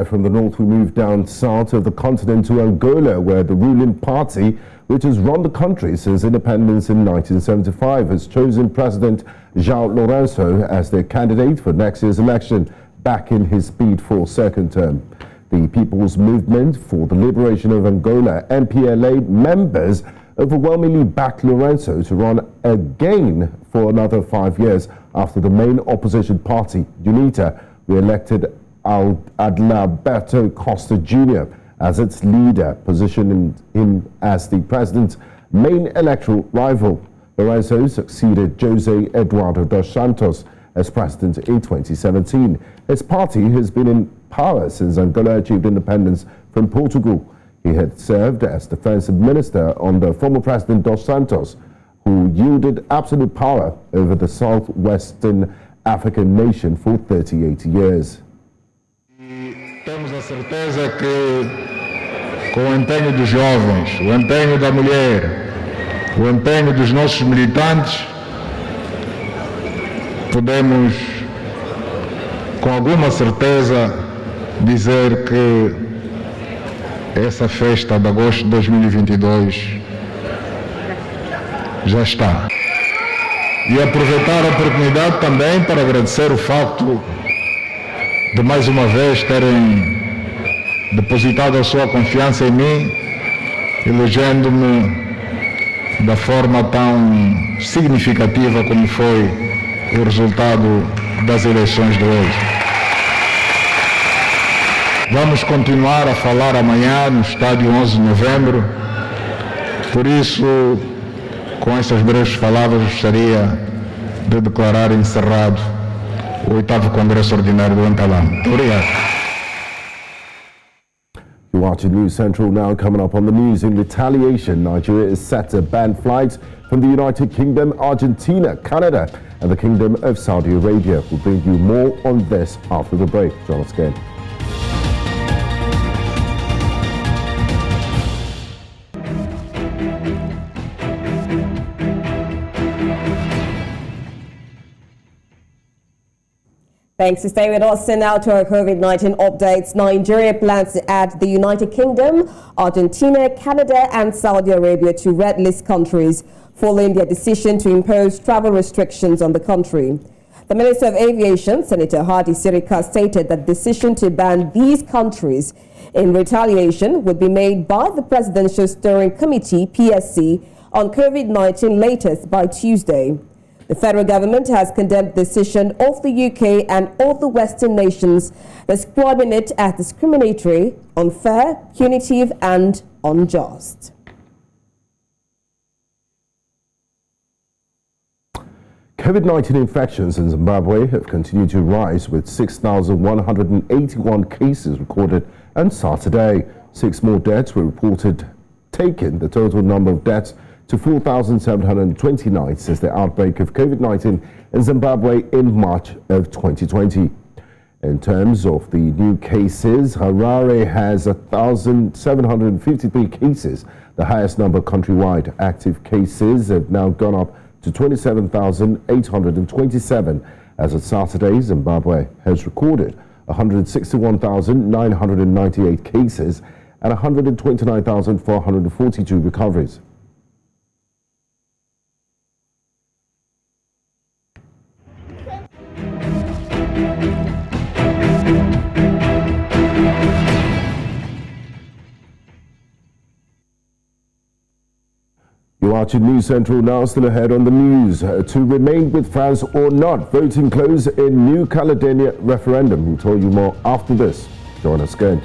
From the north, we move down south of the continent to Angola, where the ruling party, which has run the country since independence in 1975, has chosen President João Lourenço as their candidate for next year's election, back in his bid for second term. The People's Movement for the Liberation of Angola, MPLA members, overwhelmingly backed Lourenço to run again for another 5 years after the main opposition party, UNITA, re-elected Adalberto Costa Jr. as its leader, positioning him as the president's main electoral rival. Lourenço succeeded José Eduardo dos Santos as president in 2017. His party has been in power since Angola achieved independence from Portugal. He had served as defense minister under former president dos Santos, who yielded absolute power over the southwestern African nation for 38 years. Temos a certeza que, com o empenho dos jovens, o empenho da mulher, o empenho dos nossos militantes, podemos, com alguma certeza, dizer que essa festa de agosto de 2022 já está. E aproveitar a oportunidade também para agradecer o facto de mais uma vez terem depositado a sua confiança em mim, elegendo-me da forma tão significativa como foi o resultado das eleições de hoje. Vamos continuar a falar amanhã no estádio 11 de novembro. Por isso, com estas breves palavras, gostaria de declarar encerrado o 8º Congresso Ordinário do Antalão. Muito obrigado. You're watching News Central now. Coming up on the news, in retaliation, Nigeria is set to ban flights from the United Kingdom, Argentina, Canada, and the Kingdom of Saudi Arabia. We'll bring you more on this after the break. Join us again. Thanks for staying with us. And now to our COVID-19 updates. Nigeria plans to add the United Kingdom, Argentina, Canada and Saudi Arabia to red list countries following their decision to impose travel restrictions on the country. The Minister of Aviation, Senator Hadi Sirika, stated that the decision to ban these countries in retaliation would be made by the Presidential Steering Committee, PSC, on COVID-19 latest by Tuesday. The federal government has condemned the decision of the UK and all the Western nations, describing it as discriminatory, unfair, punitive and unjust. COVID-19 infections in Zimbabwe have continued to rise, with 6,181 cases recorded on Saturday. 6 more deaths were reported, taking the total number of deaths to 4,729 since the outbreak of COVID-19 in Zimbabwe in March of 2020. In terms of the new cases, Harare has 1,753 cases, the highest number countrywide. Active cases have now gone up to 27,827. As of Saturday, Zimbabwe has recorded 161,998 cases and 129,442 recoveries. You're watching News Central now. Still ahead on the news. To remain with France or not, voting closed in New Caledonia referendum. We'll tell you more after this. Join us again.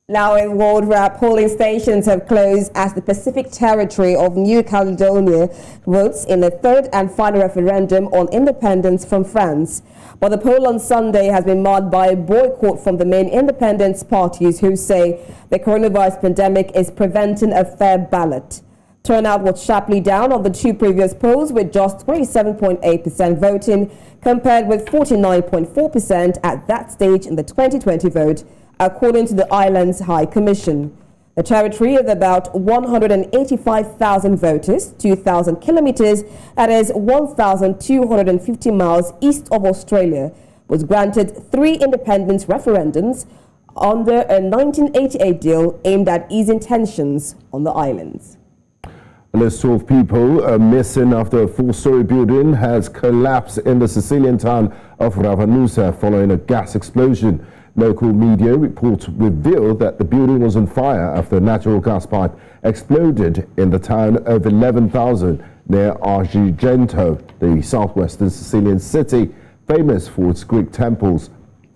Now in world wrap, polling stations have closed as the Pacific territory of New Caledonia votes in the third and final referendum on independence from France. But the poll on Sunday has been marred by a boycott from the main independence parties, who say the coronavirus pandemic is preventing a fair ballot. Turnout was sharply down on the 2 previous polls, with just 27.8% voting compared with 49.4% at that stage in the 2020 vote, according to the island's High Commission. The territory of about 185,000 voters, 2,000 kilometers, that is 1,250 miles east of Australia, was granted 3 independence referendums under a 1988 deal aimed at easing tensions on the islands. A list of people are missing after a 4-story building has collapsed in the Sicilian town of Ravanusa following a gas explosion. Local media reports reveal that the building was on fire after a natural gas pipe exploded in the town of 11,000 near Agrigento, the southwestern Sicilian city, famous for its Greek temples.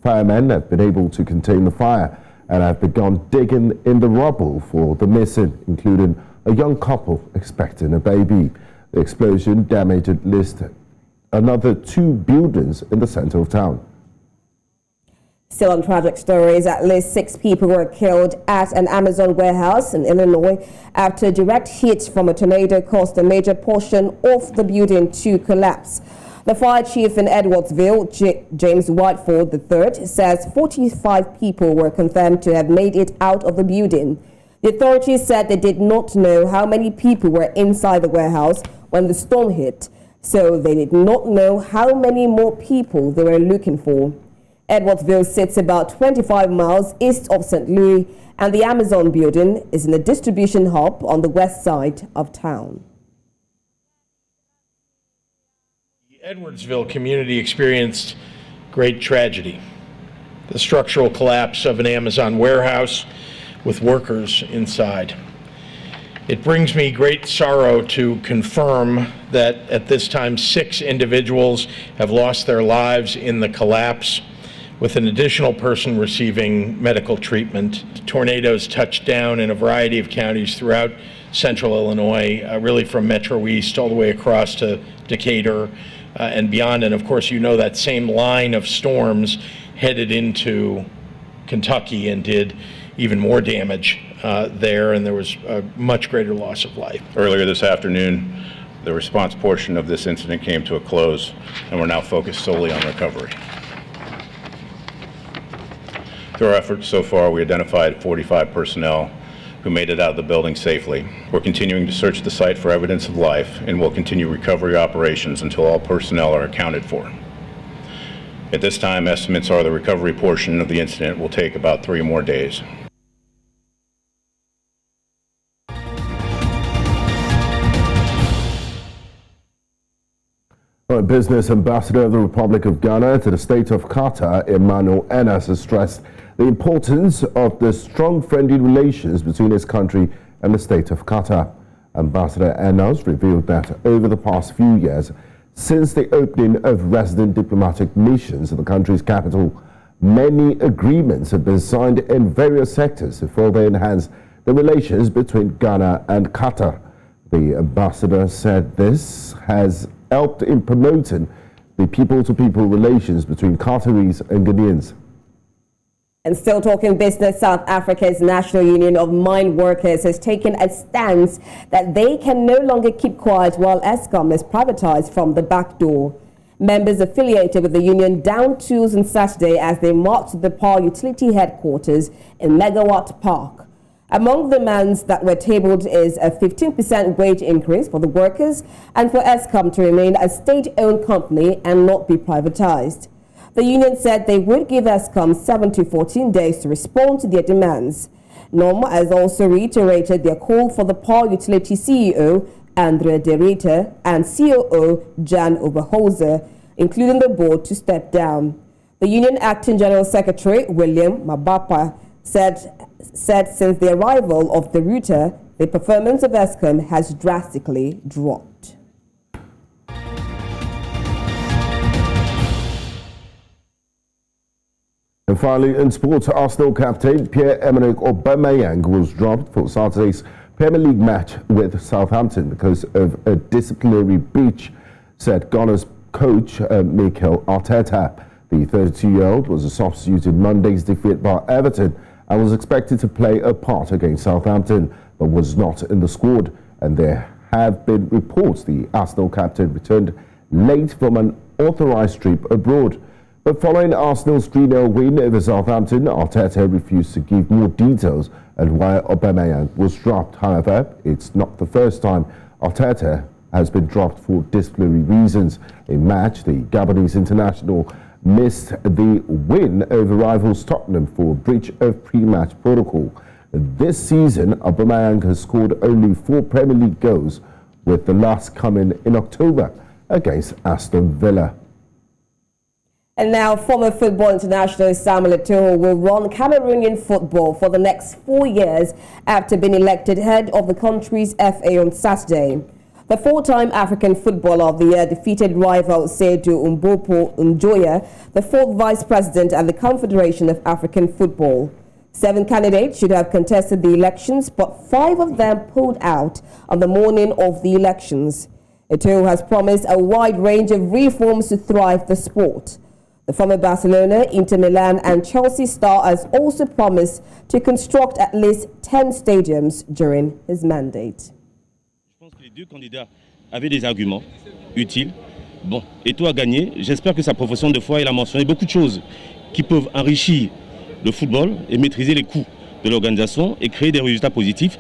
Firemen have been able to contain the fire and have begun digging in the rubble for the missing, including a young couple expecting a baby. The explosion damaged at least another 2 buildings in the center of town. Still on tragic stories, at least 6 people were killed at an Amazon warehouse in Illinois after a direct hit from a tornado caused a major portion of the building to collapse. The fire chief in Edwardsville, James Whiteford III, says 45 people were confirmed to have made it out of the building. The authorities said they did not know how many people were inside the warehouse when the storm hit, so they did not know how many more people they were looking for. Edwardsville sits about 25 miles east of St. Louis, and the Amazon building is in a distribution hub on the west side of town. The Edwardsville community experienced great tragedy. the structural collapse of an Amazon warehouse with workers inside. It brings me great sorrow to confirm that at this time 6 individuals have lost their lives in the collapse, with an additional person receiving medical treatment. Tornadoes touched down in a variety of counties throughout central Illinois, really from Metro East all the way across to Decatur and beyond. And of course, you know that same line of storms headed into Kentucky and did even more damage there, and there was a much greater loss of life. Earlier this afternoon, the response portion of this incident came to a close, and we're now focused solely on recovery. Through our efforts so far, we identified 45 personnel who made it out of the building safely. We're continuing to search the site for evidence of life, and we'll continue recovery operations until all personnel are accounted for. At this time, estimates are the recovery portion of the incident will take about 3 more days. Business Ambassador of the Republic of Ghana to the state of Qatar, Emmanuel Enas, has stressed the importance of the strong friendly relations between his country and the state of Qatar. Ambassador Enas revealed that over the past few years, since the opening of resident diplomatic missions in the country's capital, many agreements have been signed in various sectors to further enhance the relations between Ghana and Qatar. The ambassador said this has helped in promoting the people-to-people relations between Qataris and Ghanaians. And still talking business, South Africa's National Union of Mine Workers has taken a stance that they can no longer keep quiet while Eskom is privatized from the back door. Members affiliated with the union downed tools on Saturday as they marched the power utility headquarters in Megawatt Park. Among the demands that were tabled is a 15% wage increase for the workers and for Eskom to remain a state-owned company and not be privatized. The union said they would give Eskom 7 to 14 days to respond to their demands. NOM has also reiterated their call for the power utility CEO, Andre de Ruyter, and COO, Jan Oberholzer, including the board, to step down. The union acting general secretary, William Mabapa, said since the arrival of de Ruyter, the performance of Eskom has drastically dropped. And finally, in sports, Arsenal captain Pierre-Emerick Aubameyang was dropped for Saturday's Premier League match with Southampton because of a disciplinary breach, said Ghana's coach Mikel Arteta. The 32-year-old was a substitute in Monday's defeat by Everton and was expected to play a part against Southampton, but was not in the squad. And there have been reports the Arsenal captain returned late from an authorised trip abroad. But following Arsenal's 3-0 win over Southampton, Arteta refused to give more details on why Aubameyang was dropped. However, it's not the first time Arteta has been dropped for disciplinary reasons. In match, the Gabonese international missed the win over rivals Tottenham for breach of pre-match protocol. This season, Aubameyang has scored only 4 Premier League goals, with the last coming in October against Aston Villa. And now, former football international Samuel Eto'o will run Cameroonian football for the next 4 years after being elected head of the country's FA on Saturday. The 4-time African Footballer of the Year defeated rival Seydou Mbopo Njoya, the 4th vice president at the Confederation of African Football. 7 candidates should have contested the elections, but 5 of them pulled out on the morning of the elections. Eto'o has promised a wide range of reforms to thrive the sport. The former Barcelona, Inter Milan and Chelsea star has also promised to construct at least 10 stadiums during his mandate. Je pense que les 2 candidats avaient des arguments utiles. Bon, Eto'o a gagné. J'espère que sa profession de foi, il a mentionné beaucoup de choses qui peuvent enrichir le football et maîtriser les coûts de l'organisation et créer des résultats positifs.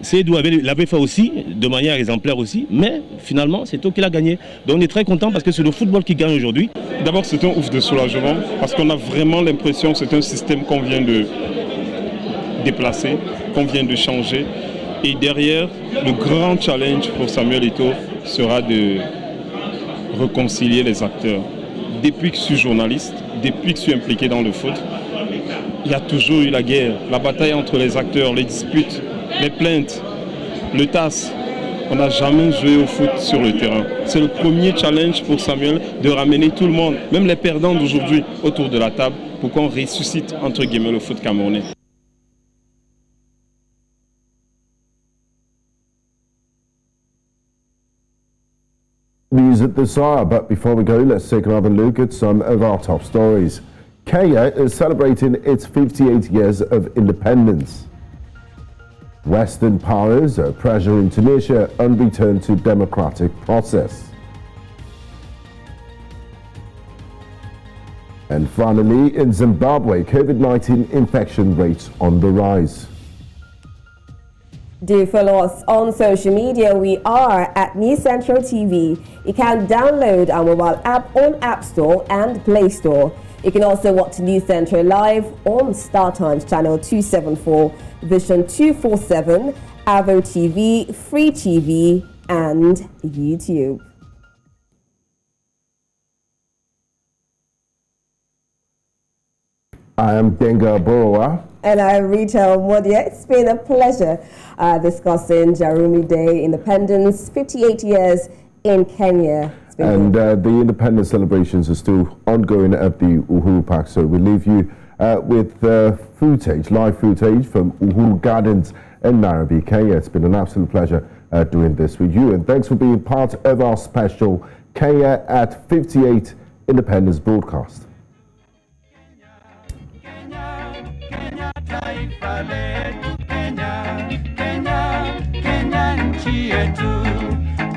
Seydou l'avait fait aussi, de manière exemplaire aussi, mais finalement, c'est Eto'o qui l'a gagné. Donc on est très content parce que c'est le football qui gagne aujourd'hui. D'abord, c'est un ouf de soulagement parce qu'on a vraiment l'impression que c'est un système qu'on vient de déplacer, qu'on vient de changer. Et derrière, le grand challenge pour Samuel Eto'o sera de réconcilier les acteurs, depuis que je suis journaliste, depuis que je suis impliqué dans le foot, il y a toujours eu la guerre, la bataille entre les acteurs, les disputes, les plaintes, le TAS. On n'a jamais joué au foot sur le terrain. C'est le premier challenge pour Samuel de ramener tout le monde, même les perdants d'aujourd'hui, autour de la table pour qu'on ressuscite, entre guillemets, le foot camerounais. News at this hour, but before we go, let's take another look at some of our top stories. Kenya is celebrating its 58 years of independence. Western powers are pressuring Tunisia on return to democratic process. And finally, in Zimbabwe, COVID-19 infection rates on the rise. Do follow us on social media. We are at News Central TV. You can download our mobile app on App Store and Play Store. You can also watch News Central live on Star Times channel 274, Vision 247, Avo TV, Free TV, and YouTube. I am Denga Borowa. And I'm Rita Modia. It's been a pleasure discussing Jarumi Day Independence, 58 years in Kenya. And the independence celebrations are still ongoing at the Uhuru Park. So we leave you with footage, live footage from Uhuru Gardens in Nairobi, Kenya. It's been an absolute pleasure doing this with you. And thanks for being part of our special Kenya at 58 Independence broadcast.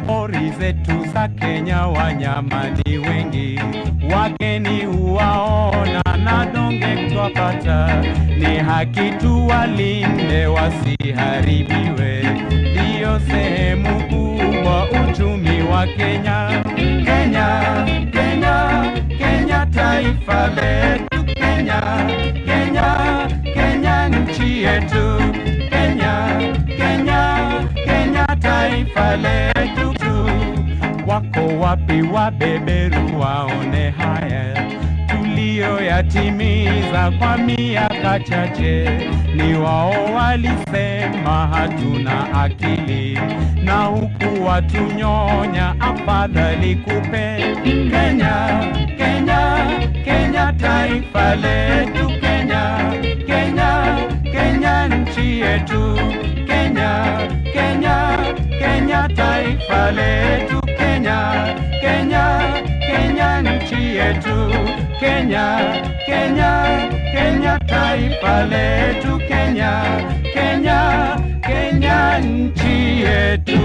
Pori zetu za Kenya wanyama ni wengi, wageni huwaona na donge twapata, ni haki tuwalinde wasiharibiwe, ndiyo sehemu kubwa uchumi wa Kenya. Kenya, Kenya, Kenya taifa letu, Kenya, Kenya, Kenya nchi yetu, Kenya, Kenya, Kenya taifa letu. Wako wapi wabeberu waone haya tuliyoyatimiza kwa miaka chache? Ni wao walisema hatuna akili, na huku watunyonya, afadhali kupe. Kenya, Kenya, Kenya taifa letu, Kenya, Kenya, Kenya nchi yetu, Kenya, Kenya, Kenya taifa letu, Kenya, Kenya, Kenya nchi yetu, Kenya, Kenya, Kenya taifa letu, Kenya, Kenya, Kenya nchi yetu.